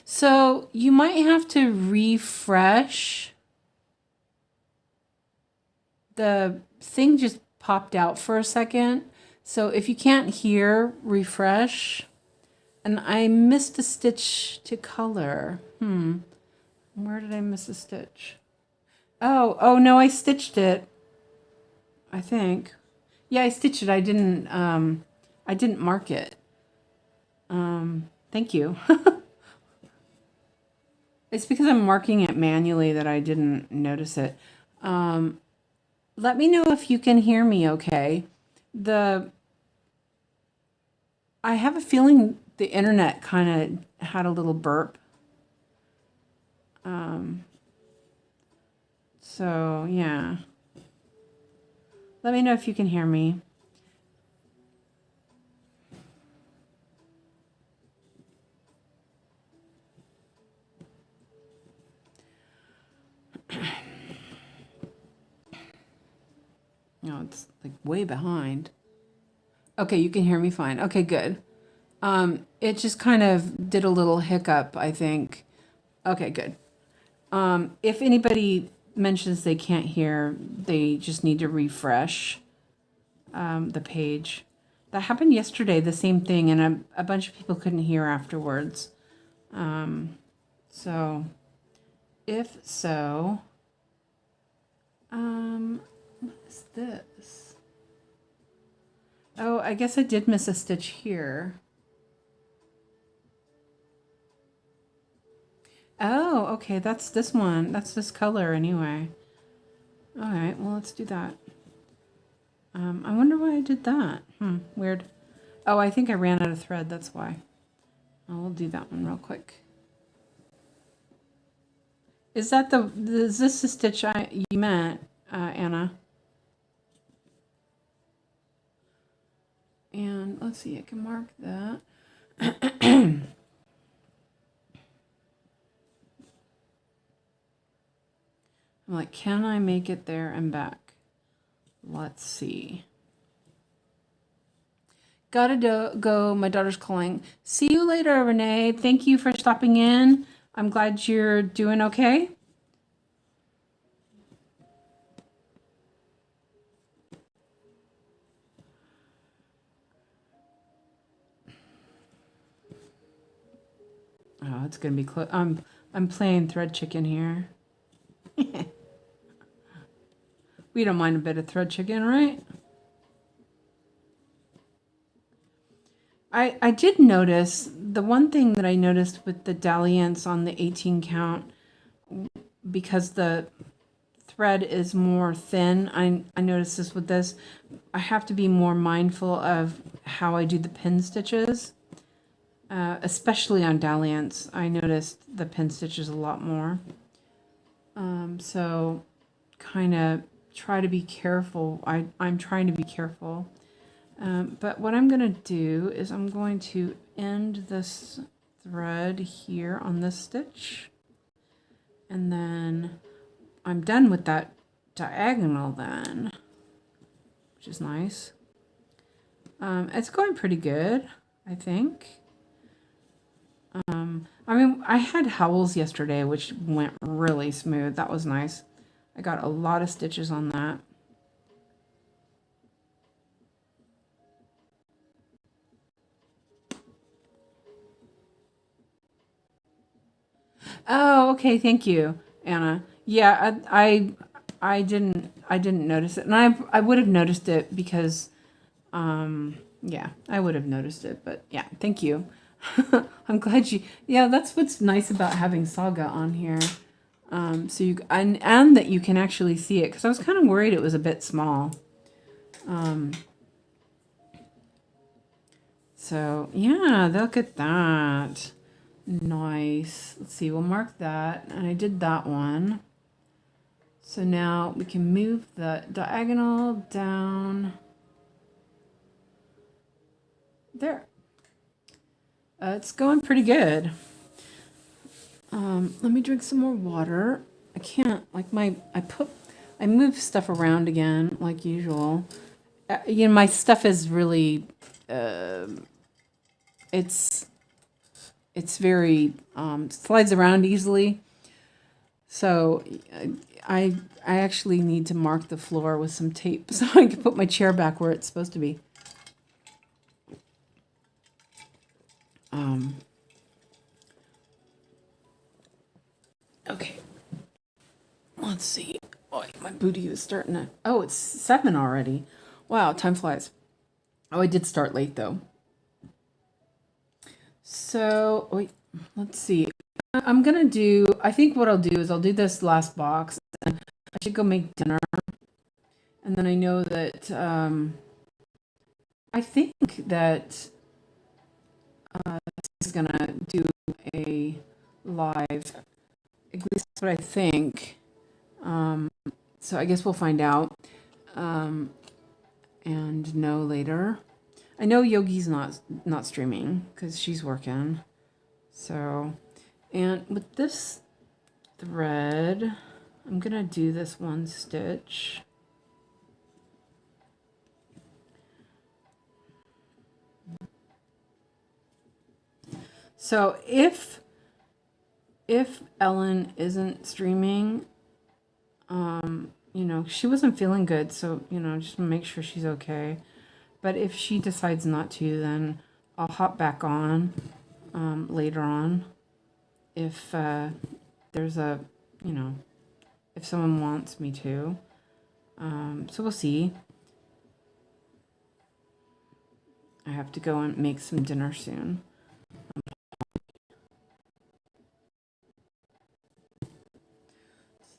So you might have to refresh. The thing just popped out for a second. So if you can't hear, refresh. And I missed a stitch to color. Where did I miss a stitch? Oh no, I stitched it. I think. Yeah, I stitched it. I didn't mark it. Thank you. It's because I'm marking it manually that I didn't notice it. Let me know if you can hear me okay. I have a feeling the internet kind of had a little burp. So yeah. Let me know if you can hear me. No, it's like way behind. Okay, you can hear me fine. Okay, good. It just kind of did a little hiccup, I think. Okay, good. If anybody mentions they can't hear, they just need to refresh the page. That happened yesterday, the same thing, and a bunch of people couldn't hear afterwards. So, if so, what is this? Oh, I guess I did miss a stitch here. Oh, okay, that's this one. That's this color anyway. All right, well, let's do that. I wonder why I did that. Weird. Oh, I think I ran out of thread, that's why. I'll do that one real quick. Is this the stitch you meant, Anna? And let's see, I can mark that. I'm like, can I make it there and back? Let's see. Gotta go. My daughter's calling. See you later, Renee. Thank you for stopping in. I'm glad you're doing okay. Oh, it's gonna be close. I'm playing thread chicken here. We don't mind a bit of thread chicken, right? I did notice, the one thing that I noticed with the dalliance on the 18 count, because the thread is more thin, I noticed this with this, I have to be more mindful of how I do the pin stitches, especially on dalliance. I noticed the pin stitches a lot more. So kind of try to be careful. I'm trying to be careful. But what I'm going to do is I'm going to end this thread here on this stitch. And then I'm done with that diagonal then, which is nice. It's going pretty good, I think. I mean, I had howls yesterday, which went really smooth. That was nice. I got a lot of stitches on that. Oh, okay. Thank you, Anna. Yeah, I didn't notice it, and I would have noticed it because, yeah, I would have noticed it. But yeah, thank you. I'm glad you. Yeah, that's what's nice about having Saga on here. So you and that you can actually see it, because I was kind of worried it was a bit small. So yeah, look at that. Nice. Let's see, we'll mark that. And I did that one. So now we can move the diagonal down. There. It's going pretty good. Let me drink some more water. I can't, like I move stuff around again like usual. You know, my stuff is really, it's very, slides around easily. So I actually need to mark the floor with some tape so I can put my chair back where it's supposed to be. Okay. Let's see. Oh, my booty is starting to... Oh, it's 7 already. Wow, time flies. Oh, I did start late, though. So, wait, let's see. I'm going to do... I think what I'll do is I'll do this last box. And I should go make dinner. And then I know that... I think that... is going to do a live... At least that's what I think. So I guess we'll find out and know later. I know Yogi's not streaming because she's working. So, and with this thread, I'm gonna do this one stitch. So if Ellen isn't streaming, you know, she wasn't feeling good, so, you know, just make sure she's okay. But if she decides not to, then I'll hop back on later on. If there's a, you know, if someone wants me to. So we'll see. I have to go and make some dinner soon.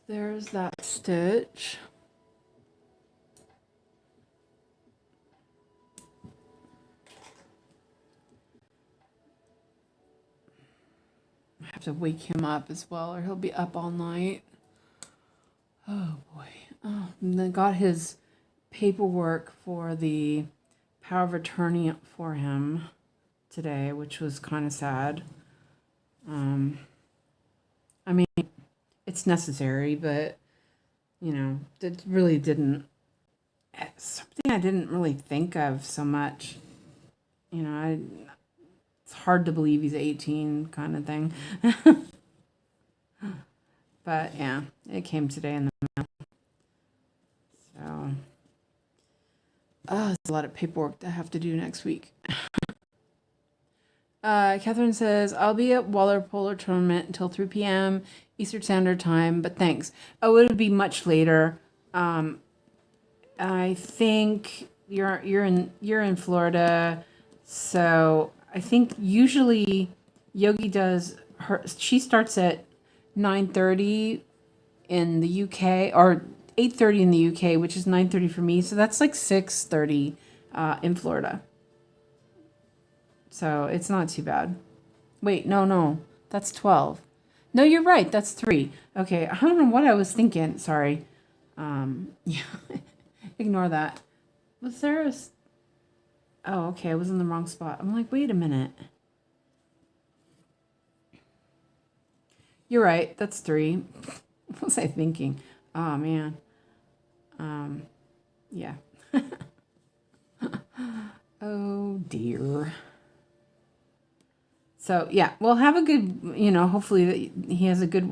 There's that stitch. I have to wake him up as well, or he'll be up all night. Oh boy. Oh, and then got his paperwork for the power of attorney for him today, which was kind of sad. I mean, it's necessary, but, you know, it really didn't, something I didn't really think of so much. You know, it's hard to believe he's 18 kind of thing. But yeah, it came today in the mail. So, there's a lot of paperwork that I have to do next week. Catherine says, I'll be at water polo tournament until 3 p.m. Eastern Standard Time, but thanks. Oh, it would be much later. I think you're in Florida, so I think usually Yogi does she starts at 9:30 in the UK or 8:30 in the UK, which is 9:30 for me. So that's like 6:30 in Florida. So it's not too bad. Wait, no, that's 12. No, you're right. That's 3. Okay, I don't know what I was thinking. Sorry. Yeah, ignore that. Was there a? Oh, okay, I was in the wrong spot. I'm like, wait a minute. You're right. That's 3. What was I thinking? Oh man. Yeah. Oh dear. So yeah, we'll have a good, hopefully he has a good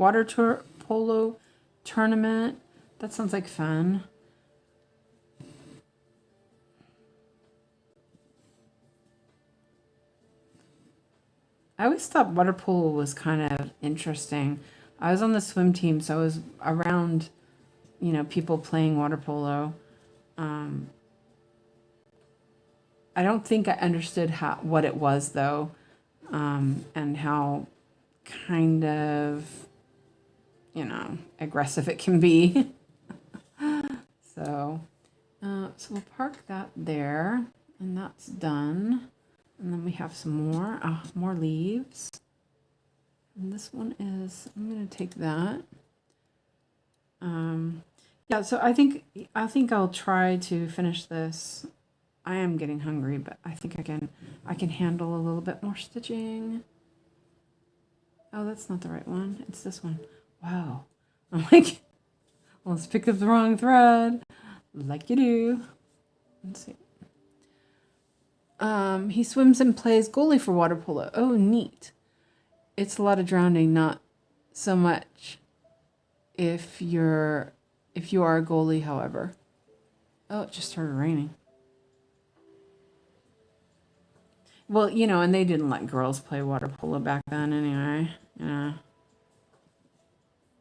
polo tournament. That sounds like fun. I always thought water polo was kind of interesting. I was on the swim team, so I was around, people playing water polo. I don't think I understood what it was though, and how kind of, aggressive it can be. So we'll park that there, and that's done. And then we have some more leaves. And this one is, I'm gonna take that. Yeah, so I think I'll try to finish this. I am getting hungry, but I think I can handle a little bit more stitching. Oh, that's not the right one. It's this one. Wow. I'm like, let's pick up the wrong thread, like you do. Let's see. He swims and plays goalie for water polo. Oh, neat. It's a lot of drowning, not so much if you are a goalie, however. Oh, it just started raining. Well, and they didn't let girls play water polo back then anyway.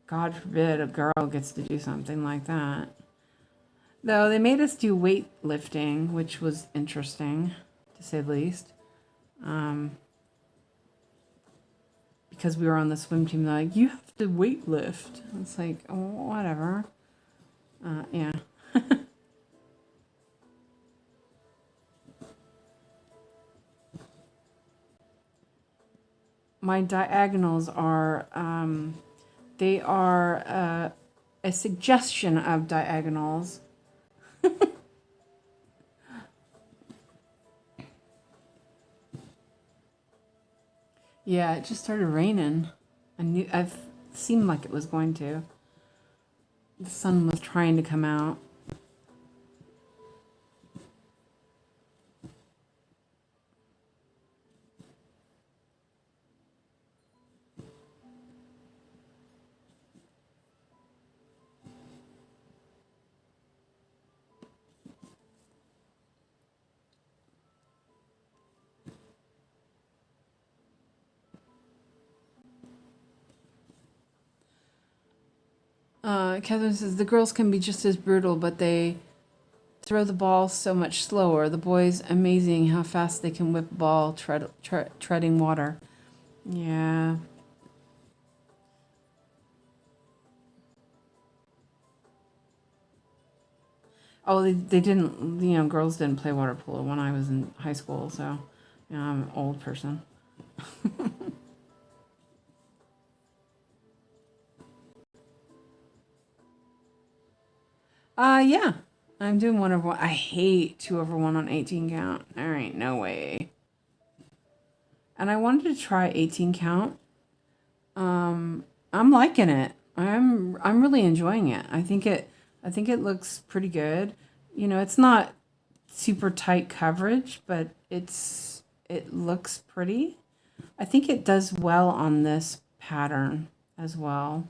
God forbid a girl gets to do something like that. Though they made us do weightlifting, which was interesting, to say the least. Because we were on the swim team, they're like, you have to weightlift. It's like, oh, whatever. Yeah. My diagonals are, they are a suggestion of diagonals. Yeah, it just started raining. I've seemed like it was going to. The sun was trying to come out. Catherine says the girls can be just as brutal, but they throw the ball so much slower. The boys, amazing how fast they can whip a ball treading water. Yeah. Oh, they didn't, girls didn't play water polo when I was in high school, so, I'm an old person. Yeah. I'm doing 1/1. I hate 2/1 on 18 count. There ain't no way. And I wanted to try 18 count. I'm liking it. I'm really enjoying it. I think it looks pretty good. It's not super tight coverage, but it looks pretty. I think it does well on this pattern as well.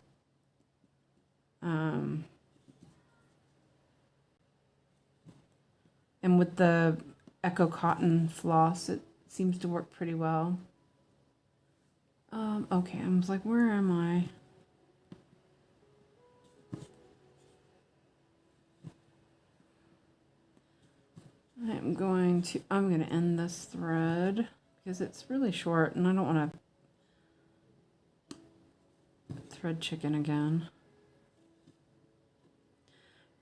And with the Echo Cotton floss, it seems to work pretty well. Okay, I was like, where am I? I'm going to end this thread because it's really short and I don't want to thread chicken again.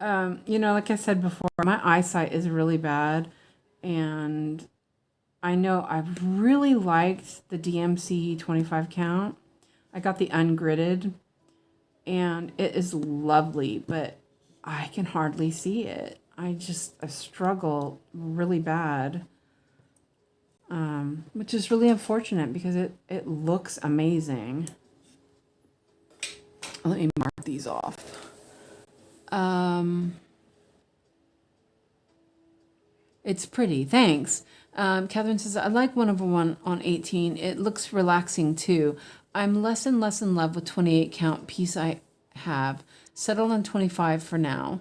You know, like I said before, my eyesight is really bad, and I know I've really liked the DMC 25 count. I got the ungridded, and it is lovely, but I can hardly see it. I struggle really bad, which is really unfortunate because it looks amazing. Let me mark these off. It's pretty, thanks. Catherine says, I like 1/1 on 18. It looks relaxing too. I'm less and less in love with 28 count piece I have. Settled on 25 for now.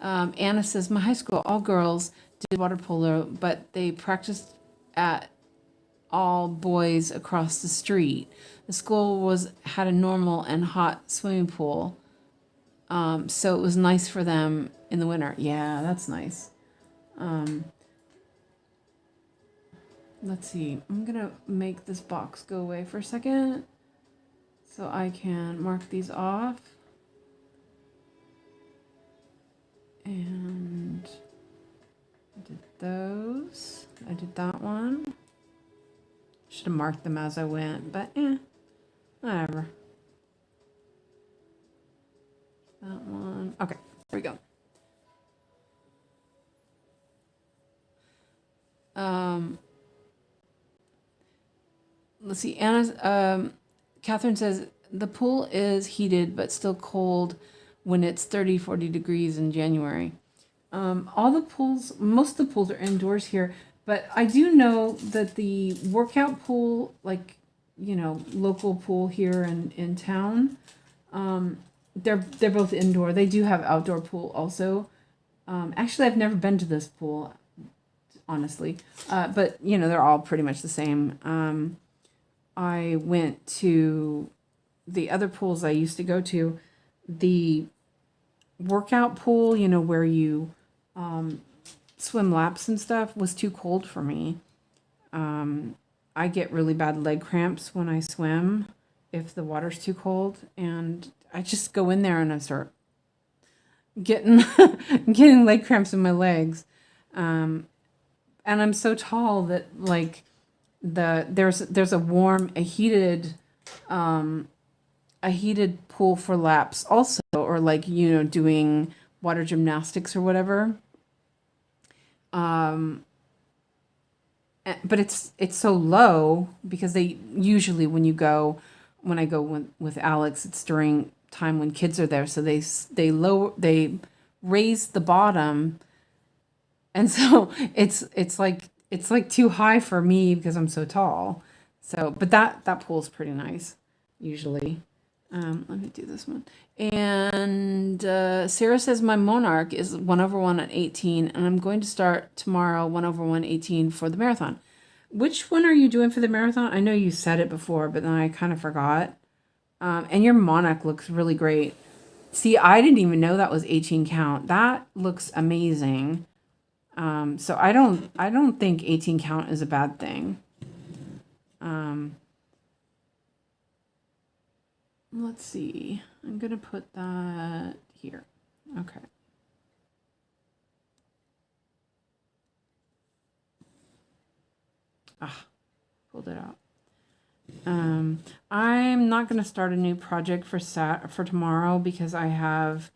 Anna says, my high school, all girls did water polo, but they practiced at all boys across the street. The school had a normal and hot swimming pool. So it was nice for them in the winter. Yeah, that's nice. Let's see. I'm going to make this box go away for a second so I can mark these off. And I did those. I did that one. Should have marked them as I went, but whatever. That one. Okay, there we go. Let's see. Catherine says the pool is heated but still cold when it's 30, 40 degrees in January. Most of the pools are indoors here, but I do know that the workout pool, like, you know, local pool here in town, they're both indoor. They do have outdoor pool also. Actually, I've never been to this pool, honestly, but you know, they're all pretty much the same. I went to the other pools I used to go to. The workout pool, you know, where you swim laps and stuff, was too cold for me. I get really bad leg cramps when I swim if the water's too cold, and I just go in there and I start getting leg cramps in my legs. And I'm so tall that, like, there's a heated pool for laps also, or, like, you know, doing water gymnastics or whatever. But it's so low because they usually, when I go with Alex, it's during time when kids are there, so they raise the bottom, and so it's like too high for me because I'm so tall. So, but that pool is pretty nice usually. Let me do this one. And Sarah says my Monarch is 1/1 at 18, and I'm going to start tomorrow 1/1 18 for the marathon. Which one are you doing for the marathon? I know you said it before, but then I kind of forgot. And your Monarch looks really great. See, I didn't even know that was 18 count. That looks amazing. So I don't think 18 count is a bad thing. Let's see. I'm going to put that here. Okay. Pulled it out. I'm not going to start a new project for tomorrow because I have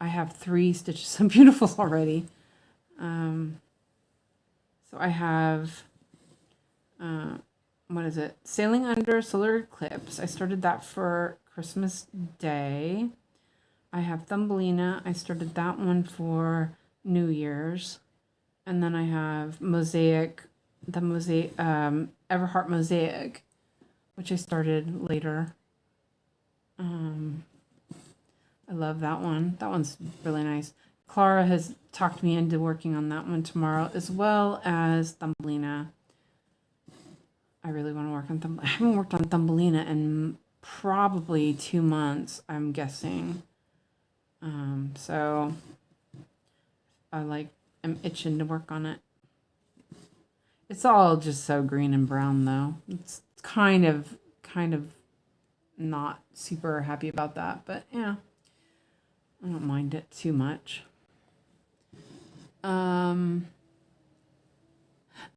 3 Stitches So Beautiful already. So I have what is it? Sailing Under Solar Eclipse. I started that for Christmas Day. I have Thumbelina. I started that one for New Year's. And then I have Mosaic, Everheart Mosaic, which I started later. I love that one. That one's really nice. Clara has talked me into working on that one tomorrow, as well as Thumbelina. I really want to work on I haven't worked on Thumbelina in probably 2 months, I'm guessing. So I'm itching to work on it. It's all just so green and brown though. It's kind of not super happy about that, but yeah, I don't mind it too much.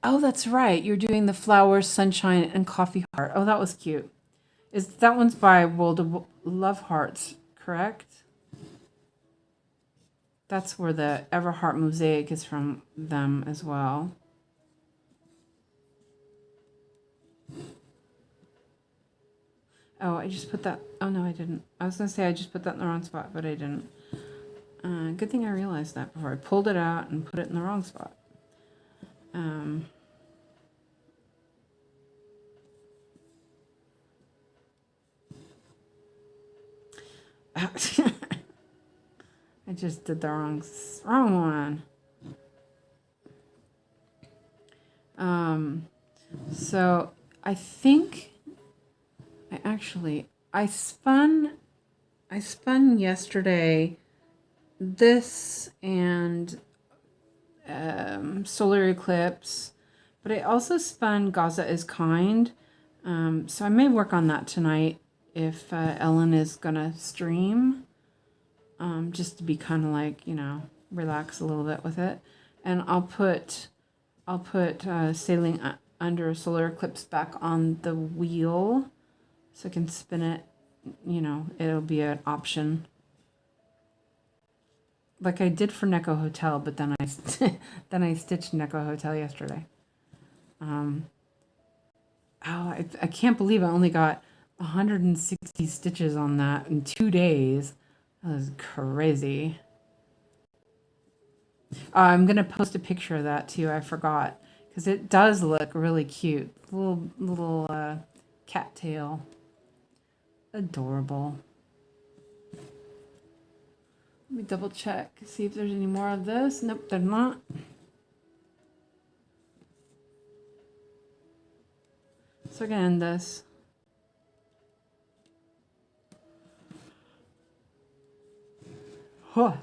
Oh, that's right. You're doing the flowers, sunshine, and coffee heart. Oh, that was cute. That one's by World of Love Hearts, correct? That's where the Everheart mosaic is from them as well. Oh, I just put that. Oh, no, I didn't. I was going to say I just put that in the wrong spot, but I didn't. Good thing I realized that before I pulled it out and put it in the wrong spot. I just did the wrong one. So I think I spun yesterday this and solar eclipse, but I also spun Gaza is Kind. So I may work on that tonight if Ellen is gonna stream, just to be kind of like, relax a little bit with it. And I'll put Sailing Under a Solar Eclipse back on the wheel so I can spin it. It'll be an option. Like I did for 𝐂𝐫𝐿 Hotel, but then I stitched 𝐂𝐫𝐿 Hotel yesterday. I can't believe I only got 160 stitches on that in 2 days. That was crazy. I'm gonna post a picture of that too. I forgot because it does look really cute. Little cat tail, adorable. Let me double check, see if there's any more of this. Nope, there's not. So I'm gonna end this. Oh,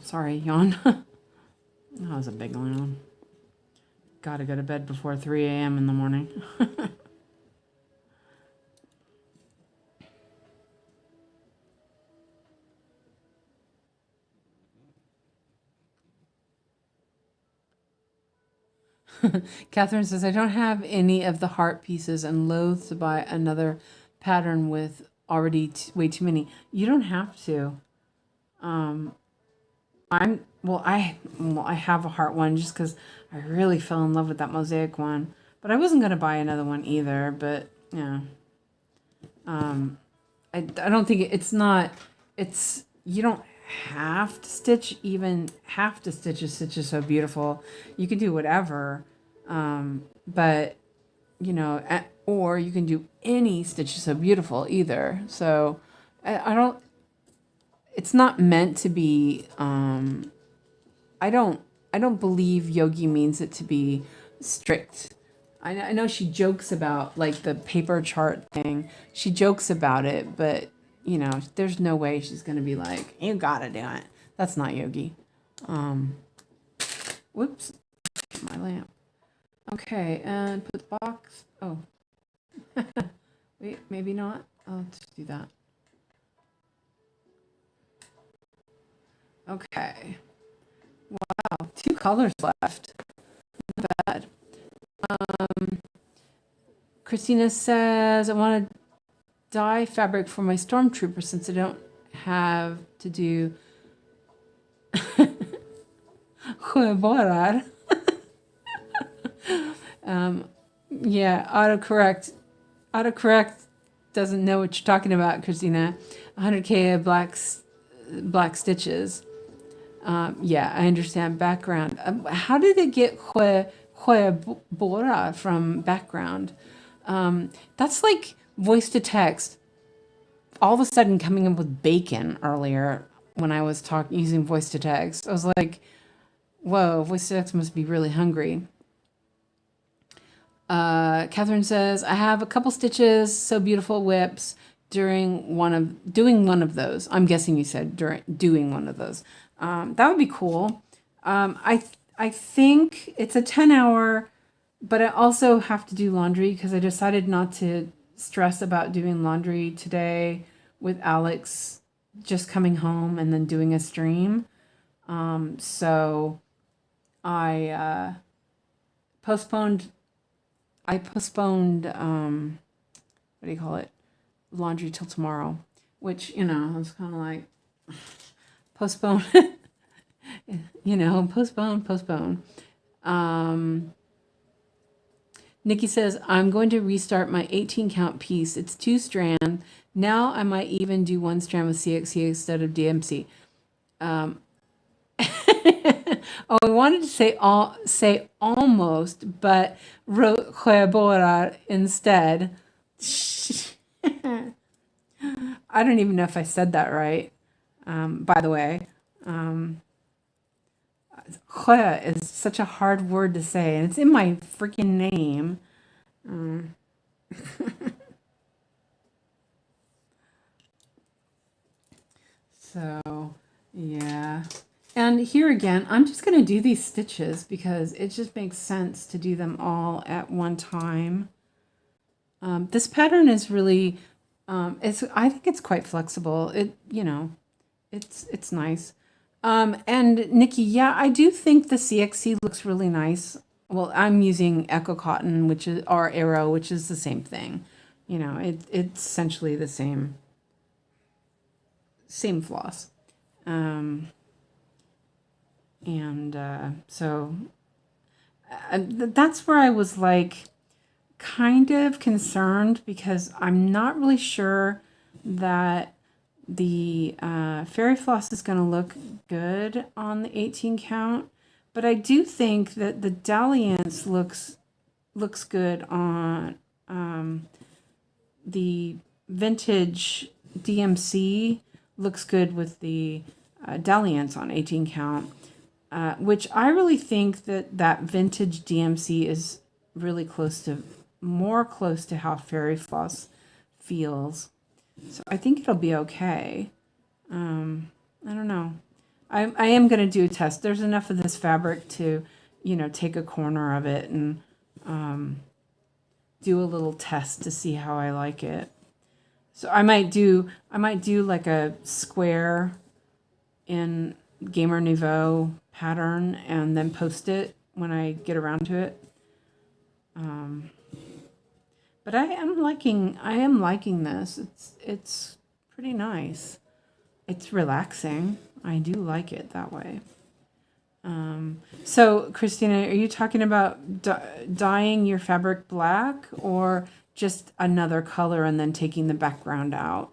sorry, yawn. That was a big yawn. Gotta go to bed before 3 a.m. in the morning. Catherine says, I don't have any of the heart pieces and loath to buy another pattern with already way too many. You don't have to. I have a heart one just because I really fell in love with that mosaic one, but I wasn't gonna buy another one either. But yeah, I don't think you don't have to stitch. Even have to stitch a stitch is so beautiful. You can do whatever, but or you can do any stitch is so beautiful either. So I don't. It's not meant to be. I don't believe yogi means it to be strict. I know she jokes about like the paper chart thing. She jokes about it, but there's no way she's gonna be like, you gotta do it. That's not yogi. Whoops, my lamp. Okay, and put the box. Oh, wait, maybe not. I'll just do that. Okay. Wow, 2 colors left. Not bad. Christina says, I want to dye fabric for my stormtrooper since I don't have to do borrar. Yeah, autocorrect doesn't know what you're talking about, Christina. 100K of black stitches. Yeah, I understand background. How did it get 𝐿𝐵ora from background? That's like voice to text. All of a sudden coming up with bacon earlier when I was using voice to text. I was like, whoa, voice to text must be really hungry. Catherine says, I have a couple stitches, so beautiful whips during doing one of those. I'm guessing you said during doing one of those. That would be cool. I think it's a 10-hour, but I also have to do laundry because I decided not to stress about doing laundry today with Alex just coming home and then doing a stream. So I postponed what do you call it? Laundry till tomorrow, which, I was kind of like, postpone, postpone. Nikki says, I'm going to restart my 18 count piece. It's 2 strand. Now I might even do 1 strand with CXC instead of DMC. Oh, I wanted to say almost, but wrote 𝐂𝐫𝐫 instead. I don't even know if I said that right. By the way, 𝐂 is such a hard word to say, and it's in my freaking name. So, yeah. And here again, I'm just going to do these stitches because it just makes sense to do them all at one time. This pattern is really, I think it's quite flexible. It's nice. And Nikki, yeah, I do think the CXC looks really nice. Well, I'm using Echo Cotton, which is our Arrow, which is the same thing. It's essentially the same floss. So that's where I was like kind of concerned because I'm not really sure that the fairy floss is going to look good on the 18 count, but I do think that the dalliance looks good on the vintage DMC. Looks good with the dalliance on 18 count, which I really think that vintage DMC is really more close to how fairy floss feels. So I think it'll be okay. I don't know. I am going to do a test. There's enough of this fabric to, take a corner of it and do a little test to see how I like it. So I might do like a square in Gamer Nouveau pattern and then post it when I get around to it. But I am liking this. It's pretty nice. It's relaxing. I do like it that way. So Christina, are you talking about dyeing your fabric black or just another color and then taking the background out?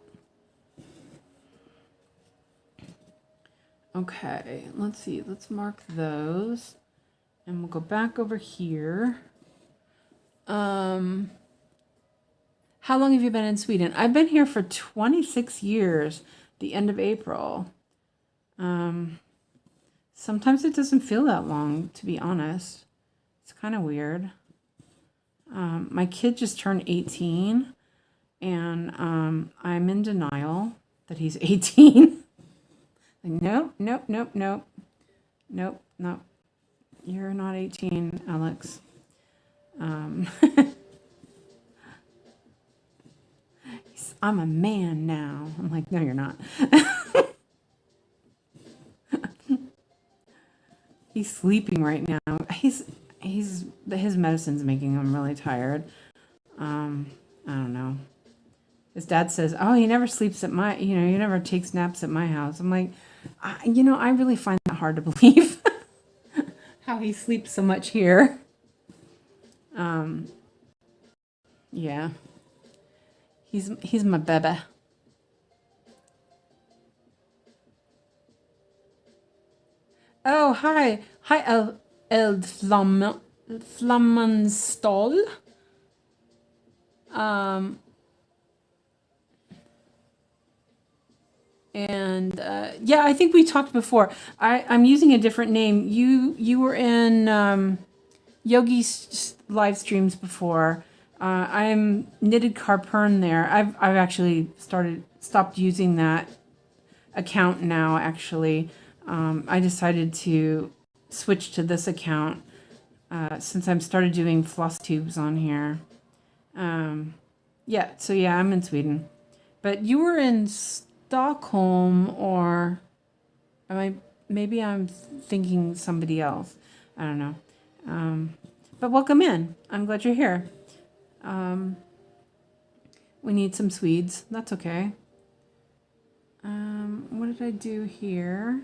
Okay, let's see. Let's mark those. And we'll go back over here. How long have you been in Sweden? I've been here for 26 years, the end of April. Sometimes it doesn't feel that long, to be honest. It's kind of weird. My kid just turned 18, and I'm in denial that he's 18. Nope. You're not 18, Alex. I'm a man now. I'm like, no, you're not. He's sleeping right now. His medicine's making him really tired. I don't know. His dad says, "Oh, he never sleeps at he never takes naps at my house." I'm like, I really find that hard to believe. How he sleeps so much here. Yeah. He's my baby. Oh, hi. Hi, Eld Flammenstall. Yeah, I think we talked before. I'm using a different name. You were in Yogi's live streams before. I'm knitted carpern there. I've actually stopped using that account now. Actually, I decided to switch to this account since I'm started doing floss tubes on here. Yeah, so yeah, I'm in Sweden, but you were in Stockholm, or maybe I'm thinking somebody else. I don't know. But welcome in. I'm glad you're here. We need some Swedes. That's okay. What did I do here?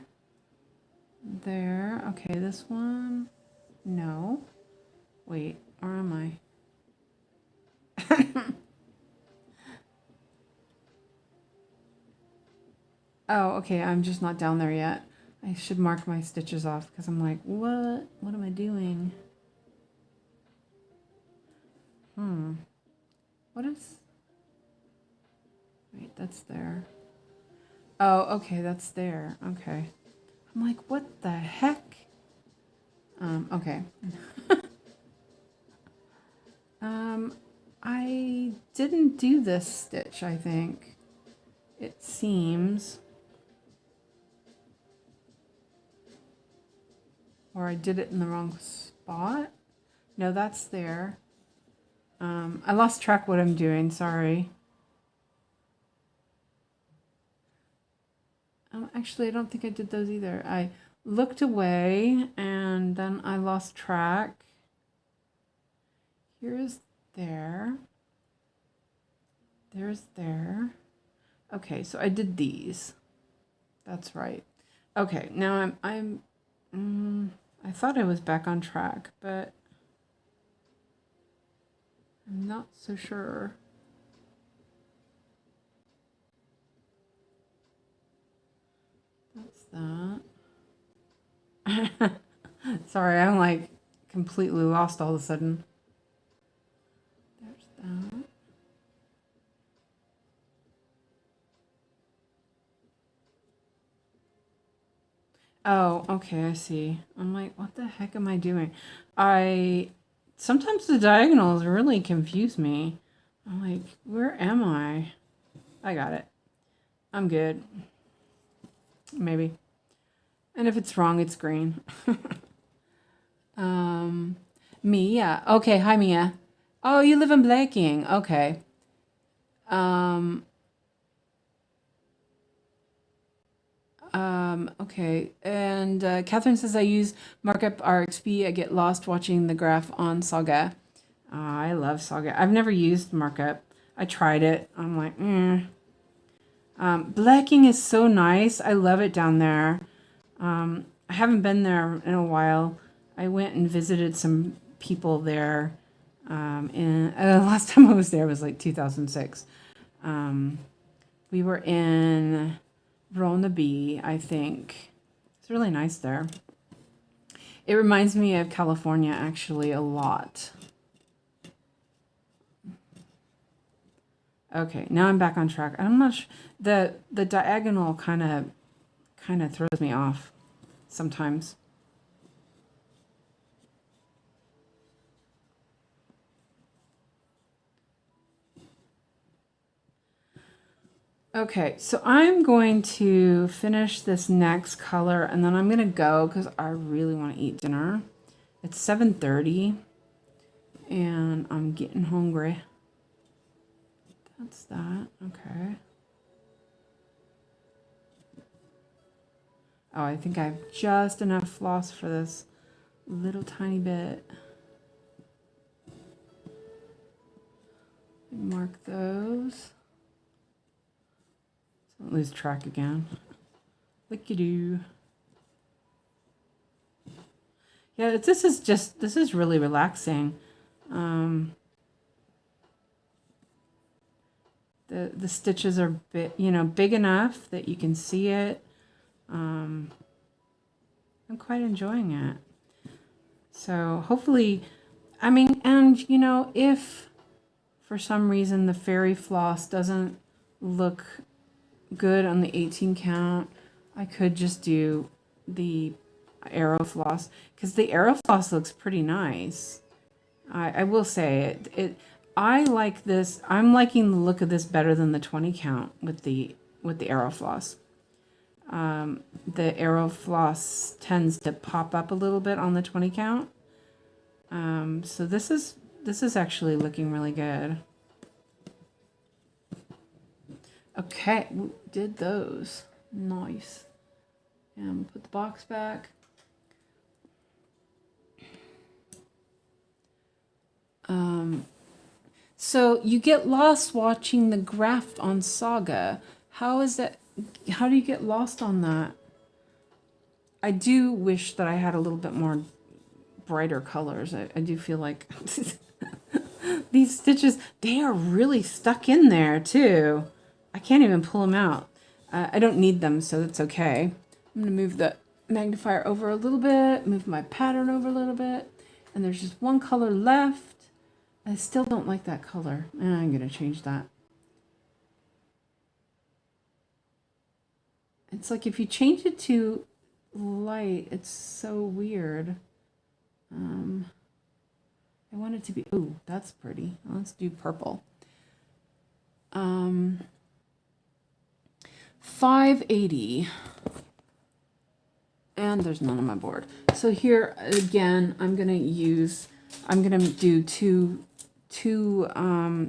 There. Okay, this one. No. Wait, where am I? Oh, okay, I'm just not down there yet. I should mark my stitches off because I'm like, what? What am I doing? What is... Wait, that's there. Oh, okay, that's there. Okay. I'm like, what the heck? Okay. I didn't do this stitch, I think. It seems. Or I did it in the wrong spot. No, that's there. I lost track what I'm doing, sorry. Actually, I don't think I did those either. I looked away and then I lost track. Here's there. There's there. Okay, so I did these. That's right. Okay, now I thought I was back on track, but I'm not so sure. That's that. Sorry, I'm like completely lost all of a sudden. There's that. Oh, okay, I see. I'm like, what the heck am I doing? Sometimes the diagonals really confuse me. I'm like, where am I? I got it. I'm good. Maybe. And if it's wrong, it's green. Mia. Okay, hi Mia. Oh, you live in Bleking. Okay. Okay. And Catherine says I use markup RXP. I get lost watching the graph on Saga. I love Saga. I've never used markup. I tried it. I'm like, Bleking is so nice. I love it down there. I haven't been there in a while. I went and visited some people there. Last time I was there was like 2006. We were in Ronneby, I think. It's really nice there. It reminds me of California actually a lot. Okay, now I'm back on track. I'm not sure. The diagonal kind of throws me off sometimes. Okay, so I'm going to finish this next color and then I'm going to go because I really want to eat dinner. It's 7:30 and I'm getting hungry. That's that. Okay. Oh, I think I have just enough floss for this little tiny bit. Mark those. Don't lose track again. Lickidoo. Yeah, this is really relaxing. The stitches are big enough that you can see it. I'm quite enjoying it. So hopefully, I mean, and if for some reason the fairy floss doesn't look good on the 18 count, I could just do the Arrow Floss, because the Arrow Floss looks pretty nice. I will say I like this. I'm liking the look of this better than the 20 count with the Arrow Floss. The Arrow Floss tends to pop up a little bit on the 20 count. So this is actually looking really good. Okay, we did those. Nice. And put the box back. So you get lost watching the graph on Saga. How is that? How do you get lost on that? I do wish that I had a little bit more brighter colors. I do feel like these stitches, they are really stuck in there too. I can't even pull them out. I don't need them, so that's okay. I'm gonna move the magnifier over a little bit, move my pattern over a little bit, and there's just one color left. I still don't like that color. I'm gonna change that. It's like if you change it to light, it's so weird. I want it to be, ooh, that's pretty. Let's do purple. 580. And there's none on my board. So here again, I'm gonna do two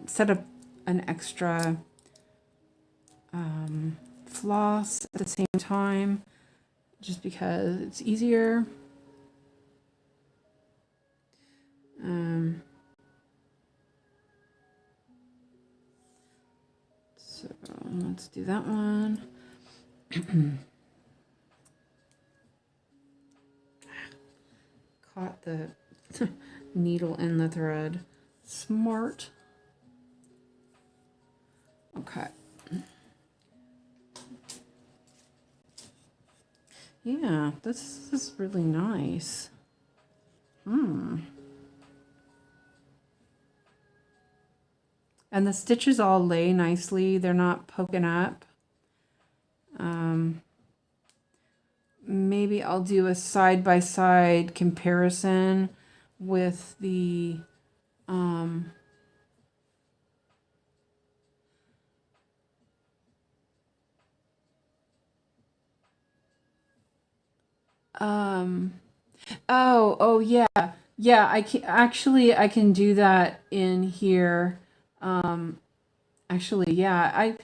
set up an extra floss at the same time, just because it's easier. So let's do that one. Caught the needle in the thread. Smart. Okay. Yeah, this is really nice. And the stitches all lay nicely. They're not poking up. Maybe I'll do a side-by-side comparison with the oh yeah, I can do that in here. Actually, yeah, I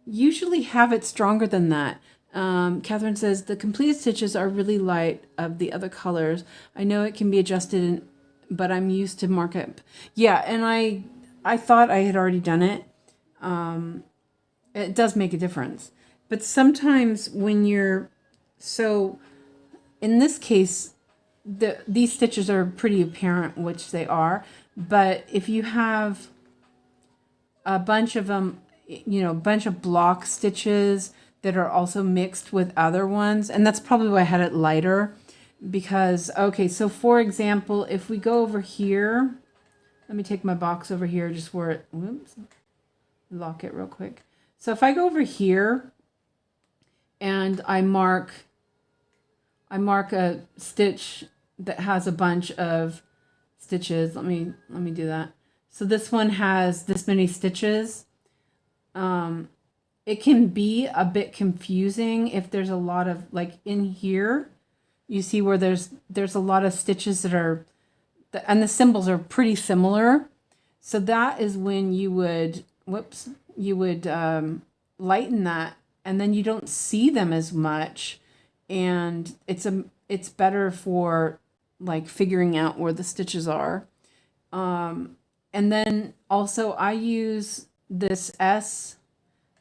usually have it stronger than that. Catherine says the completed stitches are really light of the other colors. I know it can be adjusted, but I'm used to markup. Yeah, and I thought I had already done it. It does make a difference, but sometimes when you're in this case, these stitches are pretty apparent, which they are. But if you have a bunch of them, a bunch of block stitches that are also mixed with other ones, and that's probably why I had it lighter, because, okay, so for example, if we go over here, let me take my box over here, just where it, whoops, lock it real quick. So if I go over here and I mark a stitch that has a bunch of stitches, let me do that. So this one has this many stitches. It can be a bit confusing if there's a lot of, like in here, you see where there's a lot of stitches that are, and the symbols are pretty similar. So that is when you would, lighten that, and then you don't see them as much. And it's better for like figuring out where the stitches are. And then also I use this S.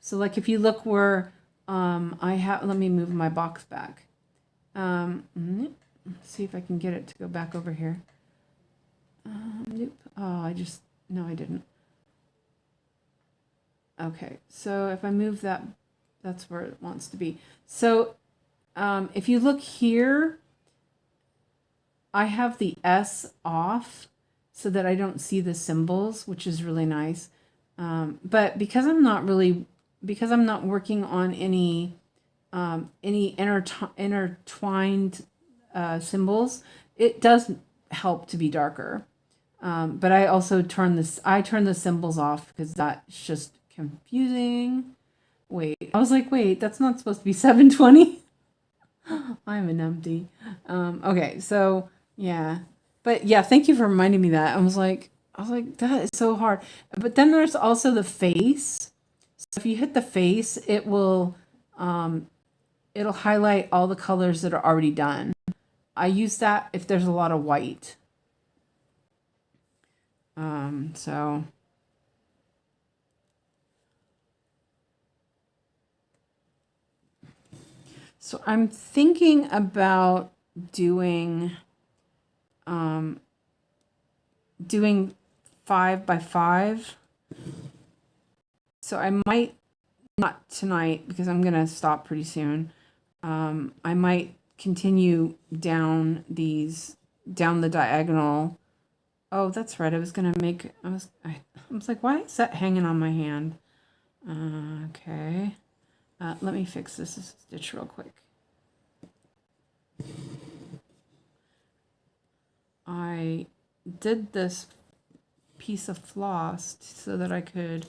So like if you look where let me move my box back. See if I can get it to go back over here. Nope. Oh, no, I didn't. Okay, so if I move that, that's where it wants to be. So if you look here, I have the S off so that I don't see the symbols, which is really nice. But because I'm not working on any intertwined symbols, it does help to be darker. But I also turn the symbols off because that's just confusing. Wait, I was like, wait, that's not supposed to be 720. I'm a numpty. Okay, so yeah. But yeah, thank you for reminding me that. I was like, that is so hard. But then there's also the face. So if you hit the face, it'll highlight all the colors that are already done. I use that if there's a lot of white. So I'm thinking about doing 5x5. So I might, not tonight because I'm gonna stop pretty soon. I might continue down the diagonal. Oh, that's right. I was like, why is that hanging on my hand? Okay. Let me fix this stitch real quick. I did this piece of floss so that I could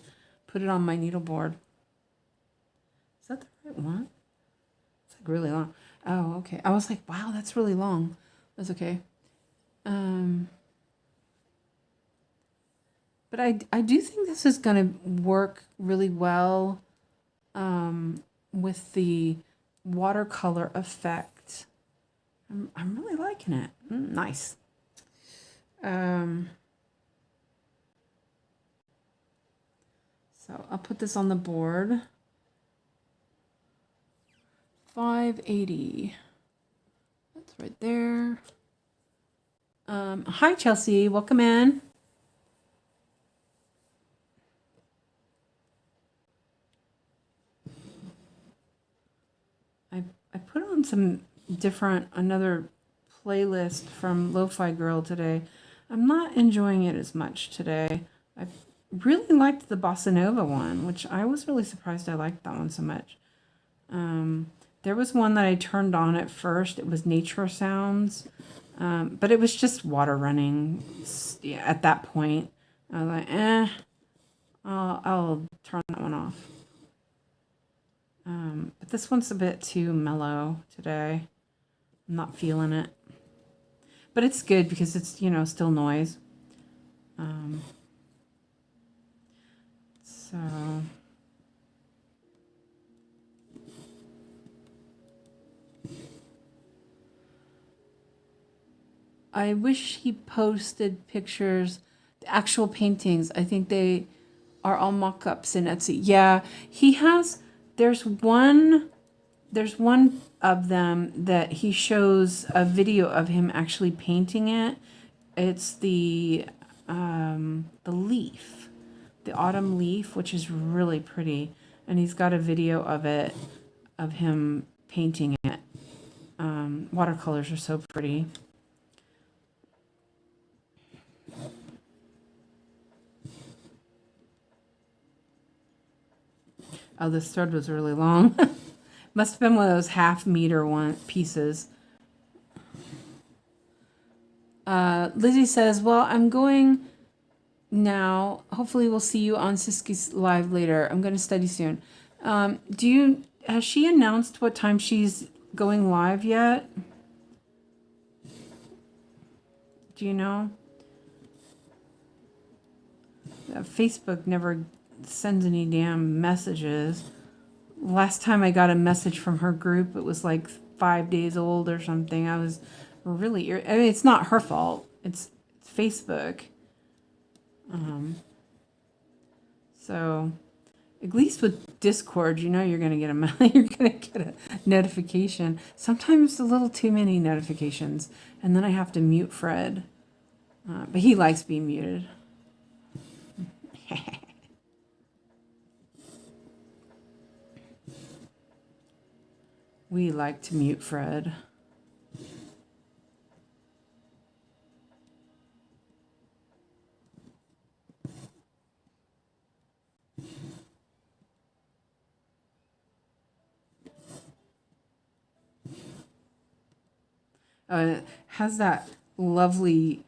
put it on my needleboard. Is that the right one? It's like really long. Oh, okay. I was like, wow, that's really long. That's okay. But I do think this is going to work really well with the watercolor effect. I'm really liking it. Nice. So I'll put this on the board. 580. That's right there. Hi, Chelsea. Welcome in. I put on some another playlist from Lo-Fi Girl today. I'm not enjoying it as much today. I really liked the Bossa Nova one, which I was really surprised I liked that one so much. There was one that I turned on at first. It was Nature Sounds, but it was just water running at that point. I was like, I'll turn that one off. But this one's a bit too mellow today. I'm not feeling it. But it's good because it's, still noise. So I wish he posted pictures, the actual paintings. I think they are all mock-ups in Etsy. Yeah, he has. There's one of them that he shows a video of him actually painting it. It's the leaf, the autumn leaf, which is really pretty, and he's got a video of it, of him painting it. Watercolors are so pretty. Oh, this thread was really long. Must have been one of those half-meter pieces. Lizzie says, well, I'm going now. Hopefully we'll see you on Siski's live later. I'm going to study soon. Has she announced what time she's going live yet? Do you know? Facebook never sends any damn messages. Last time I got a message from her group, it was like 5 days old or something. I was really I mean, it's not her fault. It's Facebook. So at least with Discord, you're gonna get a notification. Sometimes a little too many notifications, and then I have to mute Fred. But he likes being muted. We like to mute Fred. It has that lovely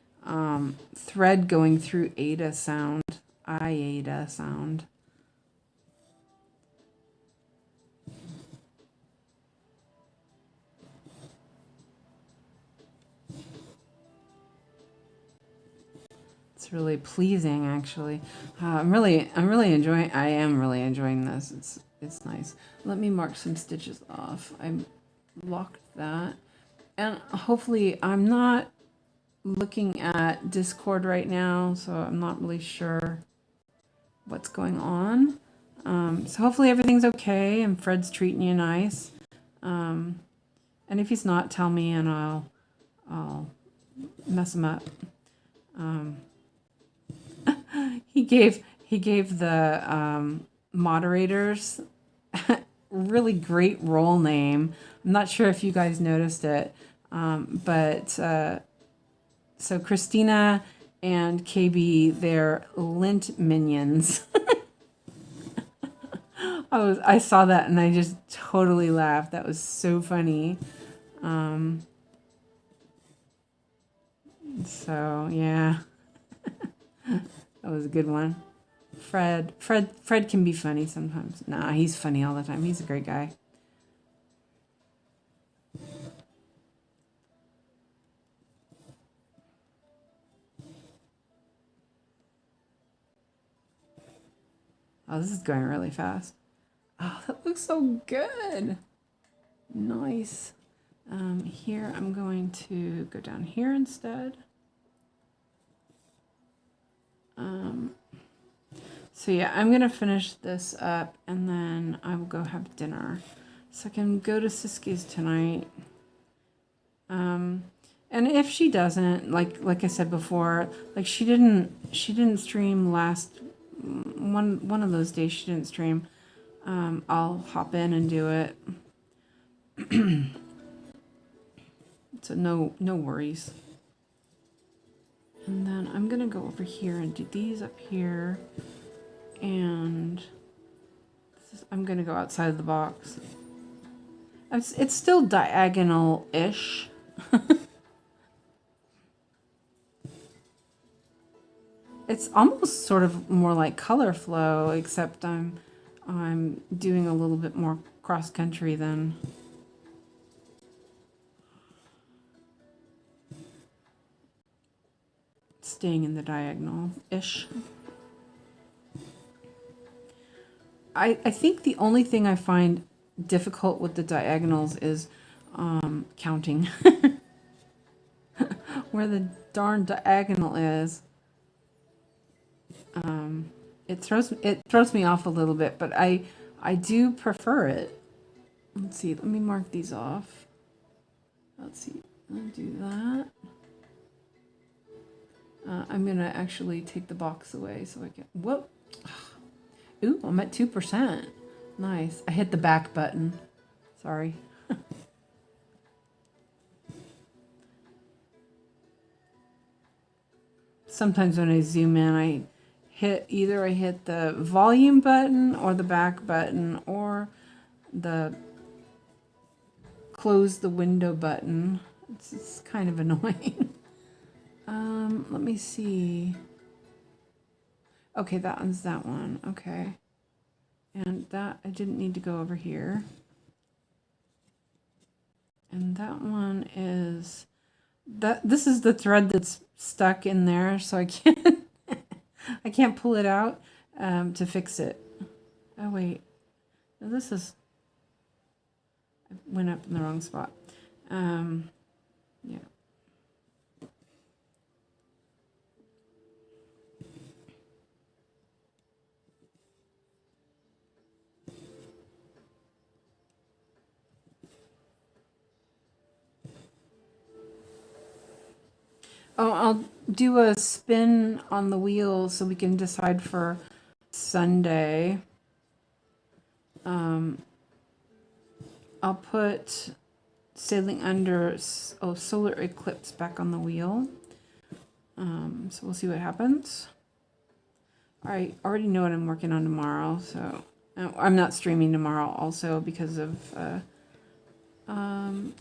thread going through Ada sound, Ada sound. It's really pleasing, actually. I am really enjoying this. It's nice. Let me mark some stitches off. I locked that, and hopefully I'm not looking at Discord right now, so I'm not really sure what's going on. So hopefully everything's okay and Fred's treating you nice. And if he's not, tell me and I'll mess him up. He gave the moderators really great role name. I'm not sure if you guys noticed it, but so Christina and KB, they're lint minions. I saw that and I just totally laughed. That was so funny. So yeah. That was a good one. Fred can be funny sometimes. Nah, he's funny all the time. He's a great guy. Oh, this is going really fast. Oh, that looks so good. Nice. Here, I'm going to go down here instead. So yeah, I'm going to finish this up and then I will go have dinner. So I can go to Siski's tonight. And if she doesn't, like I said before, like she didn't stream last one of those days she didn't stream. I'll hop in and do it. So no worries. And then I'm gonna go over here and do these up here, and I'm gonna go outside of the box. It's still diagonal-ish. It's almost sort of more like color flow, except I'm doing a little bit more cross country than. Staying in the diagonal-ish. I think the only thing I find difficult with the diagonals is counting. Where the darn diagonal is. It throws me off a little bit, but I do prefer it. Let's see, let me mark these off. Let's see, I'll do that. I'm going to actually take the box away so I can... Whoop! Ooh, I'm at 2%. Nice. I hit the back button. Sorry. Sometimes when I zoom in, I hit the volume button or the back button or the close the window button. It's kind of annoying. Let me see. Okay, that one's that one. Okay. And that, I didn't need to go over here. And that one is, this is the thread that's stuck in there, so I can't, I can't pull it out to fix it. Oh, wait. No, this is, I went up in the wrong spot. Yeah. Oh, I'll do a spin on the wheel so we can decide for Sunday. I'll put Sailing Under Solar Eclipse back on the wheel. So we'll see what happens. I already know what I'm working on tomorrow, so I'm not streaming tomorrow also because of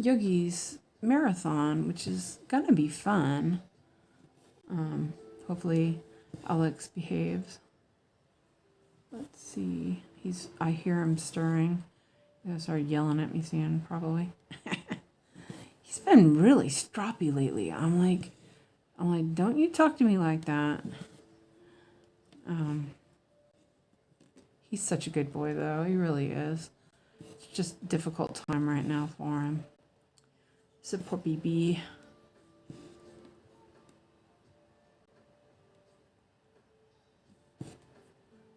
Yogi's marathon, which is gonna be fun. Hopefully Alex behaves. Let's see. I hear him stirring. He's gonna start yelling at me soon, probably. He's been really stroppy lately. I'm like, don't you talk to me like that. He's such a good boy, though. He really is. It's just a difficult time right now for him. So poor BB.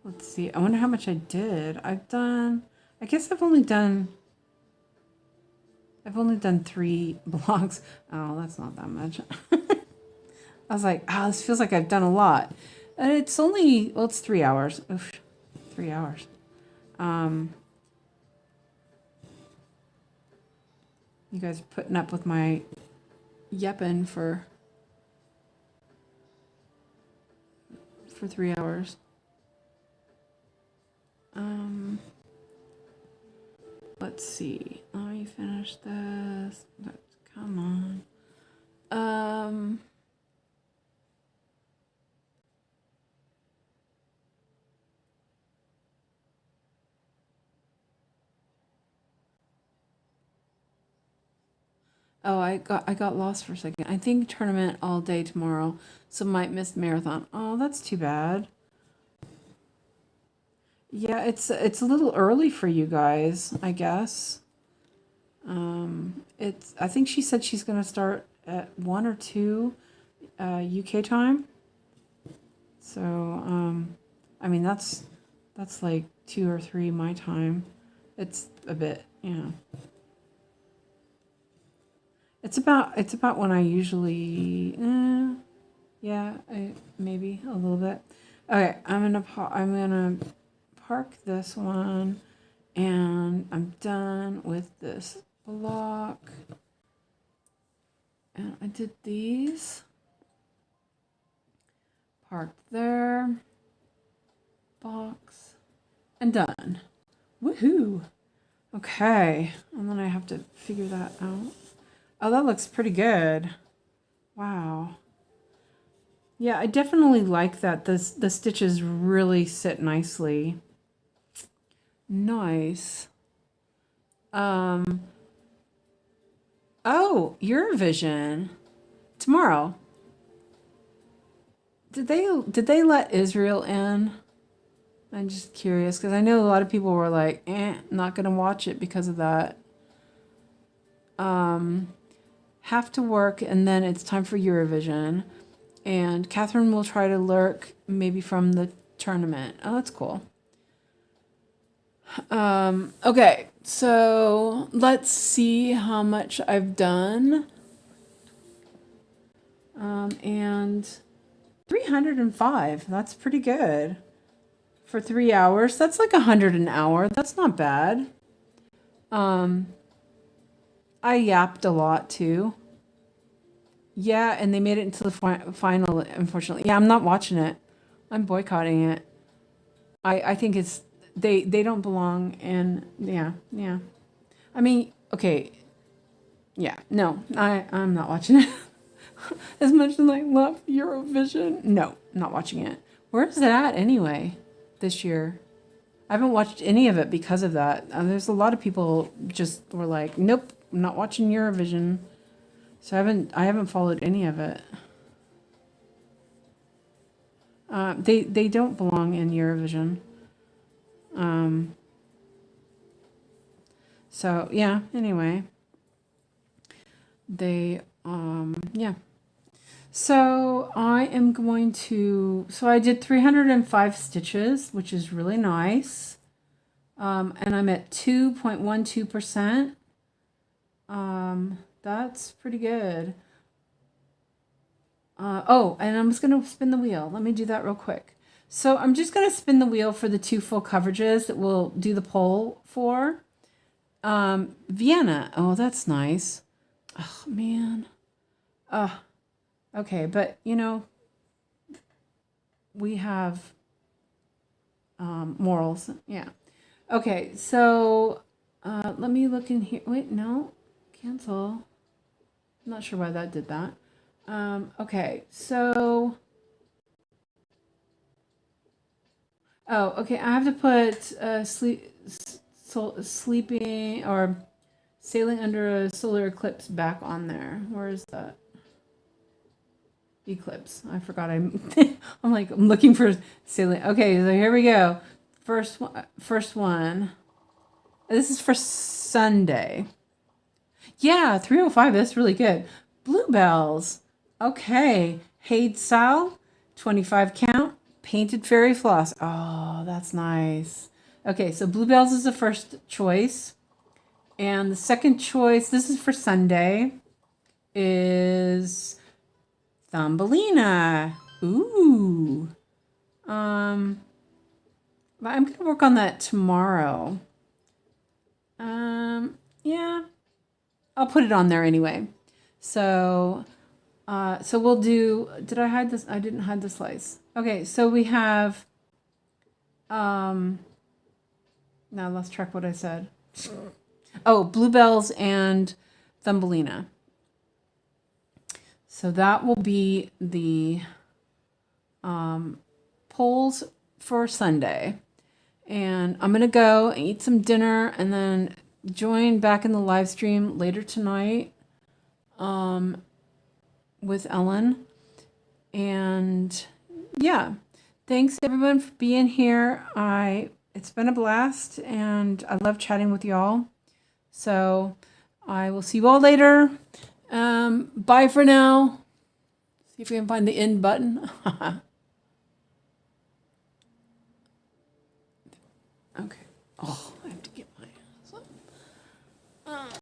Let's see. I wonder how much I did. I guess I've only done 3 blocks. Oh, that's not that much. I was like, this feels like I've done a lot. And it's only, well, it's 3 hours. Oof, 3 hours. You guys are putting up with my yepping for 3 hours. Let's see. Let me finish this. Come on. Oh, I got lost for a second. I think tournament all day tomorrow, so might miss marathon. Oh, that's too bad. Yeah, it's a little early for you guys, I guess. I think she said she's gonna start at 1 or 2 UK time. So I mean that's like 2 or 3 my time. It's a bit, It's about when I usually maybe a little bit. Okay, I'm gonna park this one, and I'm done with this block. And I did these. Parked there. Box. And done. Woohoo! Okay, and then I have to figure that out. Oh, that looks pretty good. Wow. Yeah, I definitely like that. The stitches really sit nicely. Nice. Oh, Eurovision tomorrow. Did they let Israel in? I'm just curious because I know a lot of people were like, not gonna watch it because of that. Have to work, and then it's time for Eurovision. And Catherine will try to lurk maybe from the tournament. Oh, that's cool. Okay, so let's see how much I've done. And 305, that's pretty good. For 3 hours, that's like 100 an hour. That's not bad. I yapped a lot too. Yeah, and they made it into the final, unfortunately. Yeah, I'm not watching it. I'm boycotting it. I think it's they don't belong in. Yeah. I mean, okay. Yeah, no, I'm not watching it. As much as I love Eurovision, no, not watching it. Where is it at anyway? This year, I haven't watched any of it because of that. There's a lot of people just were like, nope, I'm not watching Eurovision. So I haven't followed any of it. They don't belong in Eurovision. So yeah, anyway. Yeah. So I am going to, so I did 305 stitches, which is really nice. And I'm at 2.12%. That's pretty good. And I'm just going to spin the wheel. Let me do that real quick. So I'm just going to spin the wheel for the 2 full coverages that we'll do the poll for. Vienna. Oh, that's nice. Oh, man. Okay, but we have morals. Yeah. Okay, so let me look in here. Wait, no. Cancel. I'm not sure why that did that. Okay, so... Oh, okay, I have to put sleeping or sailing under a solar eclipse back on there. Where is that? Eclipse. I forgot. I'm looking for sailing. Okay, so here we go. First one. This is for Sunday. Yeah, 305. That's really good. Bluebells. Okay. 𝐂𝐫𝐸, 25 count, painted fairy floss. Oh, that's nice. Okay, so bluebells is the first choice. And the second choice, this is for Sunday, is Thumbelina. Ooh. I'm going to work on that tomorrow. Yeah. I'll put it on there anyway. So we'll do, did I hide this? I didn't hide the slice. Okay, so we have, now I lost track what I said. Oh, bluebells and Thumbelina. So that will be the polls for Sunday. And I'm going to go and eat some dinner and then join back in the live stream later tonight with Ellen. And yeah, thanks everyone for being here. It's been a blast and I love chatting with y'all. So I will see you all later. Bye for now. See if we can find the end button. Okay. Oh.